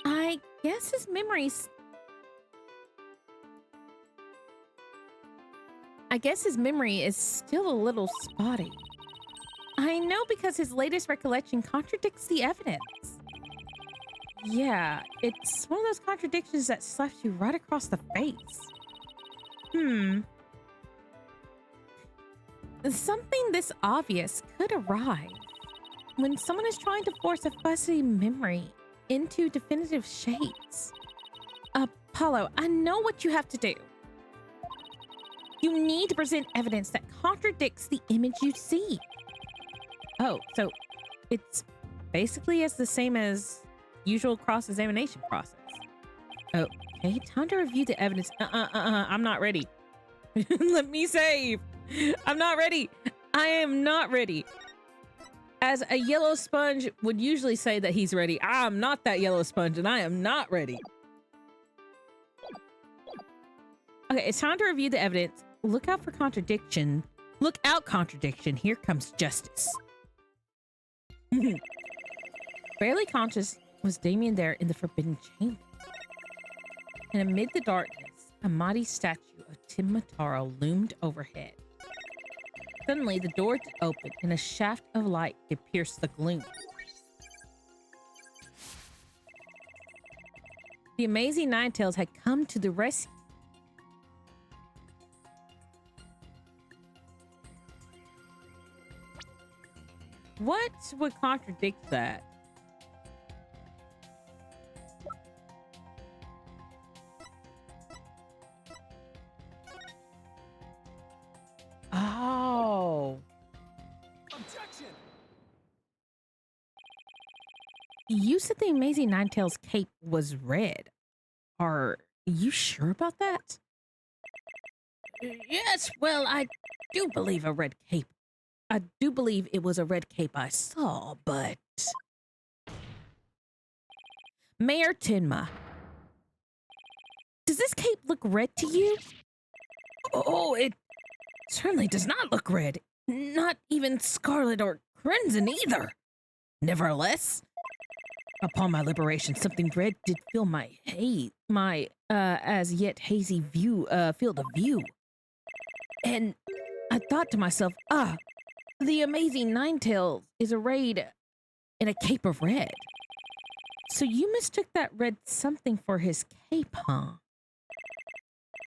Speaker 1: I guess his memories... I guess his memory is still a little spotty. I know because his latest recollection contradicts the evidence. Yeah, it's one of those contradictions that slaps you right across the face. Something this obvious could arise when someone is trying to force a fuzzy memory into definitive shapes. Apollo, I know what you have to do. You need to present evidence that contradicts the image you see. Oh, so it's basically as the same as usual cross-examination process. Okay, time to review the evidence. I'm not ready. Let me save. I'm not ready. I am not ready. As a yellow sponge would usually say that he's ready, I'm not that yellow sponge and I am not ready. Okay, it's time to review the evidence. Look out for contradiction. Look out, contradiction. Here comes justice. Barely conscious was Damien there in the forbidden chamber. And amid the darkness, a mighty statue of Tim Mataro loomed overhead. Suddenly, the door opened and a shaft of light could pierce the gloom. The amazing Ninetales had come to the rescue. What would contradict that? Oh.
Speaker 5: Objection!
Speaker 1: You said the amazing Ninetales cape was red. Are you sure about that?
Speaker 3: Yes, well, I do believe a red cape.
Speaker 1: I do believe it was a red cape I saw, but... Mayor Tenma, does this cape look red to you?
Speaker 3: Oh, it certainly does not look red. Not even scarlet or crimson either. Nevertheless, upon my liberation, something red did fill my as yet hazy field of view. And I thought to myself, the amazing Ninetales is arrayed in a cape of red.
Speaker 1: So you mistook that red something for his cape, huh?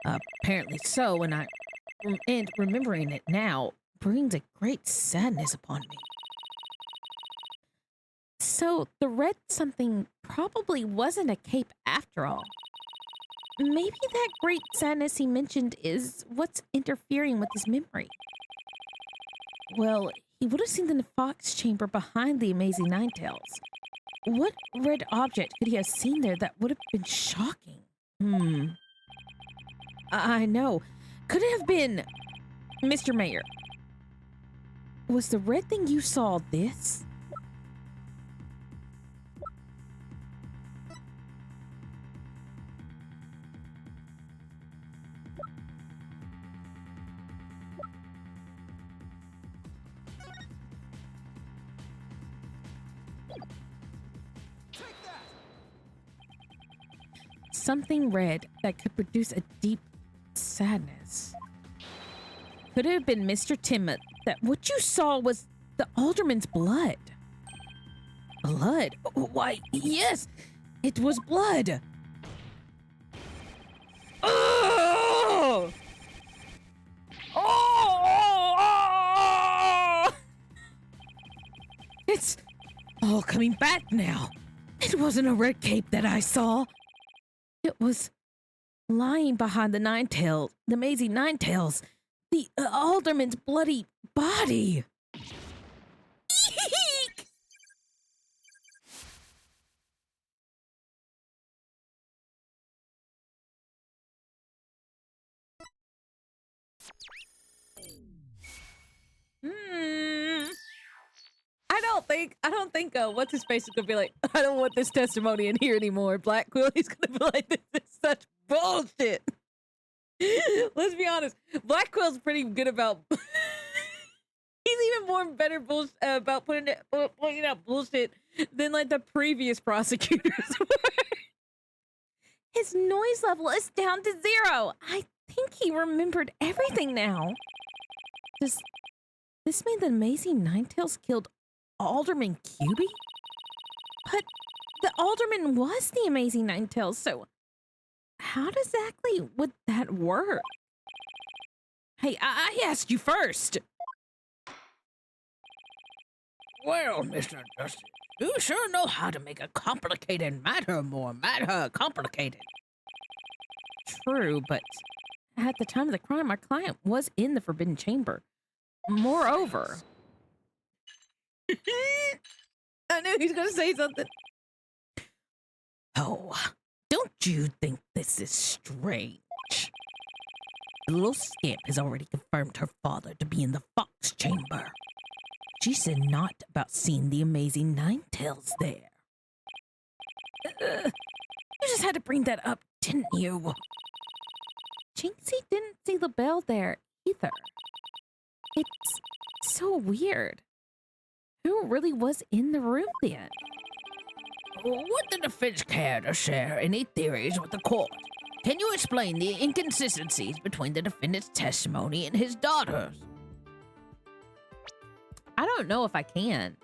Speaker 3: Apparently so, and remembering it now brings a great sadness upon me.
Speaker 1: So the red something probably wasn't a cape after all. Maybe that great sadness he mentioned is what's interfering with his memory. Well, he would have seen the fox chamber behind the amazing Ninetales. What red object could he have seen there that would have been shocking? I know. Could it have been... Mr. Mayor, was the red thing you saw this? Something red that could produce a deep sadness. Could it have been Mr. Timmett that what you saw was
Speaker 3: the alderman's blood. Blood? Why, yes, it was blood. Oh! Oh! It's all coming back now. It wasn't a red cape that I saw. It was lying behind the amazing nine tails, the alderman's bloody body. Eek!
Speaker 1: I don't think what's his face is gonna be like, I don't want this testimony in here anymore. Black Quill, he's gonna be like, this is such bullshit. Let's be honest. Black Quill's pretty good about he's even more better about pointing out bullshit than like the previous prosecutors were.
Speaker 3: His noise level is down to 0. I think he remembered everything now. Does this mean the amazing Ninetales killed Alderman QB? But the Alderman was the amazing Ninetales, so how exactly would that work? Hey, I asked you first.
Speaker 2: Well, Mr. Justice, you sure know how to make a complicated matter more complicated.
Speaker 3: True, but at the time of the crime, our client was in the Forbidden Chamber. Moreover,
Speaker 1: I knew he was gonna say something.
Speaker 2: Oh, don't you think this is strange? The little scamp has already confirmed her father to be in the Fox Chamber. She said not about seeing the amazing Ninetales there.
Speaker 3: you just had to bring that up, didn't you? Jinxie didn't see the bell there either. It's so weird. Who really was in the room then?
Speaker 2: Would the defense care to share any theories with the court? Can you explain the inconsistencies between the defendant's testimony and his daughter's?
Speaker 3: I don't know if I can.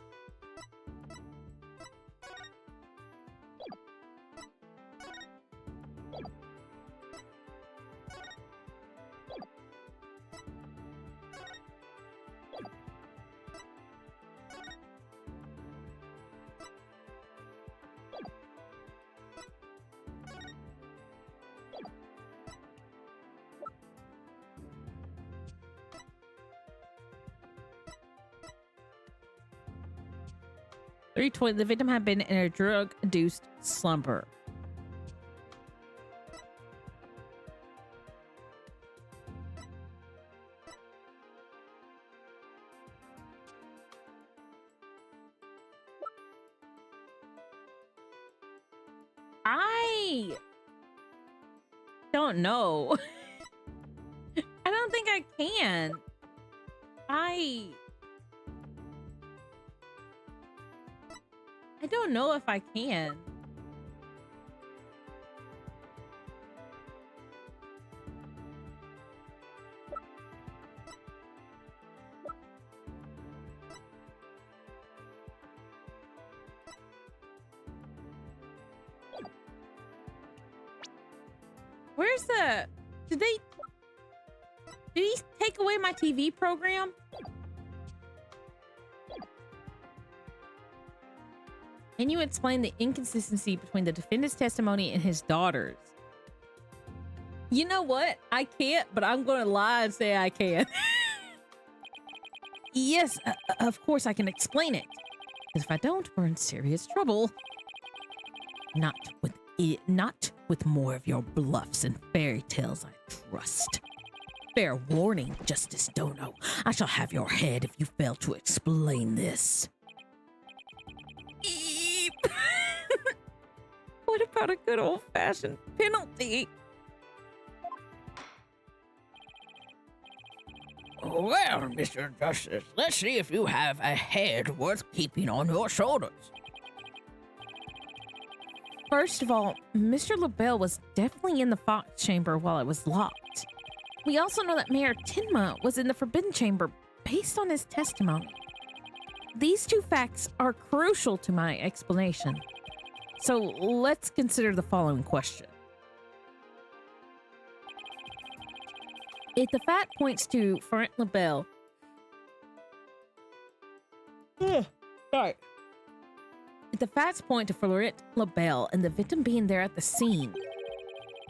Speaker 3: The victim had been in a drug-induced slumber. I don't know. I don't think I can. I don't know if I can. Where's the... Did he take away my TV program? Can you explain the inconsistency between the defendant's testimony and his daughter's?
Speaker 1: You know what? I can't, but I'm gonna lie and say I can.
Speaker 3: Yes, of course I can explain it. Because if I don't, we're in serious trouble. Not with more of your bluffs and fairy tales, I trust. Fair warning, Justice Dono. I shall have your head if you fail to explain this.
Speaker 1: What about a good old-fashioned penalty?
Speaker 2: Well, Mr. Justice, let's see if you have a head worth keeping on your shoulders.
Speaker 3: First of all, Mr. LaBelle was definitely in the Fox Chamber while it was locked. We also know that Mayor Tenma was in the Forbidden Chamber based on his testimony. these two facts are crucial to my explanation. So let's consider the following question. If the fact points to Florent LaBelle,
Speaker 1: Sorry.
Speaker 3: if the facts point to Florent LaBelle and the victim being there at the scene,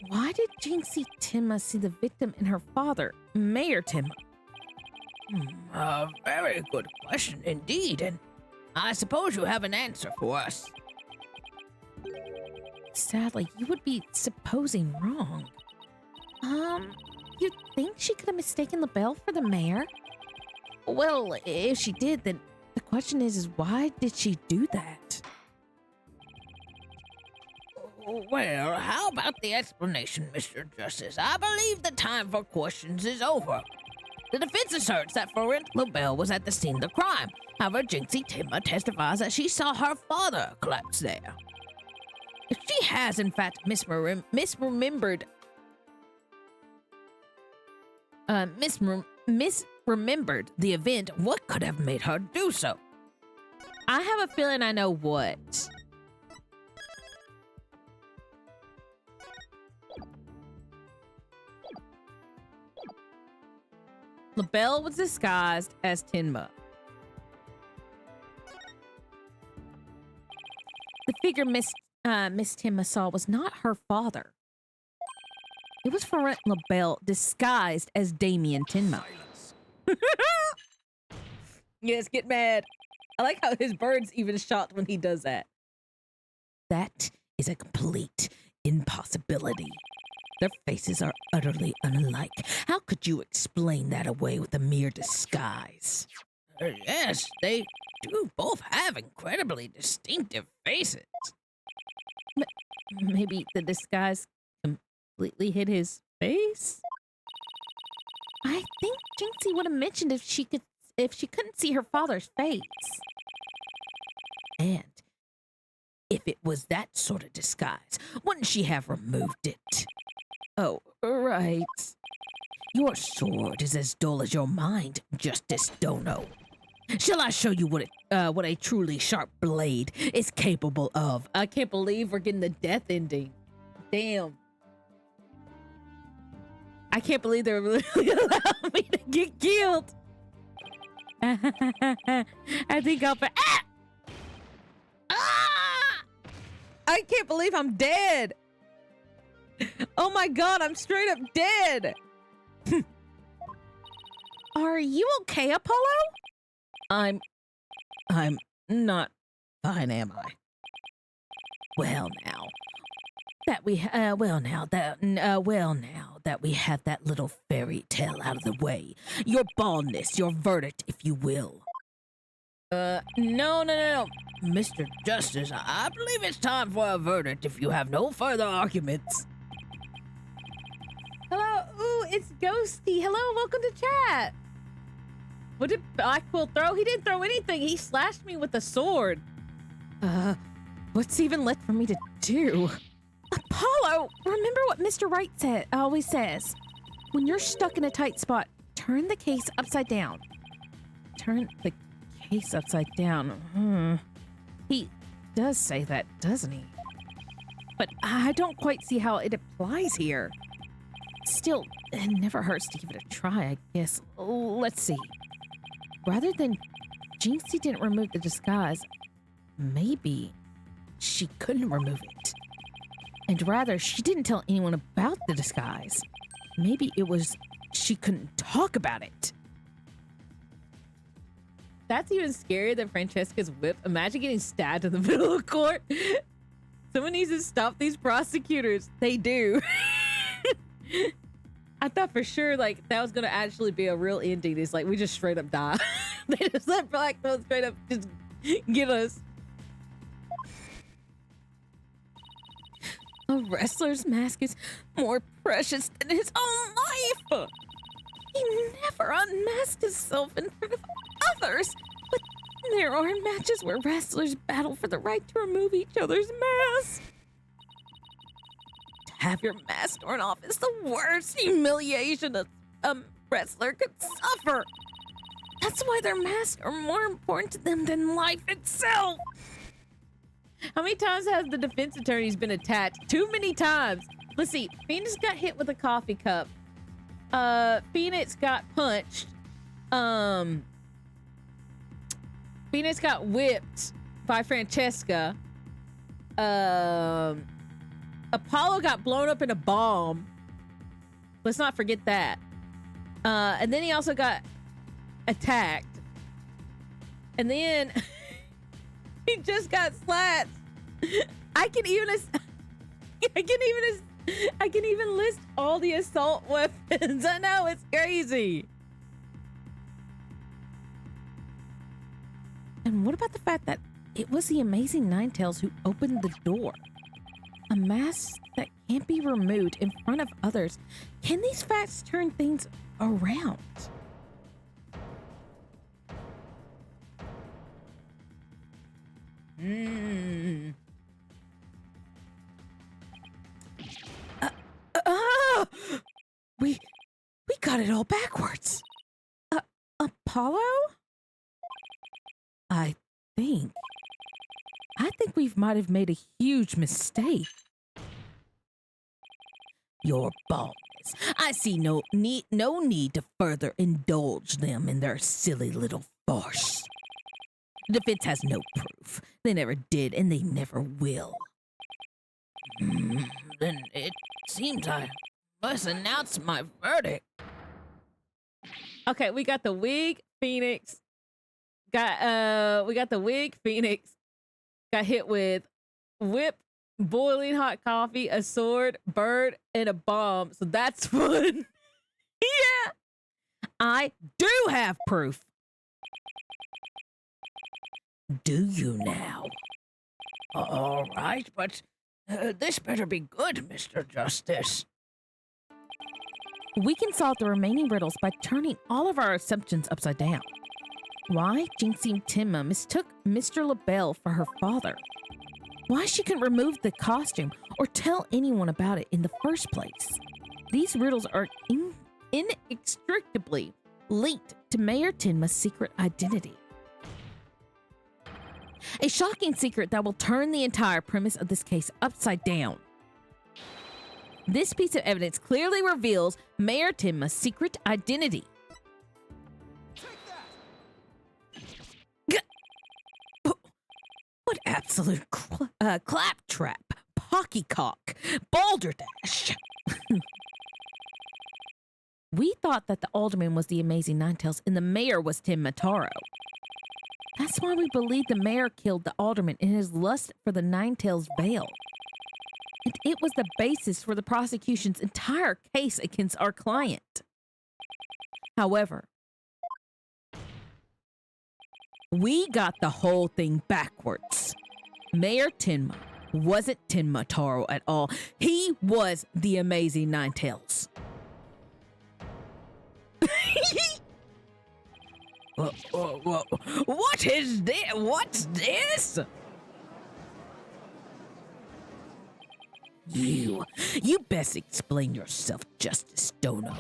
Speaker 3: why did Jinxie Timma see the victim and her father, Mayor Timma?
Speaker 2: A very good question indeed, and I suppose you have an answer for us.
Speaker 3: Sadly, you would be supposing wrong. You think she could have mistaken LaBelle for the mayor? Well, if she did, then the question is why did she do that?
Speaker 2: Well, how about the explanation, Mr. Justice? I believe the time for questions is over. The defense asserts that Florent LaBelle was at the scene of the crime. However, Jinxie Timma testifies that she saw her father collapse there. If she has, in fact, misremembered the event, what could have made her do so?
Speaker 3: I have a feeling I know what. LaBelle was disguised as Tinma. The figure Miss Tinma saw was not her father. It was Florent LaBelle disguised as Damien Tinma.
Speaker 1: Yes, get mad. I like how his bird's even shocked when he does that.
Speaker 2: That is a complete impossibility. Their faces are utterly unlike. How could you explain that away with a mere disguise? Yes, they do both have incredibly distinctive faces.
Speaker 3: Maybe the disguise completely hid his face? I think Jinxie would have mentioned if she couldn't see her father's face.
Speaker 2: And if it was that sort of disguise, wouldn't she have removed it?
Speaker 3: Oh, right.
Speaker 2: Your sword is as dull as your mind, Justice Dono. Shall I show you what a truly sharp blade is capable of?
Speaker 1: I can't believe we're getting the death ending. Damn. I can't believe they're really allowing me to get killed. I think I'll... Ah! Ah! I can't believe I'm dead. Oh my god, I'm straight up dead.
Speaker 3: Are you okay, Apollo?
Speaker 1: I'm not fine, am I?
Speaker 2: Well now that we have that little fairy tale out of the way, your baldness, your verdict, if you will.
Speaker 1: No.
Speaker 2: Mr. Justice, I believe it's time for a verdict if you have no further arguments.
Speaker 1: Hello, ooh, it's Ghosty. Hello, welcome to chat. What did Blackquill throw? He didn't throw anything. He slashed me with a sword.
Speaker 3: What's even left for me to do? Apollo, remember what Mr. Wright always says. When you're stuck in a tight spot, turn the case upside down. Turn the case upside down. He does say that, doesn't he? But I don't quite see how it applies here. Still, it never hurts to give it a try, I guess. Let's see. Rather than Jinxie didn't remove the disguise, maybe she couldn't remove it. And rather, she didn't tell anyone about the disguise. Maybe it was she couldn't talk about it.
Speaker 1: That's even scarier than Francesca's whip. Imagine getting stabbed in the middle of court. Someone needs to stop these prosecutors. They do. I thought for sure like that was gonna actually be a real ending. It's like we just straight up die. They just let Blackquill straight up just get us.
Speaker 3: A wrestler's mask is more precious than his own life. He never unmasked himself in front of others. But there are matches where wrestlers battle for the right to remove each other's masks. To have your mask torn off is the worst humiliation a wrestler could suffer. That's why their masks are more important to them than life itself.
Speaker 1: How many times has the defense attorneys been attacked? Too many times. Let's see. Phoenix got hit with a coffee cup. Phoenix got punched. Phoenix got whipped by Francesca. Apollo got blown up in a bomb. Let's not forget that. And then he also got attacked. And then he just got slapped. I can even list all the assault weapons. I know, it's crazy.
Speaker 3: And what about the fact that it was the amazing Ninetales who opened the door? A mask that can't be removed in front of others. Can these facts turn things around? We got it all backwards. Apollo? I think we might have made a huge mistake. Your boldness. I see no need to further indulge them in their silly little farce. The defense has no proof. They never did, and they never will.
Speaker 2: Then it seems I must announce my verdict.
Speaker 1: Okay, we got the wig, Phoenix. We got the wig, Phoenix. Got hit with whip, boiling hot coffee, a sword, bird, and a bomb. So that's fun. Yeah.
Speaker 3: I do have proof.
Speaker 2: Do you now? All right, but this better be good, Mr. Justice.
Speaker 3: We can solve the remaining riddles by turning all of our assumptions upside down. Why Jinxie Timma mistook Mr. LaBelle for her father. Why she couldn't remove the costume or tell anyone about it in the first place. These riddles are inextricably linked to Mayor Tenma's secret identity. A shocking secret that will turn the entire premise of this case upside down. This piece of evidence clearly reveals Mayor Tenma's secret identity. What absolute claptrap, pocketcock, balderdash. We thought that the alderman was the amazing Ninetales and the mayor was Tim Mataro. That's why we believe the mayor killed the alderman in his lust for the Ninetales veil. And it was the basis for the prosecution's entire case against our client. However, we got the whole thing backwards. Mayor Tenma wasn't Tenma Taro at all. He was the amazing Ninetales.
Speaker 2: What is this? What's this?
Speaker 3: You best explain yourself, Justice Dono.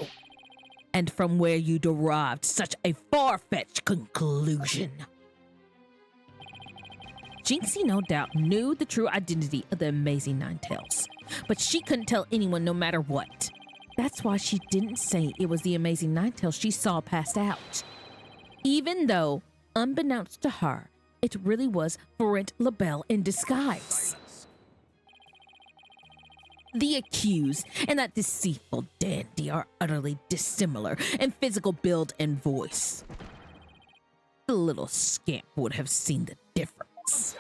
Speaker 3: And from where you derived such a far-fetched conclusion. Jinxie no doubt knew the true identity of the amazing Ninetales, but she couldn't tell anyone no matter what. That's why she didn't say it was the amazing Ninetales she saw passed out. Even though, unbeknownst to her, it really was Brent LaBelle in disguise. The accused and that deceitful dandy are utterly dissimilar in physical build and voice. The little scamp would have seen the difference.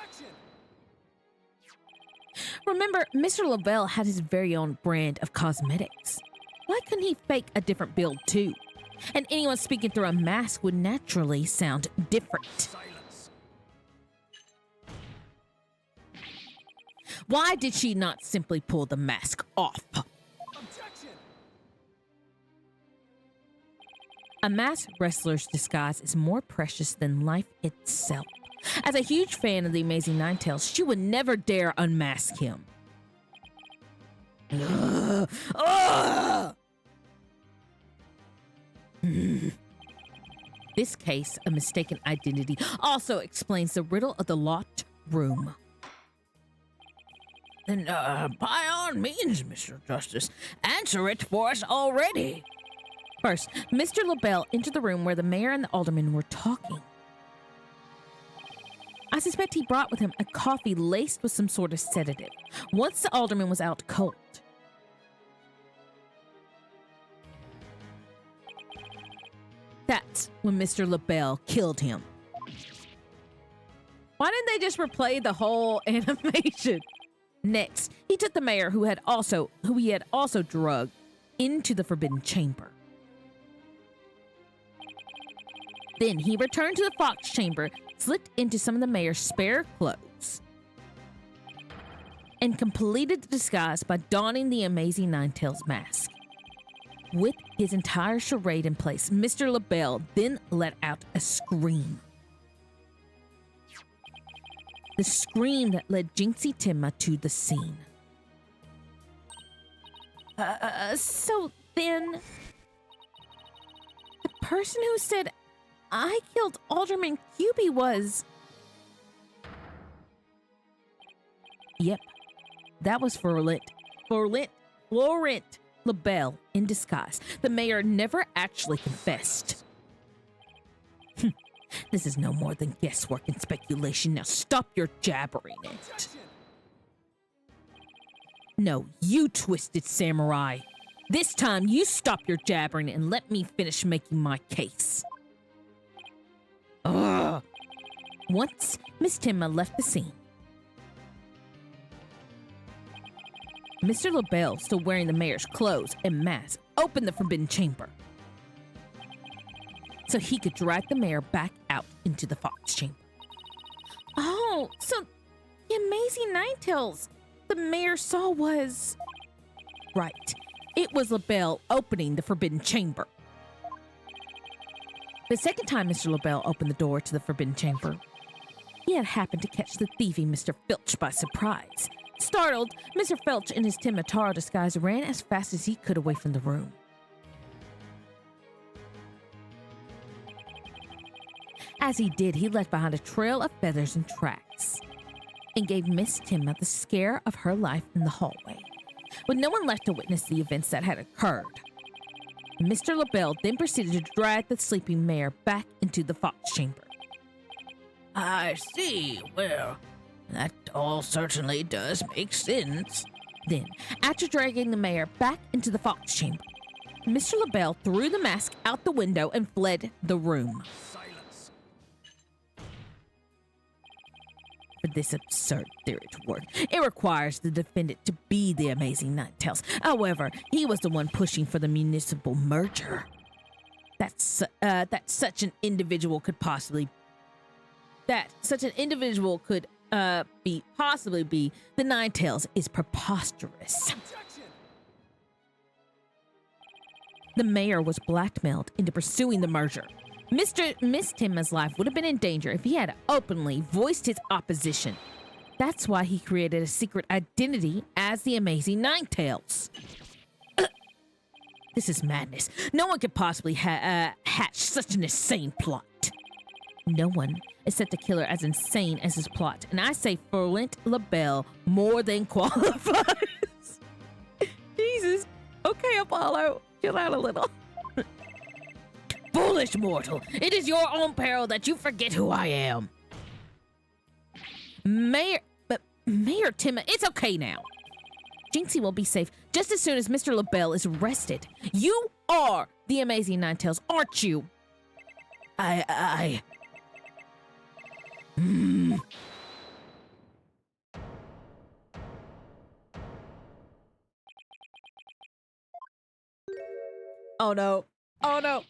Speaker 3: Remember, Mr. LaBelle had his very own brand of cosmetics. Why couldn't he fake a different build too? And anyone speaking through a mask would naturally sound different.
Speaker 5: Silence.
Speaker 3: Why did she not simply pull the mask off?
Speaker 5: Objection.
Speaker 3: A masked wrestler's disguise is more precious than life itself. As a huge fan of the Amazing Ninetales, she would never dare unmask him. this case, a mistaken identity also explains the riddle of the locked room.
Speaker 2: Then, by all means, Mr. Justice, answer it for us already.
Speaker 3: First, Mr. LaBelle entered the room where the mayor and the alderman were talking. I suspect he brought with him a coffee laced with some sort of sedative. Once the alderman was out cold, that's when Mr. LaBelle killed him. Why didn't they just replay the whole animation? Next, he took the mayor who he had also drugged into the forbidden chamber. Then he returned to the fox chamber, slipped into some of the mayor's spare clothes, and completed the disguise by donning the amazing Ninetales mask. With his entire charade in place, Mr. LaBelle then let out a scream. The scream that led Jinxie Timma to the scene. So then, the person who said I killed Alderman Cubey was... Yep, that was Florent LaBelle in disguise. The mayor never actually confessed. This is no more than guesswork and speculation. Now stop your jabbering it.
Speaker 5: Objection!
Speaker 3: No, you twisted samurai. This time you stop your jabbering and let me finish making my case. Ugh. Once Miss Timma left the scene, Mr. LaBelle, still wearing the mayor's clothes and mask, opened the forbidden chamber so he could drag the mayor back out into the fox chamber. Oh, so the amazing Ninetales the mayor saw was... Right, it was LaBelle opening the forbidden chamber. The second time Mr. LaBelle opened the door to the forbidden chamber, he had happened to catch the thieving Mr. Filch by surprise. Startled, Mr. Filch in his Timataro disguise ran as fast as he could away from the room. As he did, he left behind a trail of feathers and tracks and gave Miss Timma the scare of her life in the hallway. With no one left to witness the events that had occurred, Mr. LaBelle then proceeded to drag the sleeping mayor back into the fox chamber.
Speaker 2: I see. Well, that all certainly does make sense.
Speaker 3: Then, after dragging the mayor back into the fox chamber, Mr. LaBelle threw the mask out the window and fled the room.
Speaker 5: Silence.
Speaker 3: For this absurd theory to work, it requires the defendant to be the amazing Ninetales. However, he was the one pushing for the municipal merger. That such an individual could possibly be the Ninetales is preposterous.
Speaker 5: Objection!
Speaker 3: The mayor was blackmailed into pursuing the merger. Miss Timma's life would have been in danger if he had openly voiced his opposition. That's why he created a secret identity as the amazing Ninetales. This is madness. No one could possibly hatch such an insane plot. No one except the killer as insane as his plot, and I say Florent LaBelle more than qualifies. Jesus. Okay, Apollo. Chill out a little.
Speaker 2: Foolish mortal, it is your own peril that you forget who I am.
Speaker 3: Mayor Timma, it's okay now. Jinxie will be safe just as soon as Mr. LaBelle is arrested. You are the amazing Ninetales, aren't you? Oh no. Oh no.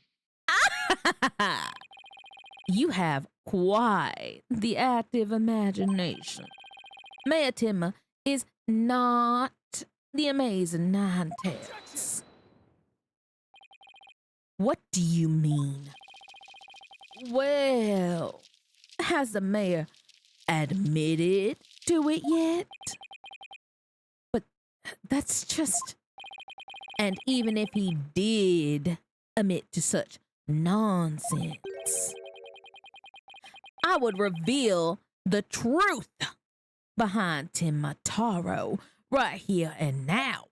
Speaker 3: You have quite the active imagination. Mayor Timma is not the amazing Ninetales. What do you mean? Well, has the mayor admitted to it yet? But that's just... And even if he did admit to such nonsense, secrets. I would reveal the truth behind Timataro right here and now.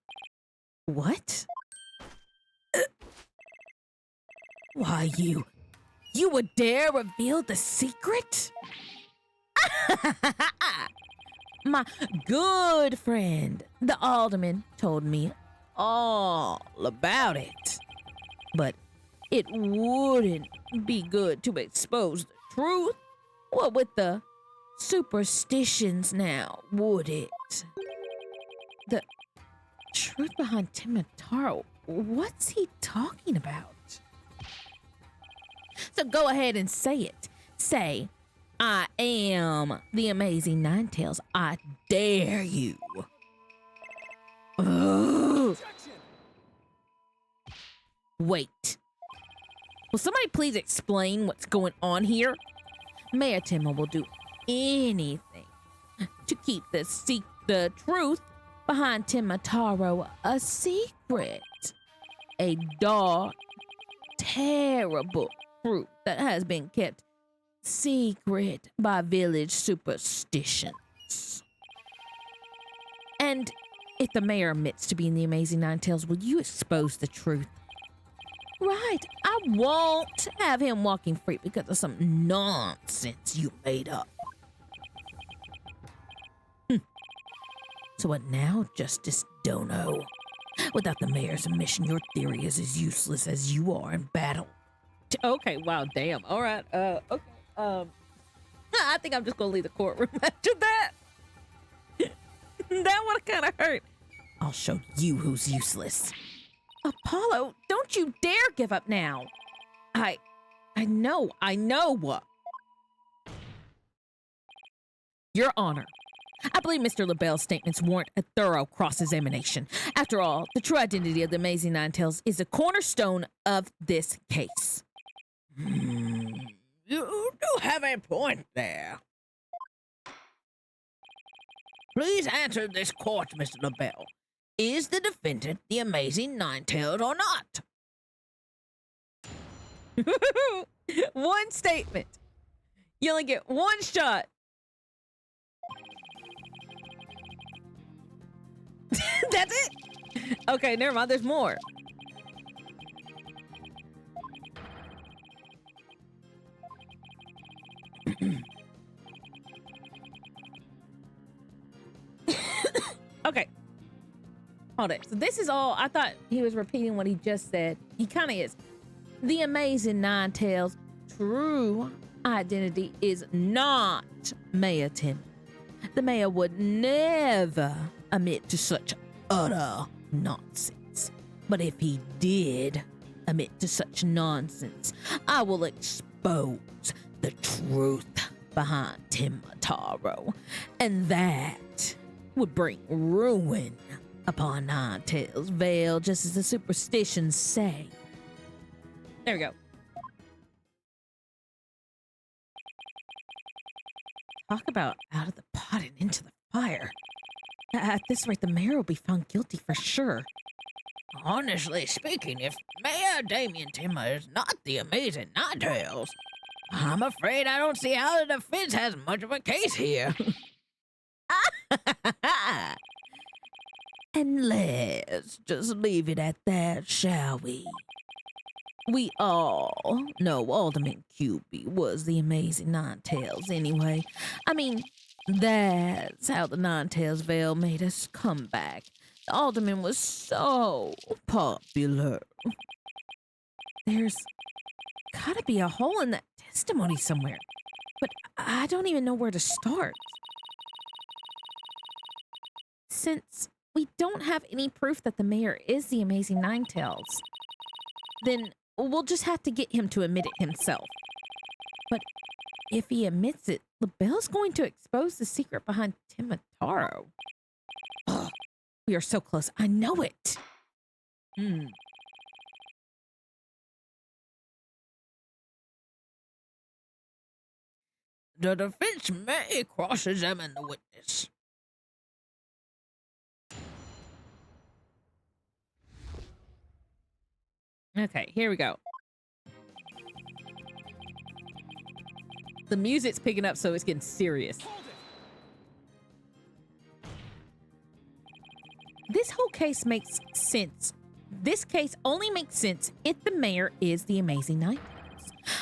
Speaker 3: What? Why, you would dare reveal the secret? My good friend, the alderman, told me all about it. But it wouldn't be good to expose the truth. What with the superstitions now, would it? The truth behind Timataro, what's he talking about? So go ahead and say it. Say, I am the amazing Ninetales. I dare you. Ugh.
Speaker 5: Objection!
Speaker 3: Wait. Will somebody please explain what's going on here? Mayor Timma will do anything to keep the truth behind Timataro a secret. A dark, terrible truth that has been kept secret by village superstitions. And if the mayor admits to being the amazing Ninetales, will you expose the truth? Right, I won't have him walking free because of some nonsense you made up. So what now, Justice Dono? Without the mayor's admission, your theory is as useless as you are in battle.
Speaker 1: Okay, wow, damn. All right, okay. I think I'm just gonna leave the courtroom after that. That one kind of hurt.
Speaker 3: I'll show you who's useless. Apollo, don't you dare give up now. I know. Your Honor, I believe Mr. LaBelle's statements warrant a thorough cross-examination. After all, the true identity of the Amazing Ninetales is a cornerstone of this case.
Speaker 2: You do have a point there. Please answer this court, Mr. LaBelle. Is the defendant the Amazing Ninetales or not?
Speaker 1: One statement. You only get one shot. That's it? Okay, never mind. There's more. Okay. Hold it. So this is all. I thought he was repeating what he just said. He kind of is. The Amazing Ninetales' true identity is not Mayor Tim. The mayor would never admit to such utter nonsense. But if he did admit to such nonsense, I will expose the truth behind Timataro. And that would bring ruin upon Ninetales Vale, just as the superstitions say. There we go.
Speaker 3: Talk about out of the pot and into the fire. At this rate, the mayor will be found guilty for sure.
Speaker 2: Honestly speaking, if Mayor Damien Timmer is not the Amazing Ninetales, I'm afraid I don't see how the defense has much of a case here.
Speaker 3: And let's just leave it at that, shall we? We all know Alderman QB was the Amazing Ninetales anyway. I mean, that's how the Ninetales Vale made us come back. The Alderman was so popular. There's gotta be a hole in that testimony somewhere, but I don't even know where to start. Since we don't have any proof that the mayor is the Amazing Ninetales, then we'll just have to get him to admit it himself. But if he admits it, LaBelle's going to expose the secret behind Timataro. Ugh, we are so close. I know it.
Speaker 2: The defense may cross-examine the witness.
Speaker 1: Okay, here we go. The music's picking up, so it's getting serious.
Speaker 5: Hold it.
Speaker 1: This whole case makes sense. This case only makes sense if the mayor is the Amazing Night.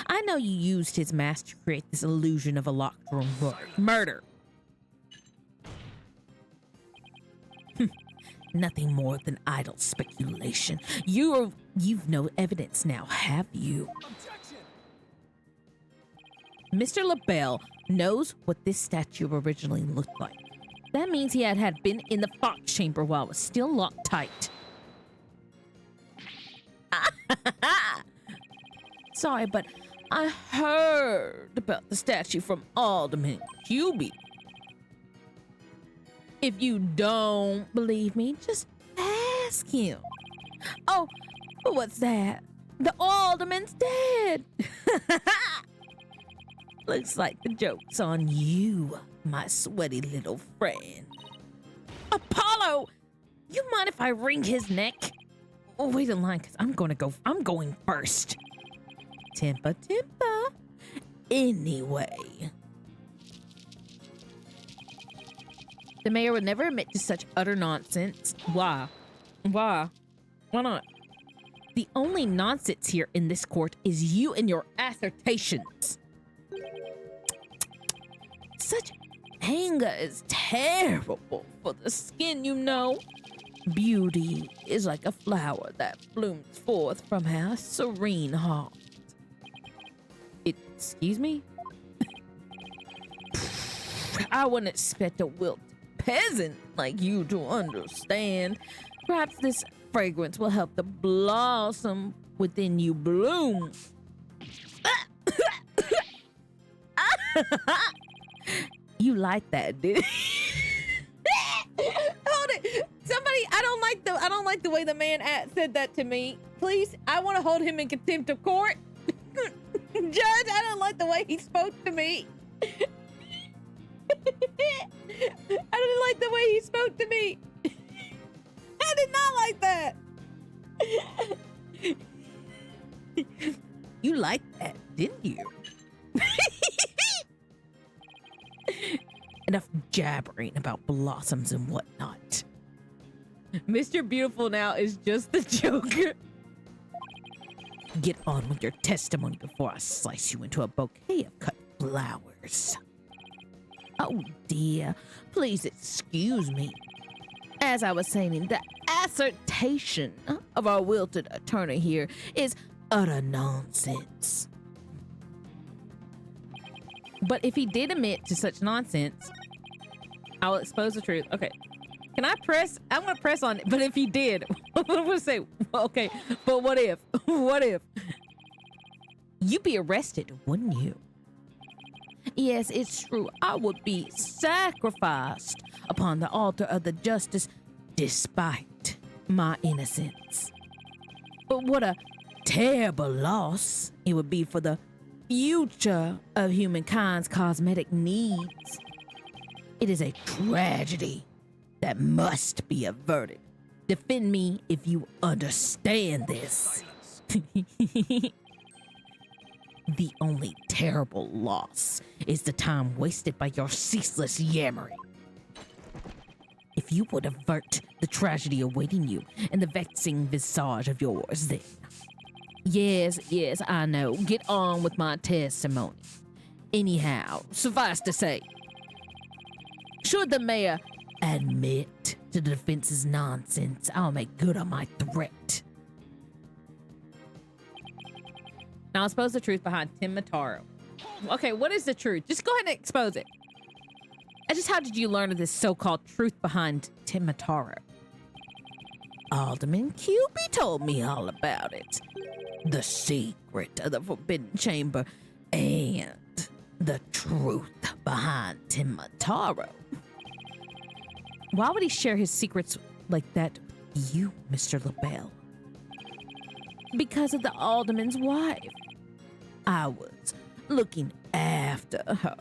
Speaker 1: I know you used his mask to create this illusion of a locked room murder. Nothing more than idle speculation. You've no evidence now, have you?
Speaker 5: Objection.
Speaker 1: Mr. LaBelle knows what this statue originally looked like. That means he had been in the Fox chamber while it was still locked tight. Sorry, but I heard about the statue from Alderman Cuby. If you don't believe me, just ask him. Oh, but what's that? The alderman's dead. Looks like the joke's on you, my sweaty little friend. Apollo! You mind if I wring his neck? Oh, wait in line, because I'm going first. Timpa. Anyway. The mayor would never admit to such utter nonsense. Why? Why not? The only nonsense here in this court is you and your assertions. Such anger is terrible for the skin, you know. Beauty is like a flower that blooms forth from our serene heart. Excuse me? I wouldn't expect a wilted peasant like you to understand. Perhaps this fragrance will help the blossom within you bloom. You like that, did you? Hold it. Somebody, I don't like the way the man said that to me. Please, I want to hold him in contempt of court. Judge, I don't like the way he spoke to me. I didn't like the way he spoke to me. I did not like that. You liked that, didn't you? Enough jabbering about blossoms and whatnot. Mr. Beautiful now is just the Joker. Get on with your testimony before I slice you into a bouquet of cut flowers. Oh dear, please excuse me. As I was saying, the assertion of our wilted attorney here is utter nonsense. But if he did admit to such nonsense, I'll expose the truth. Okay. Can I press? I'm going to press on it. But if he did, I'm going to say, okay, but what if? What if? You'd be arrested, wouldn't you? Yes, it's true. I would be sacrificed upon the altar of the justice despite my innocence. But what a terrible loss it would be for the future of humankind's cosmetic needs. It is a tragedy that must be averted. Defend me if you understand this. The only terrible loss is the time wasted by your ceaseless yammering. If you would avert the tragedy awaiting you and the vexing visage of yours, then. Yes, I know. Get on with my testimony. Anyhow, suffice to say, should the mayor admit to the defense's nonsense, I'll make good on my threat. Now, expose the truth behind Tim Mataro. Okay, what is the truth? Just go ahead and expose it. How did you learn of this so-called truth behind Tim Mataro? Alderman Cuby told me all about it. The secret of the Forbidden Chamber and the truth behind Tim Mataro. Why would he share his secrets like that with you, Mr. LaBelle? Because of the alderman's wife. I was looking after her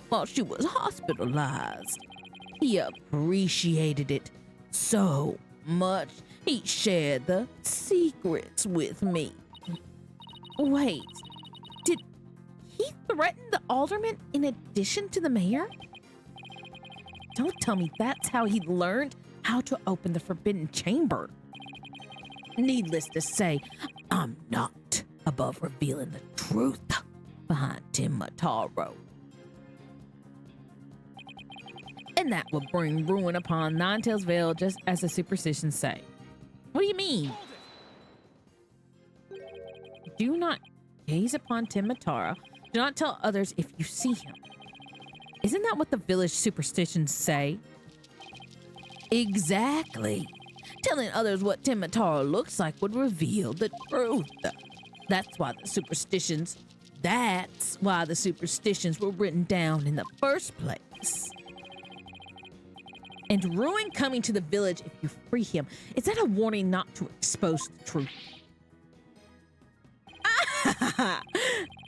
Speaker 1: while she was hospitalized. He appreciated it so much, he shared the secrets with me. Wait, did
Speaker 3: he threatened the alderman in addition to the mayor? Don't tell me that's how he learned how to open the forbidden chamber. Needless to say, I'm not above revealing the truth behind Timataro. And that will bring ruin upon Ninetails Vale, just as the superstitions say. What do you mean? Do not gaze upon Timataro. Do not tell others if you see him. Isn't that what the village superstitions say? Exactly. Telling others what Timataro looks like would reveal the truth. That's why the superstitions were written down in the first place. And ruin coming to the village if you free him. Is that a warning not to expose the truth?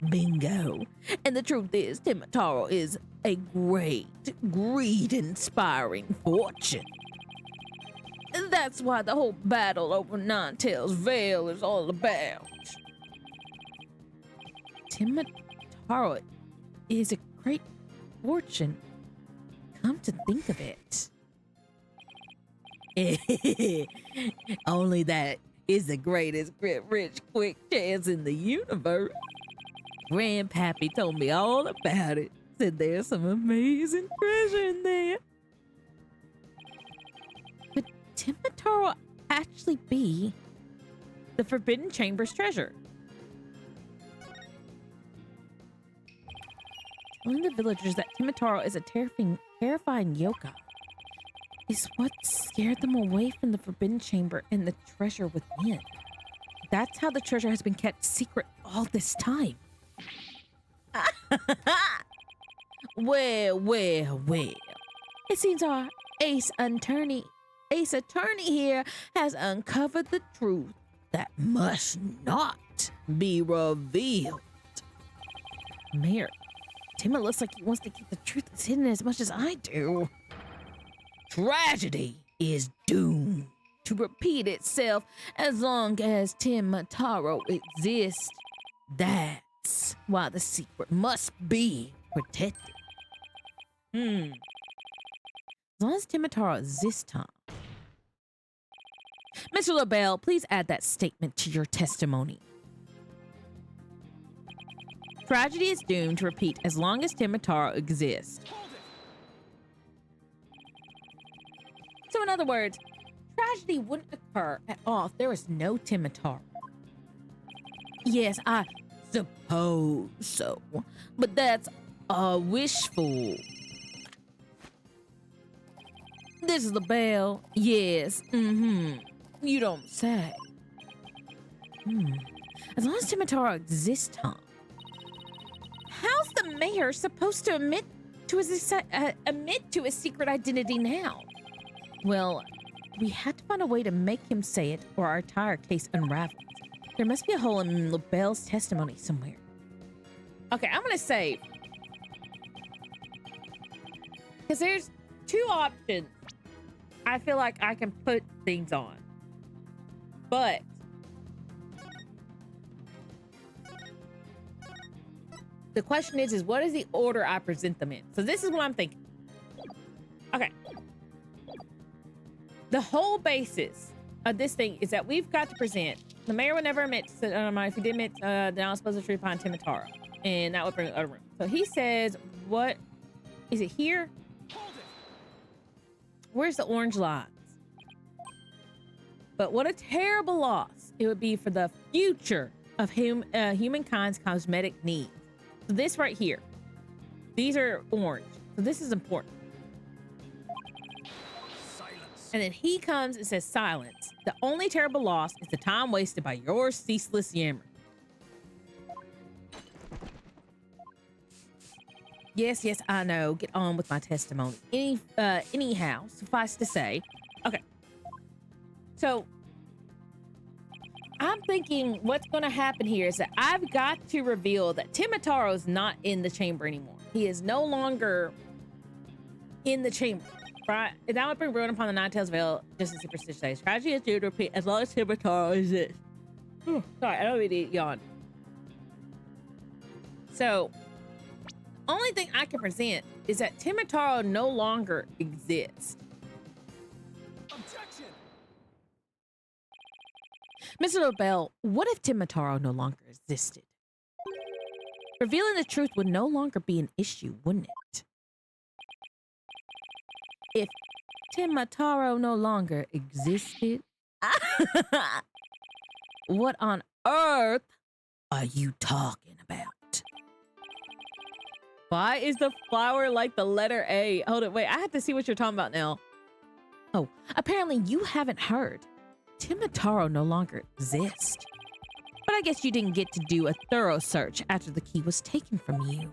Speaker 3: Bingo. And the truth is, Timataro is a great, greed-inspiring fortune. And that's why the whole battle over Ninetails Vale is all about. Timataro is a great fortune. Come to think of it. Only that is the greatest rich quick chance in the universe. Grandpappy told me all about it. Said there's some amazing treasure in there. Could Timataro actually be the Forbidden Chamber's treasure? Telling the villagers that Timataro is a terrifying yokai is what scared them away from the Forbidden Chamber and the treasure within. That's how the treasure has been kept secret all this time. Well. It seems our ace attorney here has uncovered the truth that must not be revealed. Mayor, Tima looks like he wants to keep the truth hidden as much as I do. Tragedy is doomed to repeat itself as long as Timataro exists. That's why the secret must be protected. As long as Timataro exists, Tom. Mr. LaBelle, please add that statement to your testimony. Tragedy is doomed to repeat as long as Timataro exists. So in other words, tragedy wouldn't occur at all if there was no Timataro. Yes, I suppose so, but that's wishful. This is LaBelle. Yes, you don't say. As long as Timataro exists, Tom, how's the mayor supposed to admit to his secret identity now? Well, we had to find a way to make him say it or our entire case unravels. There must be a hole in LaBelle's testimony somewhere. Okay, I'm gonna save. Because there's two options I feel like I can put things on. But the question is what is the order I present them in? So this is what I'm thinking. Okay. The whole basis of this thing is that we've got to present. The mayor would never admit, if he did admit, then I was supposed to find Timataro. And that would bring the other room. So he says, what is it here? Where's the orange lines? But what a terrible loss it would be for the future of humankind's cosmetic needs. So this right here, these are orange. So this is important.
Speaker 5: Silence.
Speaker 1: And then he comes and says, silence. The only terrible loss is the time wasted by your ceaseless yammering. Yes, I know. Get on with my testimony. Anyhow, suffice to say, okay. So I'm thinking what's going to happen here is that I've got to reveal that Timataro is not in the chamber anymore. He is no longer in the chamber, right? And that would bring ruin upon the Ninetails Vale, just as superstition says. Tragedy is due to repeat as long as Timataro exists. Sorry, I don't really yawn. So, only thing I can present is that Timitaro no longer exists.
Speaker 5: Objection!
Speaker 3: Mr. LaBelle, what if Timitaro no longer existed? Revealing the truth would no longer be an issue, wouldn't it? If Timitaro no longer existed, what on earth are you talking about?
Speaker 1: Why is the flower like the letter A? Hold it, wait, I have to see what you're talking about now.
Speaker 3: Oh, apparently you haven't heard. Timitaro no longer exists. But I guess you didn't get to do a thorough search after the key was taken from you.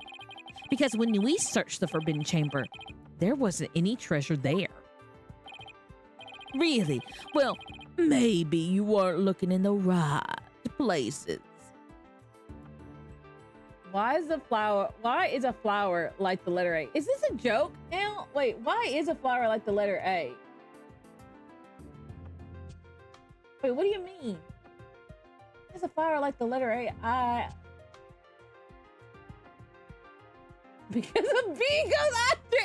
Speaker 3: Because when we searched the Forbidden Chamber, there wasn't any treasure there. Really? Well, maybe you weren't looking in the right places.
Speaker 1: Why is a flower like the letter A? Is this a joke now? Wait, why is a flower like the letter A? Wait, what do you mean? Is a flower like the letter A? Because a B goes after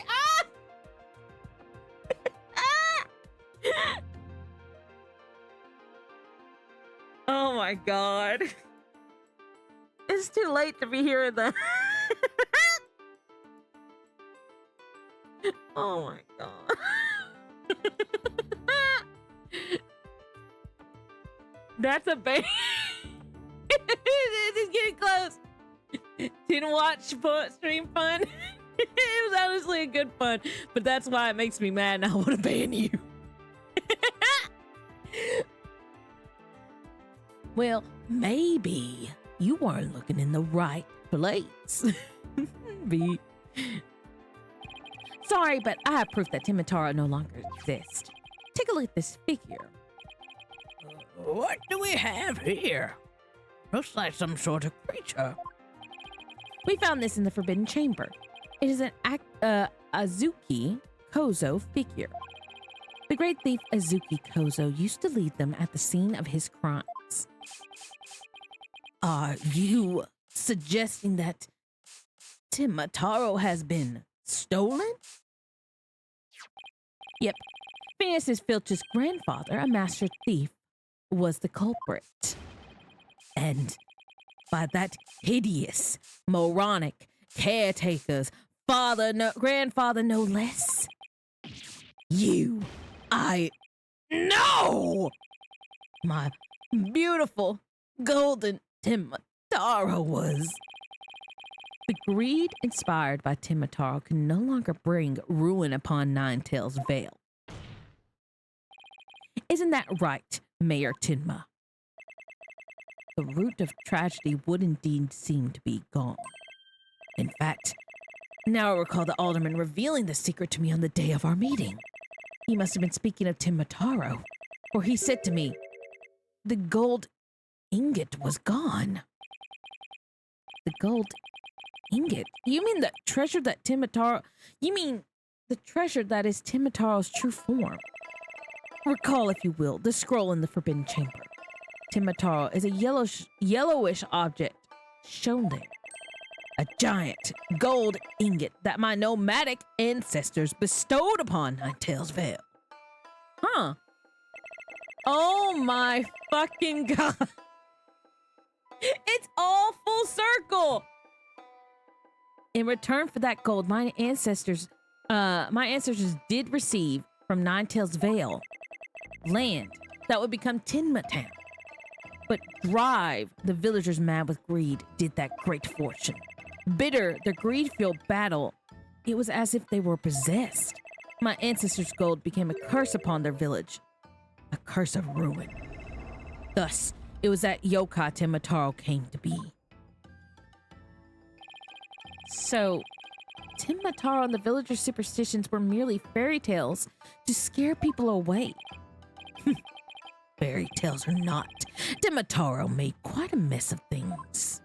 Speaker 1: Oh my god. It's too late to be hearing that. Oh my god. That's a baby. It's getting close. Didn't watch stream fun. It was honestly a good fun, but that's why it makes me mad and I want to ban you.
Speaker 3: Well, maybe you weren't looking in the right place. B. Sorry, but I have proof that Timitaro no longer exists. Take a look at this figure.
Speaker 2: What do we have here? Looks like some sort of creature.
Speaker 3: We found this in the Forbidden Chamber. It is an Azuki Kozo figure. The great thief Azuki Kozo used to lead them at the scene of his crimes. Are you suggesting that Timitaro has been stolen? Yep. Phineas Filch's grandfather, a master thief, was the culprit. And by that hideous, moronic caretaker's grandfather no less. I know! My beautiful golden Timitaro was. The greed inspired by Timitaro can no longer bring ruin upon Ninetail's Vale. Isn't that right, Mayor Tinma? The root of tragedy would indeed seem to be gone. In fact, now I recall the alderman revealing the secret to me on the day of our meeting. He must have been speaking of Timitaro, for he said to me, the gold ingot was gone. The gold ingot? You mean the treasure that Timitaro... You mean the treasure that is Timitaro's true form? Recall, if you will, the scroll in the Forbidden Chamber. Timitaro is a yellowish object shown there. A giant gold ingot that my nomadic ancestors bestowed upon Ninetail's Vale.
Speaker 1: Huh. Oh my fucking god. It's all full circle.
Speaker 3: In return for that gold, my ancestors did receive from Ninetail's Vale land that would become Tinma Town. But Drive, the villagers mad with greed, did that great fortune. Bitter, their greed-fueled battle, it was as if they were possessed. My ancestors' gold became a curse upon their village. A curse of ruin. Thus, it was that yokai Timitaro came to be. So, Timitaro and the villagers' superstitions were merely fairy tales to scare people away. Fairy tales or not, Timitaro made quite a mess of things.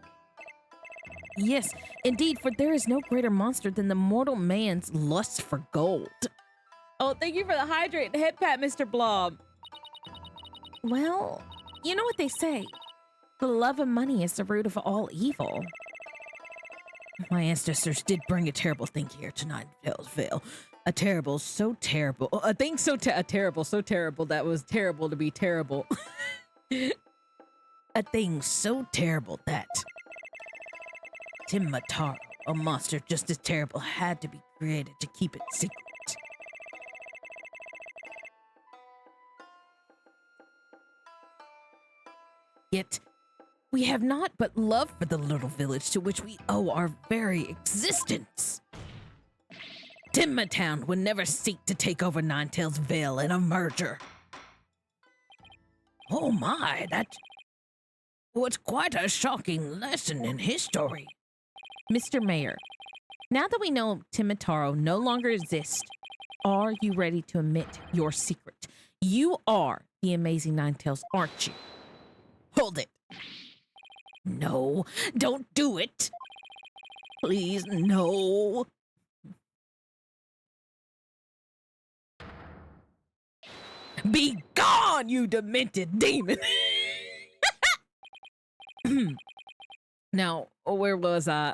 Speaker 3: Yes, indeed, for there is no greater monster than the mortal man's lust for gold.
Speaker 1: Oh, thank you for the hydrate and head pat, Mr. Blob.
Speaker 3: Well, you know what they say. The love of money is the root of all evil.
Speaker 2: My ancestors did bring a terrible thing here to Ninetales Vale. A terrible, so terrible, a thing so terrible, so terrible that was terrible to be terrible. A thing so terrible that Timataro, a monster just as terrible, had to be created to keep it secret. Yet, we have naught but love for the little village to which we owe our very existence. Timatown would never seek to take over Ninetales Vale in a merger. Oh my, that was quite a shocking lesson in history.
Speaker 3: Mr. Mayor, now that we know Timataro no longer exists, are you ready to admit your secret? You are the Amazing Ninetales, aren't you?
Speaker 2: Hold it. No, don't do it. Please, no. Be gone, you demented demon!
Speaker 3: Now, where was I?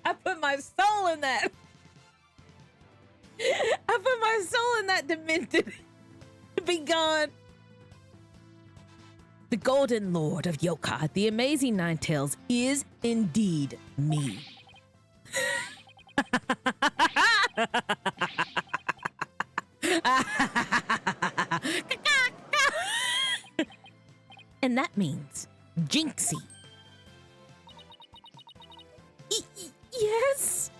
Speaker 1: I put my soul in that. I put my soul in that demented. Be gone.
Speaker 2: The Golden Lord of Yokai, the Amazing Ninetales, is indeed me. And that means Jinxie.
Speaker 3: Yes.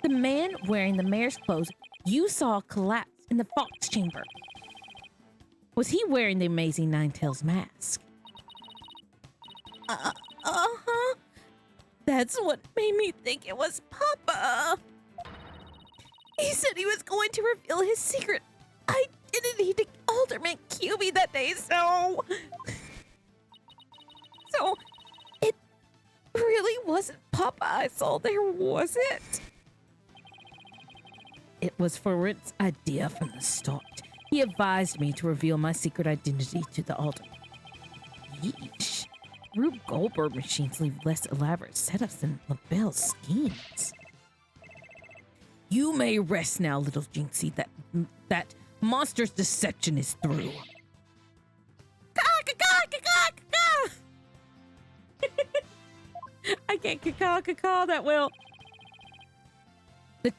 Speaker 3: The man wearing the mayor's clothes you saw collapse in the fox chamber. Was he wearing the Amazing Ninetales mask?
Speaker 2: Uh-huh. That's what made me think it was Papa.
Speaker 3: He said he was going to reveal his secret identity to Alderman QB that day, so it really wasn't Papa I saw there, was it?
Speaker 2: It was Farent's idea from the start. He advised me to reveal my secret identity to the Alderman.
Speaker 3: Yeesh. Rube Goldberg machines leave less elaborate setups than LaBelle's schemes.
Speaker 2: You may rest now, little Jinxie, that monster's deception is through.
Speaker 1: I can't caw that well.
Speaker 3: The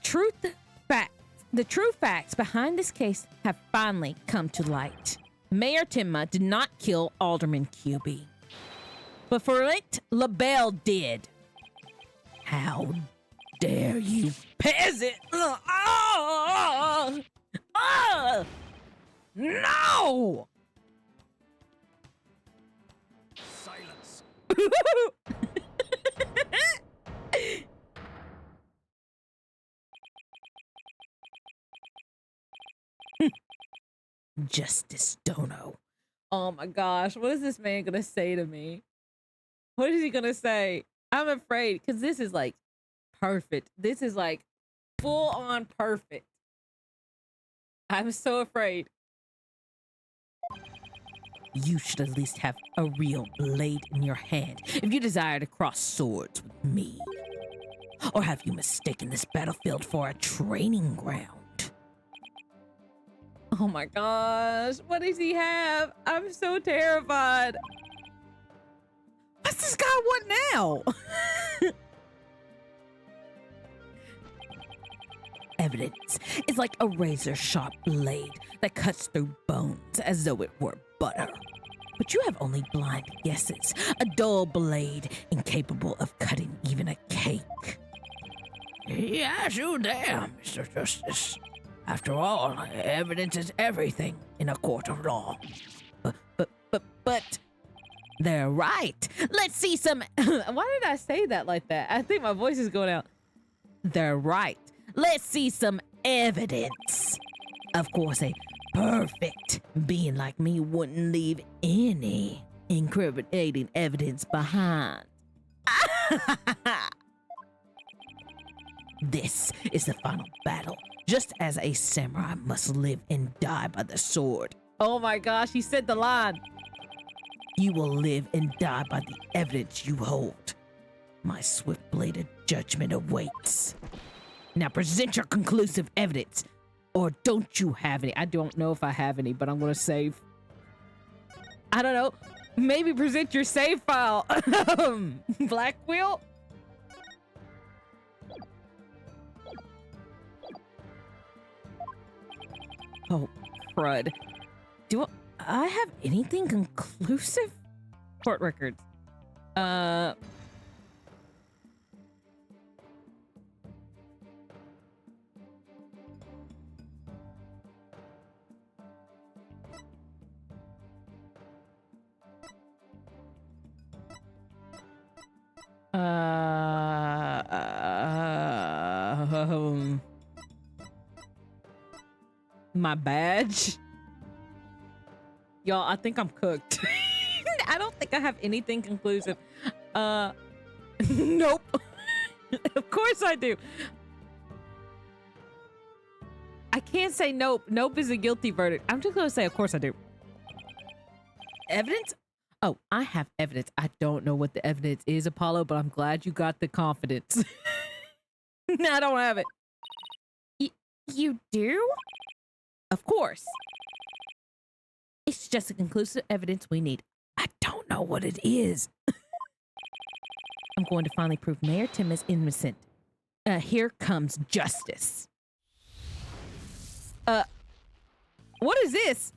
Speaker 3: true facts behind this case have finally come to light. Mayor Timma did not kill Alderman QB.
Speaker 2: But for it, LaBelle did. How dare you, peasant! No!
Speaker 5: Silence.
Speaker 2: Justice Dono.
Speaker 1: Oh my gosh, what is this man gonna say to me? What is he gonna say? I'm afraid because this is like perfect. This is like full on perfect. I'm so afraid.
Speaker 2: You should at least have a real blade in your hand if you desire to cross swords with me. Or have you mistaken this battlefield for a training ground?
Speaker 1: Oh my gosh, what does he have? I'm so terrified.
Speaker 2: What's this guy want now? Evidence is like a razor-sharp blade that cuts through bones as though it were butter. But you have only blind guesses, a dull blade incapable of cutting even a cake. Yes, you dare, Mr. Justice. After all, evidence is everything in a court of law. But they're right. Let's see some.
Speaker 1: Why did I say that like that? I think my voice is going out.
Speaker 2: They're right. Let's see some evidence. Of course, a perfect being like me wouldn't leave any incriminating evidence behind. This is the final battle. Just as a samurai must live and die by the sword.
Speaker 1: Oh my gosh, he said the line.
Speaker 2: You will live and die by the evidence you hold. My swift-bladed judgment awaits. Now present your conclusive evidence, or don't you have any?
Speaker 3: I don't know if I have any, but I'm gonna save. I don't know. Maybe present your save file. Black Quill? Oh, crud. Do I have anything conclusive? Court records. My badge. Y'all, I think I'm cooked. I don't think I have anything conclusive. Nope. Of course I do. I can't say nope. Nope is a guilty verdict. I'm just gonna say, of course I do. Evidence? Oh, I have evidence. I don't know what the evidence is, Apollo, but I'm glad you got the confidence. I don't have it. You do? Of course. It's just a conclusive evidence we need. I don't know what it is. I'm going to finally prove Mayor Tim is innocent. Here comes justice. What is this?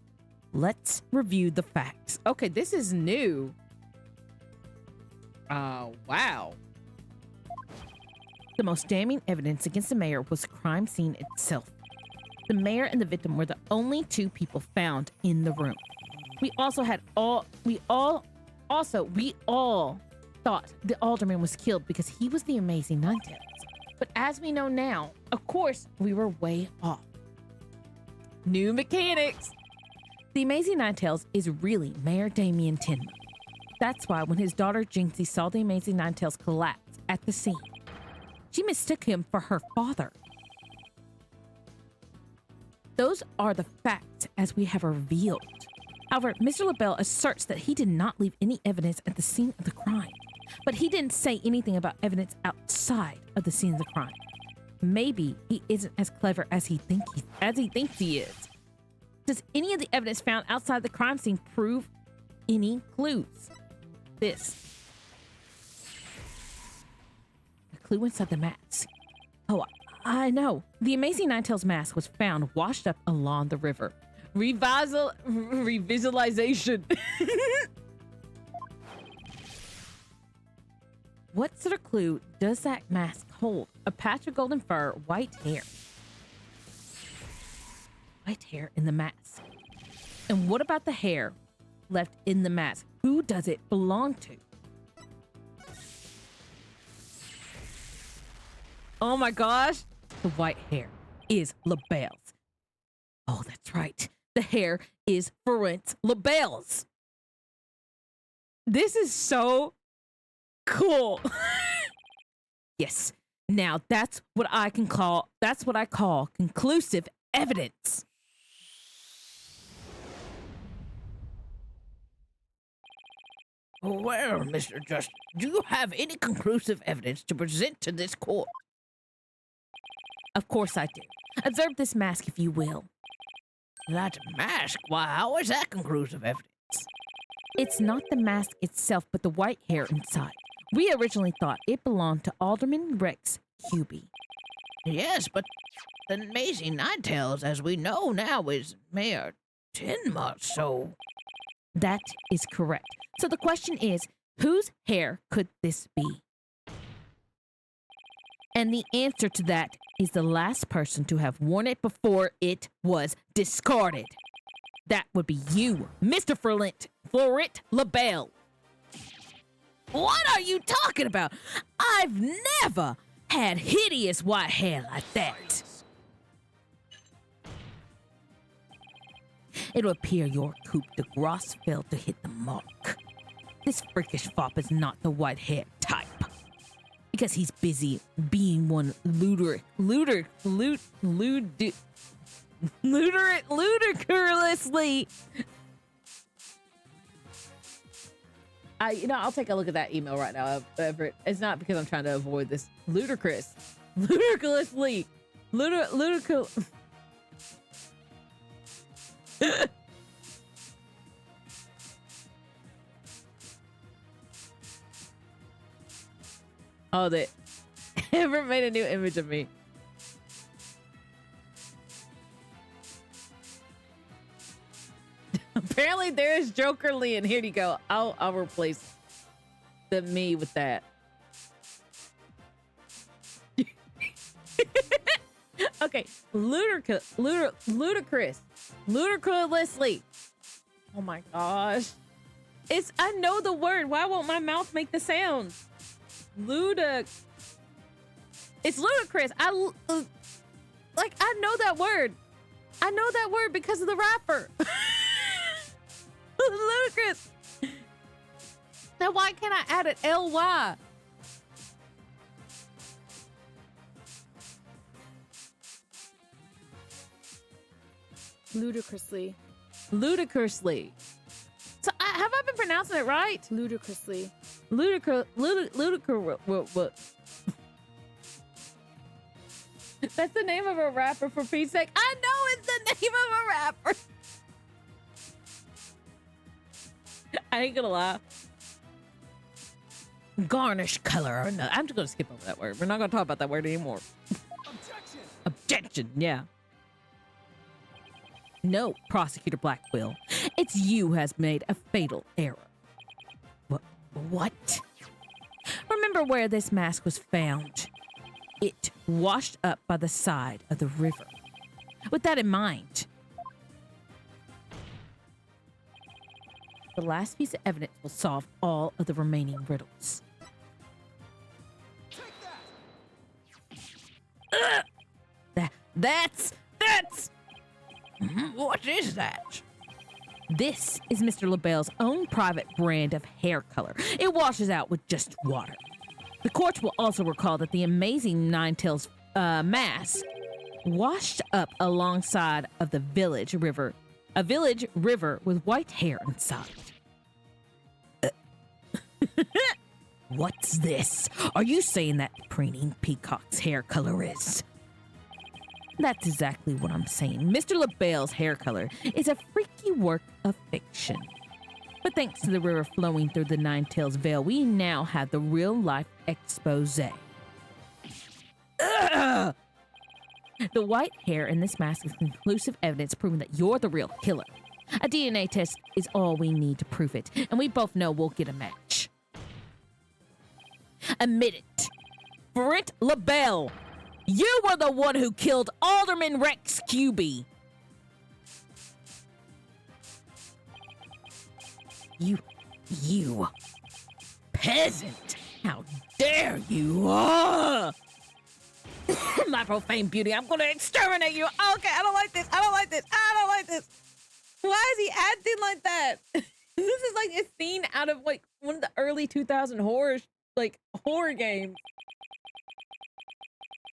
Speaker 3: Let's review the facts. Okay, this is new. Wow. The most damning evidence against the mayor was the crime scene itself. The mayor and the victim were the only two people found in the room. We all thought the alderman was killed because he was the Amazing Nine-Tails. But as we know now, of course, we were way off. New mechanics. The Amazing Nine-Tails is really Mayor Damien Tinman. That's why when his daughter Jinxie saw the Amazing Nine-Tails collapse at the scene, she mistook him for her father. Those are the facts as we have revealed. However, Mr. LaBelle asserts that he did not leave any evidence at the scene of the crime, but he didn't say anything about evidence outside of the scene of the crime. Maybe he isn't as clever as he thinks he is. Does any of the evidence found outside the crime scene prove any clues? This. The clue inside the mask. Oh, I know. The Amazing Nine-Tails mask was found washed up along the river. Revisualization. What sort of clue does that mask hold? A patch of golden fur, white hair. White hair in the mask. And what about the hair left in the mask? Who does it belong to? Oh my gosh. The white hair is LaBelle's. Oh, that's right. The hair is Florence LaBelle's. This is so cool. Yes. Now that's what I call conclusive evidence.
Speaker 2: Well, Mr. Justice, do you have any conclusive evidence to present to this court?
Speaker 3: Of course I do. Observe this mask, if you will.
Speaker 2: That mask? Why, how is that conclusive evidence?
Speaker 3: It's not the mask itself, but the white hair inside. We originally thought it belonged to Alderman Rex Hubie.
Speaker 2: Yes, but the Amazing Nine-Tails, as we know now, is Mayor Tinma, so...
Speaker 3: That is correct. So the question is, whose hair could this be? And the answer to that is the last person to have worn it before it was discarded. That would be you, Mr. Florent LaBelle.
Speaker 2: What are you talking about? I've never had hideous white hair like that.
Speaker 3: It'll appear your coup de grace failed to hit the mark. This freakish fop is not the white hair type. Because he's busy being one ludicrously.
Speaker 1: I'll take a look at that email right now, Everett. It's not because I'm trying to avoid this. Ludicrously. Oh, they Everett made a new image of me. Apparently there is Joker Lee, and here you go. I'll replace the me with that. Okay, ludicrously. Oh my gosh. I know the word. Why won't my mouth make the sound? It's ludicrous. I know that word. I know that word because of the rapper. Ludicrous. Now why can't I add an ly?
Speaker 6: Ludicrously.
Speaker 1: So have I been pronouncing it right?
Speaker 6: Ludicrously.
Speaker 1: Ludicrous. That's the name of a rapper, for Pete's sake. I know it's the name of a rapper. I ain't gonna lie. Garnish color. Or no, I'm just gonna skip over that word. We're not gonna talk about that word anymore. Objection. Yeah. No, Prosecutor Blackquill. It's you who has made a fatal error. What? Remember where this mask was found? It washed up by the side of the river. With that in mind, the last piece of evidence will solve all of the remaining riddles. That's
Speaker 2: What is that?
Speaker 1: This is Mr. LaBelle's own private brand of hair color. It washes out with just water. The court will also recall that the amazing Ninetales mask washed up alongside of the village river, a village river with white hair inside. What's this? Are you saying that Preening Peacock's hair color is? That's exactly what I'm saying. Mr. LaBelle's hair color is a freaky work of fiction. But thanks to the river flowing through the Ninetales Vale, we now have the real-life expose. Ugh! The white hair in this mask is conclusive evidence proving that you're the real killer. A DNA test is all we need to prove it, and we both know we'll get a match. Admit it. Britt LaBelle, you were the one who killed Alderman Rex QB. You peasant! How dare you! My profane beauty, I'm gonna exterminate you! Okay, I don't like this! I don't like this! I don't like this! Why is he acting like that? This is like a scene out of like one of the early 2000 horror games.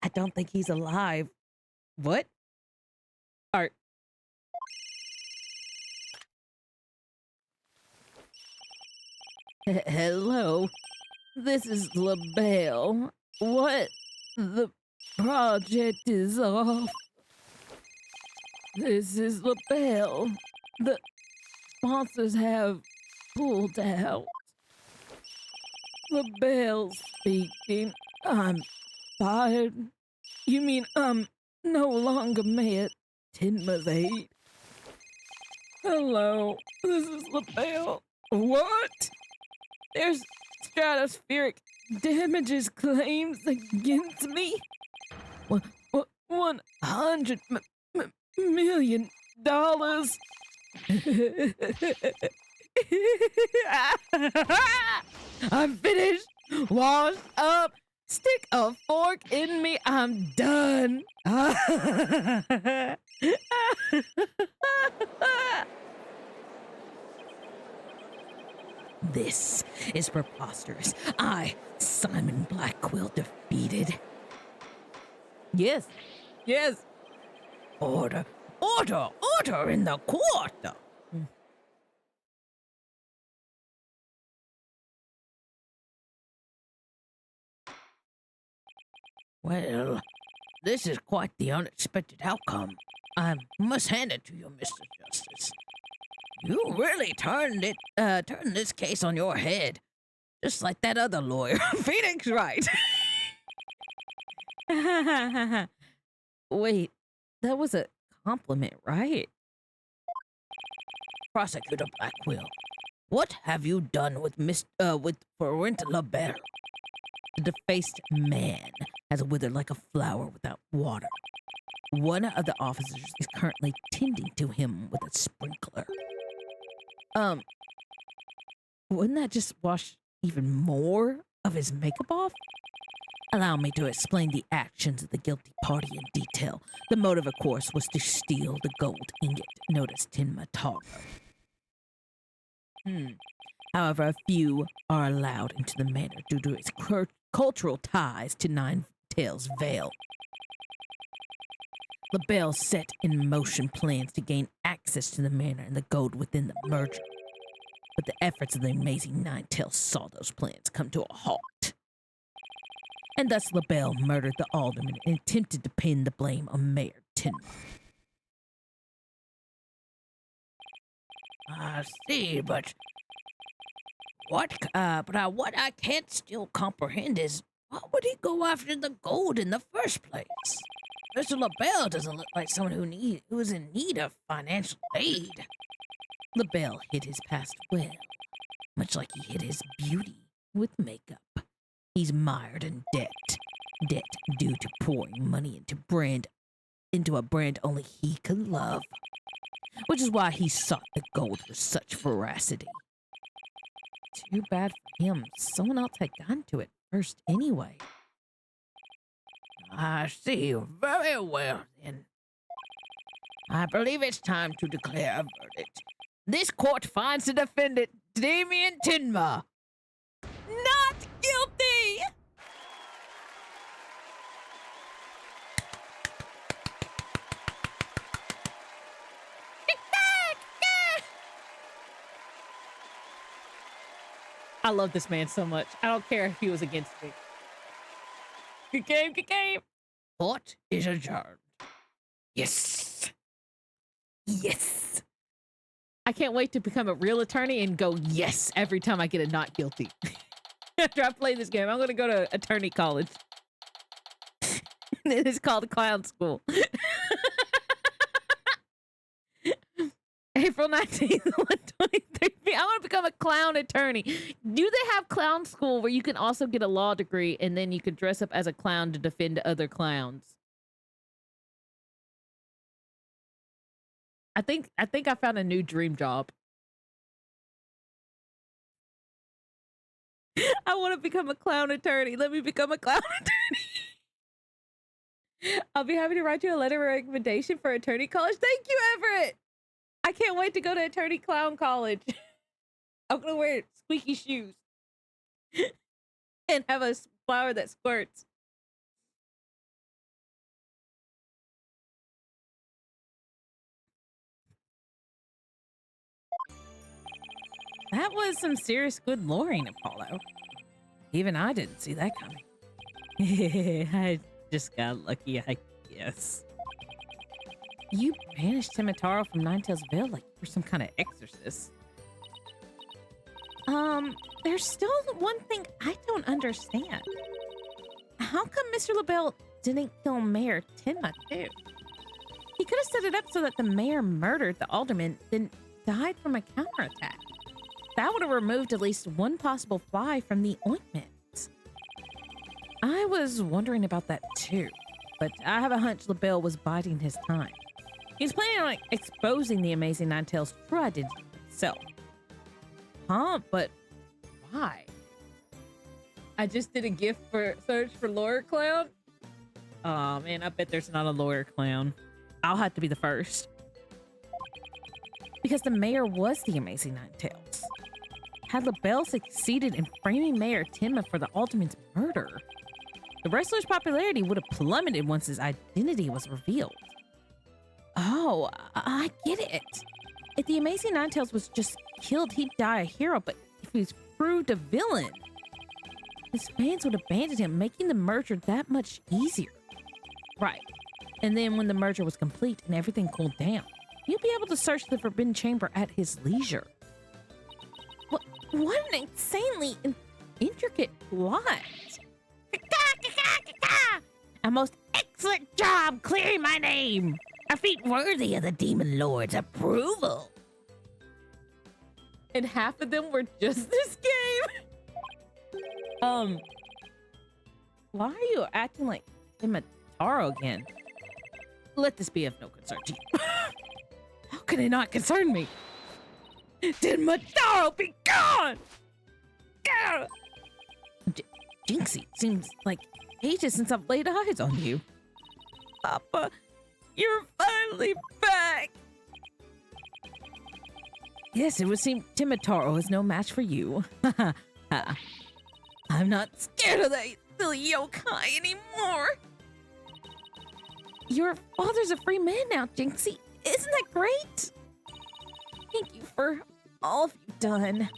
Speaker 1: I don't think he's alive. What? Art. Hello, this is LaBelle. What? The project is off. This is LaBelle. The sponsors have pulled out. LaBelle speaking. I'm fired. You mean I'm no longer Mayor Tinma's? Hello, this is LaBelle. What? There's stratospheric damages claims against me. $100 million. I'm finished. Washed up. Stick a fork in me. I'm done. This is preposterous. I, Simon Blackquill, defeated. Yes. Yes.
Speaker 2: Order in the court. Well, this is quite the unexpected outcome. I must hand it to you, Mr. Justice. You really turned this case on your head, just like that other lawyer, Phoenix Wright.
Speaker 3: Wait, that was a compliment, right?
Speaker 2: Prosecutor Blackquill, what have you done with Florent LaBelle? The defaced man has withered like a flower without water. One of the officers is currently tending to him with a sprinkler.
Speaker 3: Wouldn't that just wash even more of his makeup off?
Speaker 2: Allow me to explain the actions of the guilty party in detail. The motive, of course, was to steal the gold ingot known as Tinmataro. However, a few are allowed into the manor due to its cultural ties to Nine Tails Vale. LaBelle set in motion plans to gain access to the manor and the gold within the merger. But the efforts of the amazing Nine Tails saw those plans come to a halt. And thus LaBelle murdered the alderman and attempted to pin the blame on Mayor Tinma. I see, but what I can't still comprehend is, why would he go after the gold in the first place? Mr. LaBelle doesn't look like someone who is in need of financial aid. LaBelle hid his past well, much like he hid his beauty with makeup. He's mired in debt due to pouring money into a brand only he could love, which is why he sought the gold with such veracity.
Speaker 3: Too bad for him. Someone else had gotten to it first anyway.
Speaker 2: I see. Very well, then. I believe it's time to declare a verdict. This court finds the defendant, Damien Tinma,
Speaker 1: Not guilty! I love this man so much. I don't care if he was against me. Good game, good game.
Speaker 2: Court is adjourned.
Speaker 3: Yes. Yes. I can't wait to become a real attorney and go yes every time I get a not guilty. After I play this game, I'm going to go to attorney college. It's called clown school. April 19th, 123. I want to become a clown attorney. Do they have clown school where you can also get a law degree and then you can dress up as a clown to defend other clowns? I think I found a new dream job. I want to become a clown attorney. Let me become a clown attorney. I'll be happy to write you a letter of recommendation for attorney college. Thank you, Everett. I can't wait to go to attorney clown college. I'm gonna wear squeaky shoes and have a flower that squirts. That was some serious good luring, Apollo. Even I didn't see that coming. I just got lucky, I guess. You banished Timataro from Nine Tails Vale like you're some kind of exorcist. There's still one thing I don't understand. How come Mr. LaBelle didn't kill Mayor Tinma too? He could have set it up so that the mayor murdered the alderman, then died from a counterattack. That would have removed at least one possible fly from the ointment. I was wondering about that too, but I have a hunch LaBelle was biding his time. He's planning on exposing the Amazing Nine Tails' true identity himself. Huh? But why? I just did a gift for search for lawyer clown. Oh man, I bet there's not a lawyer clown. I'll have to be the first. Because the mayor was the Amazing Nine Tails. Had LaBelle succeeded in framing Mayor Tinma for the alderman's murder, the wrestler's popularity would have plummeted once his identity was revealed. Oh, I get it. If the Amazing Nine Tails was just killed, he'd die a hero, but if he was proved a villain,
Speaker 1: his fans would abandon him, making the merger that much easier. Right. And then when the merger was complete and everything cooled down, he'll be able to search the Forbidden Chamber at his leisure. What an insanely intricate plot.
Speaker 2: A most excellent job clearing my name. A feat worthy of the Demon Lord's approval.
Speaker 1: And half of them were just this game. Why are you acting like Timataro again? Let this be of no concern to you. How can it not concern me? Timataro, be gone! Gah! Jinxie, seems like ages since I've laid eyes on you. Papa, you're finally back! Yes, it would seem Timataro is no match for you. I'm not scared of that silly yokai anymore. Your father's a free man now, Jinxie. Isn't that great? Thank you for all you've done.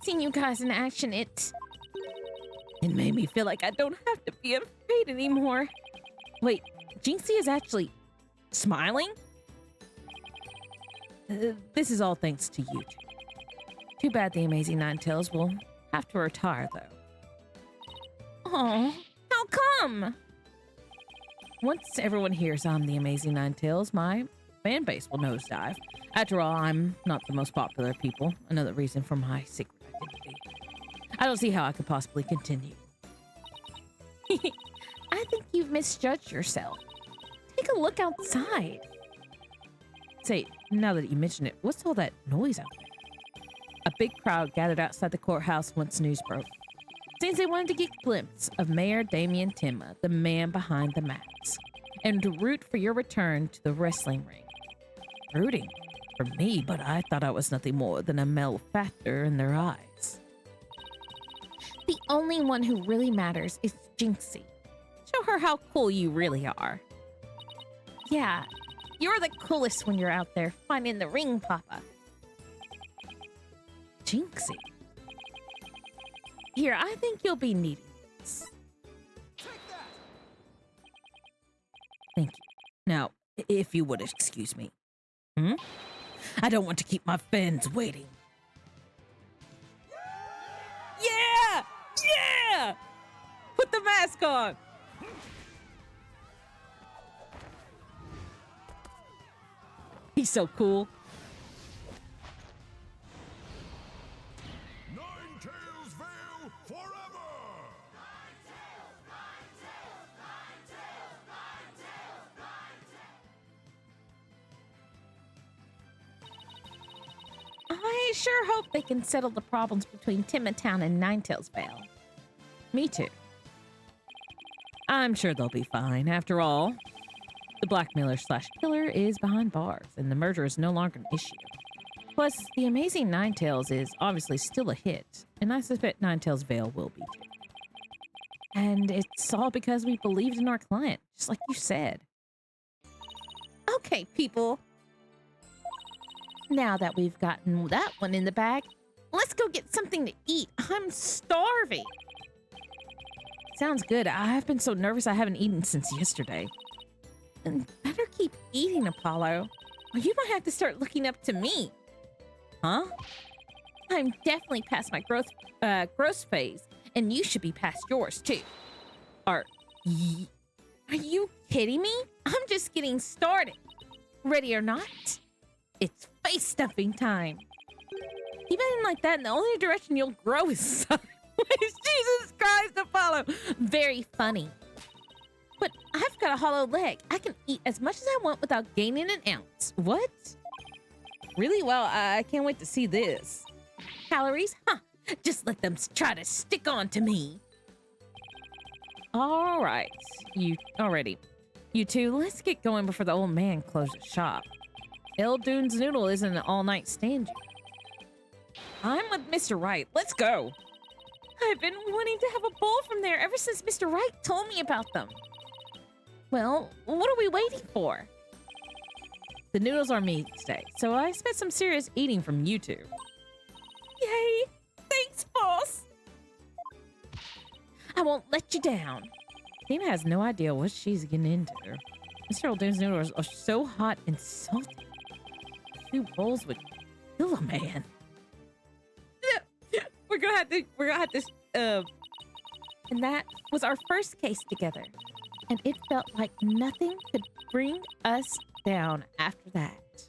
Speaker 1: Seeing you guys in action, it made me feel like I don't have to be afraid anymore. Wait, Jinxie is actually smiling? This is all thanks to you two. Too bad the Amazing Ninetales will have to retire, though. Oh, how come? Once everyone hears I'm the Amazing Ninetales, my fan base will nosedive. After all, I'm not the most popular people. Another reason for my secret identity. I don't see how I could possibly continue. I think you've misjudged yourself. Take a look outside. Say, now that you mention it, what's all that noise out there? A big crowd gathered outside the courthouse once news broke. Seems they wanted to get a glimpse of Mayor Damien Timma, the man behind the mask, and to root for your return to the wrestling ring. Rooting for me, but I thought I was nothing more than a malefactor in their eyes. The only one who really matters is Jinxie. Show her how cool you really are. Yeah, you're the coolest when you're out there finding the ring, Papa. Jinxie. Here, I think you'll be needing this. Thank you. Now, if you would excuse me. I don't want to keep my fans waiting. Yeah! Yeah! Put the mask on! He's so cool.
Speaker 5: Ninetales forever!
Speaker 1: I sure hope they can settle the problems between Timatown and Ninetales Vale. Me too. I'm sure they'll be fine. After all, the blackmailer/killer is behind bars, and the murder is no longer an issue. Plus, the Amazing Ninetales is obviously still a hit, and I suspect Ninetales Vale will be too. And it's all because we believed in our client, just like you said. Okay, people. Now that we've gotten that one in the bag, let's go get something to eat. I'm starving. Sounds good. I've been so nervous I haven't eaten since yesterday. And better keep eating, Apollo, or you might have to start looking up to me. Huh? I'm definitely past my growth phase, and you should be past yours too. Are you kidding me? I'm just getting started. Ready or not, it's face stuffing time. Keep it like that, and the only direction you'll grow is sideways. Jesus Christ, Apollo. Very funny. But I've got a hollow leg. I can eat as much as I want without gaining an ounce. What? Really? Well, I can't wait to see this. Calories? Huh. Just let them try to stick on to me. All right. You two, let's get going before the old man closes shop. El Dune's Noodle isn't an all-night stand. I'm with Mr. Wright. Let's go. I've been wanting to have a bowl from there ever since Mr. Wright told me about them. Well, what are we waiting for? The noodles are me today, so I expect some serious eating from you two. Yay! Thanks, boss!
Speaker 3: I won't let you down.
Speaker 1: Tina has no idea what she's getting into. Mr. Muldoon's noodles are so hot and salty. 2 bowls would kill a man. we're gonna have this.
Speaker 3: And that was our first case together. And it felt like nothing could bring us down after that.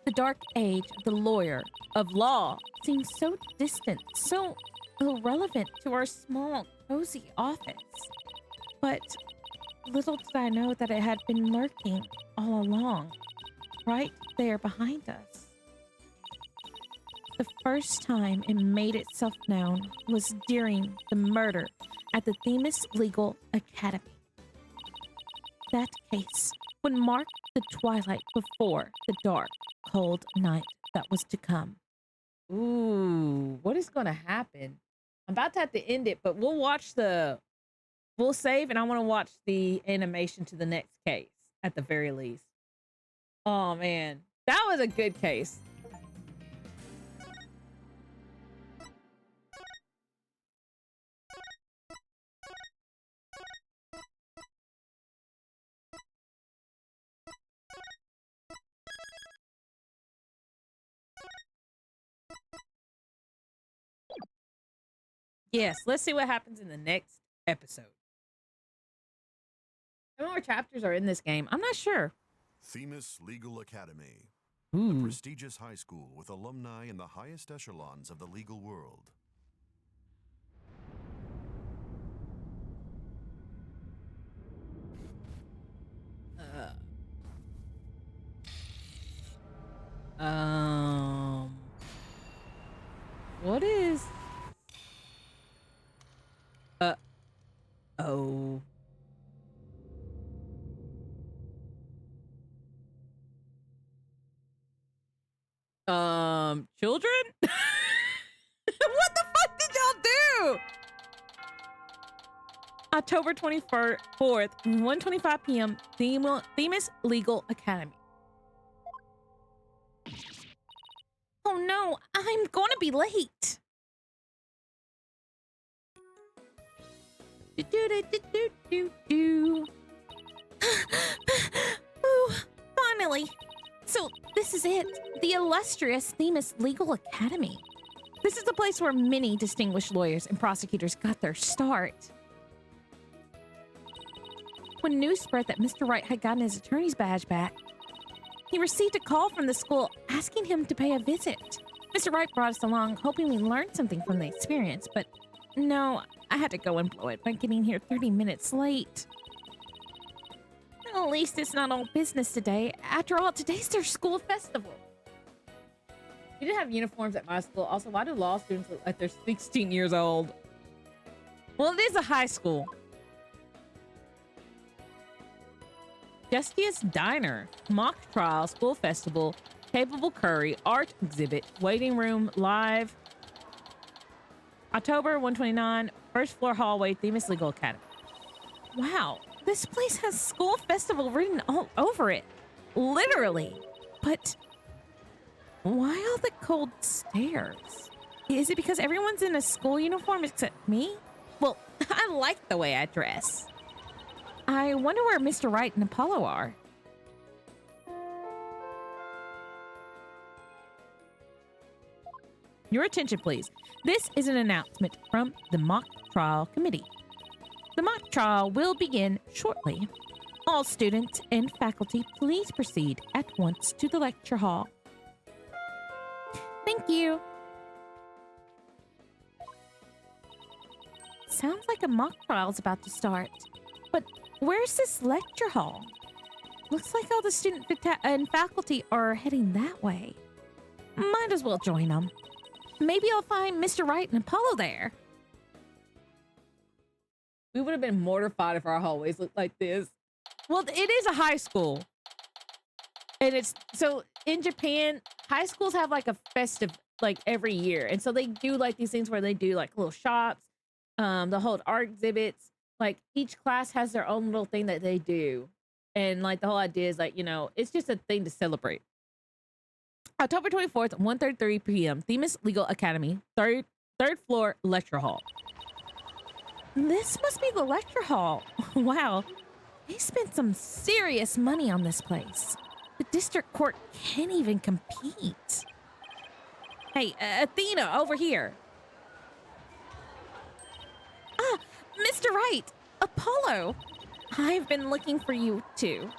Speaker 3: The dark age of the lawyer of law seemed so distant, so irrelevant to our small, cozy office. But little did I know that it had been lurking all along, right there behind us. The first time it made itself known was during the murder at the Themis Legal Academy. That case would mark the twilight before the dark, cold night that was to come.
Speaker 1: Ooh, what is gonna happen? I'm about to have to end it, but we'll save, and I want to watch the animation to the next case at the very least. Oh man, that was a good case. Yes, let's see what happens in the next episode. How many more chapters are in this game? I'm not sure.
Speaker 5: Themis Legal Academy,
Speaker 1: Ooh.
Speaker 5: a prestigious high school with alumni in the highest echelons of the legal world.
Speaker 1: What is? Oh. Children? What the fuck did y'all do? October 24th, 1:25 p.m. Themis Legal Academy.
Speaker 3: Oh no, I'm gonna be late.
Speaker 1: Do.
Speaker 3: Ooh, finally. So this is it, the illustrious Themis Legal Academy. This is the place where many distinguished lawyers and prosecutors got their start. When news spread that Mr. Wright had gotten his attorney's badge back, he received a call from the school asking him to pay a visit. Mr. Wright brought us along, hoping we learned something from the experience, but no, I had to go and blow it by getting here 30 minutes late. At least it's not all business today. After all, today's their school festival.
Speaker 1: We didn't have uniforms at my school. Also, why do law students look like they're 16 years old? Well, it is a high school. Justice Diner, mock trial, school festival, capable curry, art exhibit, waiting room, live. October 129, first floor hallway, Themis Legal Academy.
Speaker 3: Wow, this place has school festival written all over it. Literally. But why all the cold stares? Is it because everyone's in a school uniform except me? Well, I like the way I dress. I wonder where Mr. Wright and Apollo are.
Speaker 1: Your attention, please. This is an announcement from the mock trial committee. The mock trial will begin shortly. All students and faculty, please proceed at once to the lecture hall.
Speaker 3: Thank you. Sounds like a mock trial's about to start. But where's this lecture hall? Looks like all the student and faculty are heading that way. Might as well join them. Maybe I'll find Mr. Wright and Apollo there.
Speaker 1: We would have been mortified if our hallways looked like this. Well, it is a high school. And it's so in Japan, high schools have like a festive like every year. And so they do like these things where they do like little shops, they'll hold art exhibits. Like each class has their own little thing that they do. And like the whole idea is like, you know, it's just a thing to celebrate. October 24th, 1:33 p.m. Themis Legal Academy, third floor lecture hall.
Speaker 3: This must be the lecture hall. Wow, they spent some serious money on this place. The district court can't even compete. Hey, Athena, over here. Ah, Mr. Wright, Apollo. I've been looking for you too.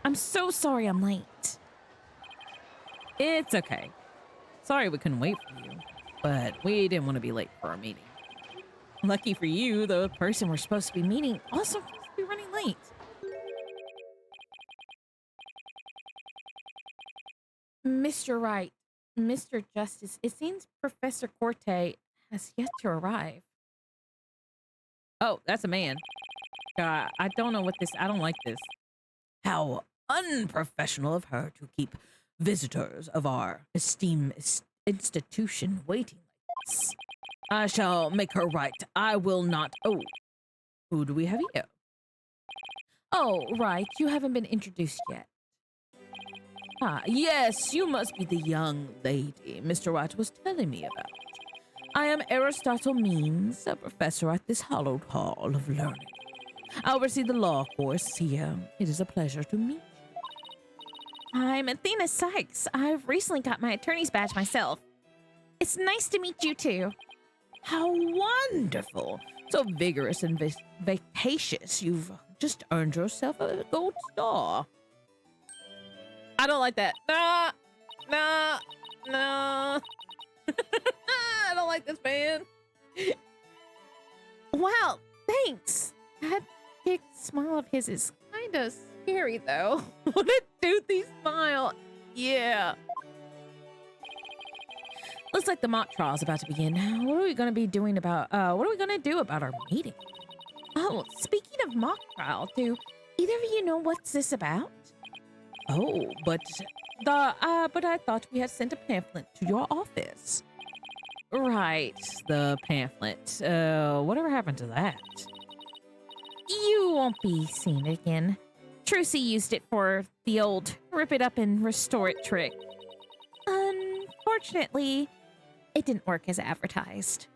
Speaker 3: I'm so sorry I'm late.
Speaker 1: It's okay. Sorry we couldn't wait for you, but we didn't want to be late for our meeting. Lucky for you, the person we're supposed to be meeting also supposed to be running late.
Speaker 3: Mr. Wright, Mr. Justice, it seems Professor Corte has yet to arrive.
Speaker 1: Oh, that's a man. I don't know what this, I don't like this.
Speaker 2: How unprofessional of her to keep visitors of our esteemed institution waiting like this. I shall make her right. I will not. Oh, who do we have here?
Speaker 3: Oh, right, you haven't been introduced yet.
Speaker 2: Ah, yes, you must be the young lady Mr. Wright was telling me about. I am Aristotle Means, a professor at this hallowed hall of learning. I oversee the law course here. It is a pleasure to meet you.
Speaker 3: I'm Athena Sykes. I've recently got my attorney's badge myself. It's nice to meet you too.
Speaker 2: How wonderful! So vigorous and vacacious. You've just earned yourself a gold star.
Speaker 1: I don't like that. Nah. I don't like this man.
Speaker 3: Wow, thanks. That big smile of his is kind of scary though.
Speaker 1: What a toothy smile. Yeah.
Speaker 3: Looks like the mock trial's about to begin. What are we going to be doing about, what are we going to do about our meeting? Oh, speaking of mock trial, do either of you know what's this about?
Speaker 2: Oh, but
Speaker 3: I thought we had sent a pamphlet to your office.
Speaker 1: Right, the pamphlet. Whatever happened to that?
Speaker 3: You won't be seeing it again. Trucy used it for the old rip it up and restore it trick. Unfortunately, it didn't work as advertised.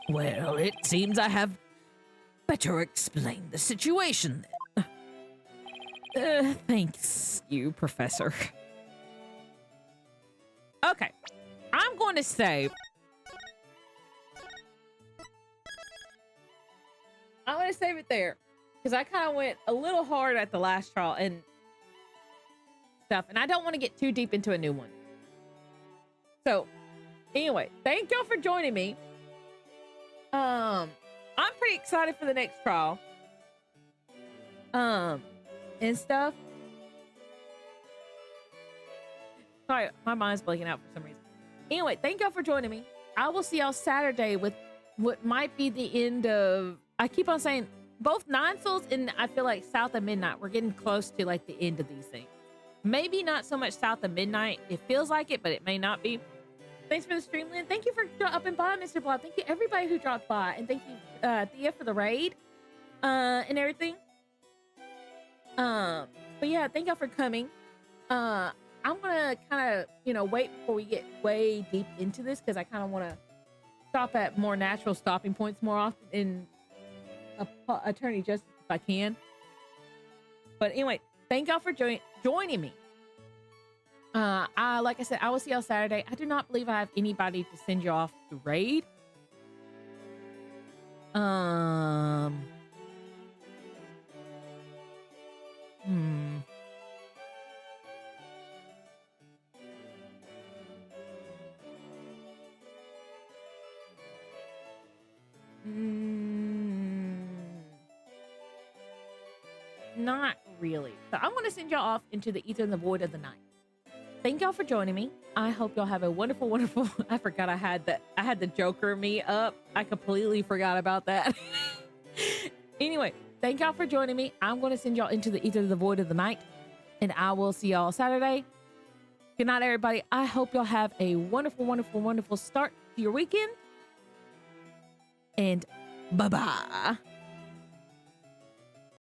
Speaker 2: well, it seems I have better explained the situation then.
Speaker 1: Thanks, you professor. Okay, I'm going to say... I'm going to save it there. Because I kind of went a little hard at the last trial and stuff. And I don't want to get too deep into a new one. So, anyway, thank y'all for joining me. I'm pretty excited for the next trial. And stuff. Sorry, my mind's blanking out for some reason. Anyway, thank y'all for joining me. I will see y'all Saturday with what might be the end of... I keep on saying both Nine Souls and I feel like South of Midnight. We're getting close to like the end of these things. Maybe not so much South of Midnight. It feels like it, but it may not be. Thanks for the stream, Lynn. Thank you for dropping by, Mr. Blob. Thank you everybody who dropped by. And thank you, Thea, for the raid and everything. But yeah, thank y'all for coming. I'm gonna kind of, wait before we get way deep into this because I kind of want to stop at more natural stopping points more often in Attorney Justice if I can. But anyway, thank y'all for joining me. Like I said, I will see y'all Saturday. I do not believe I have anybody to send you off to raid. Not really. So I'm going to send y'all off into the ether and the void of the night. Thank y'all for joining me. I hope y'all have a wonderful, wonderful... I forgot I had the Joker me up. I completely forgot about that. Anyway, thank y'all for joining me. I'm going to send y'all into the ether and the void of the night. And I will see y'all Saturday. Good night, everybody. I hope y'all have a wonderful, wonderful, wonderful start to your weekend. And bye-bye.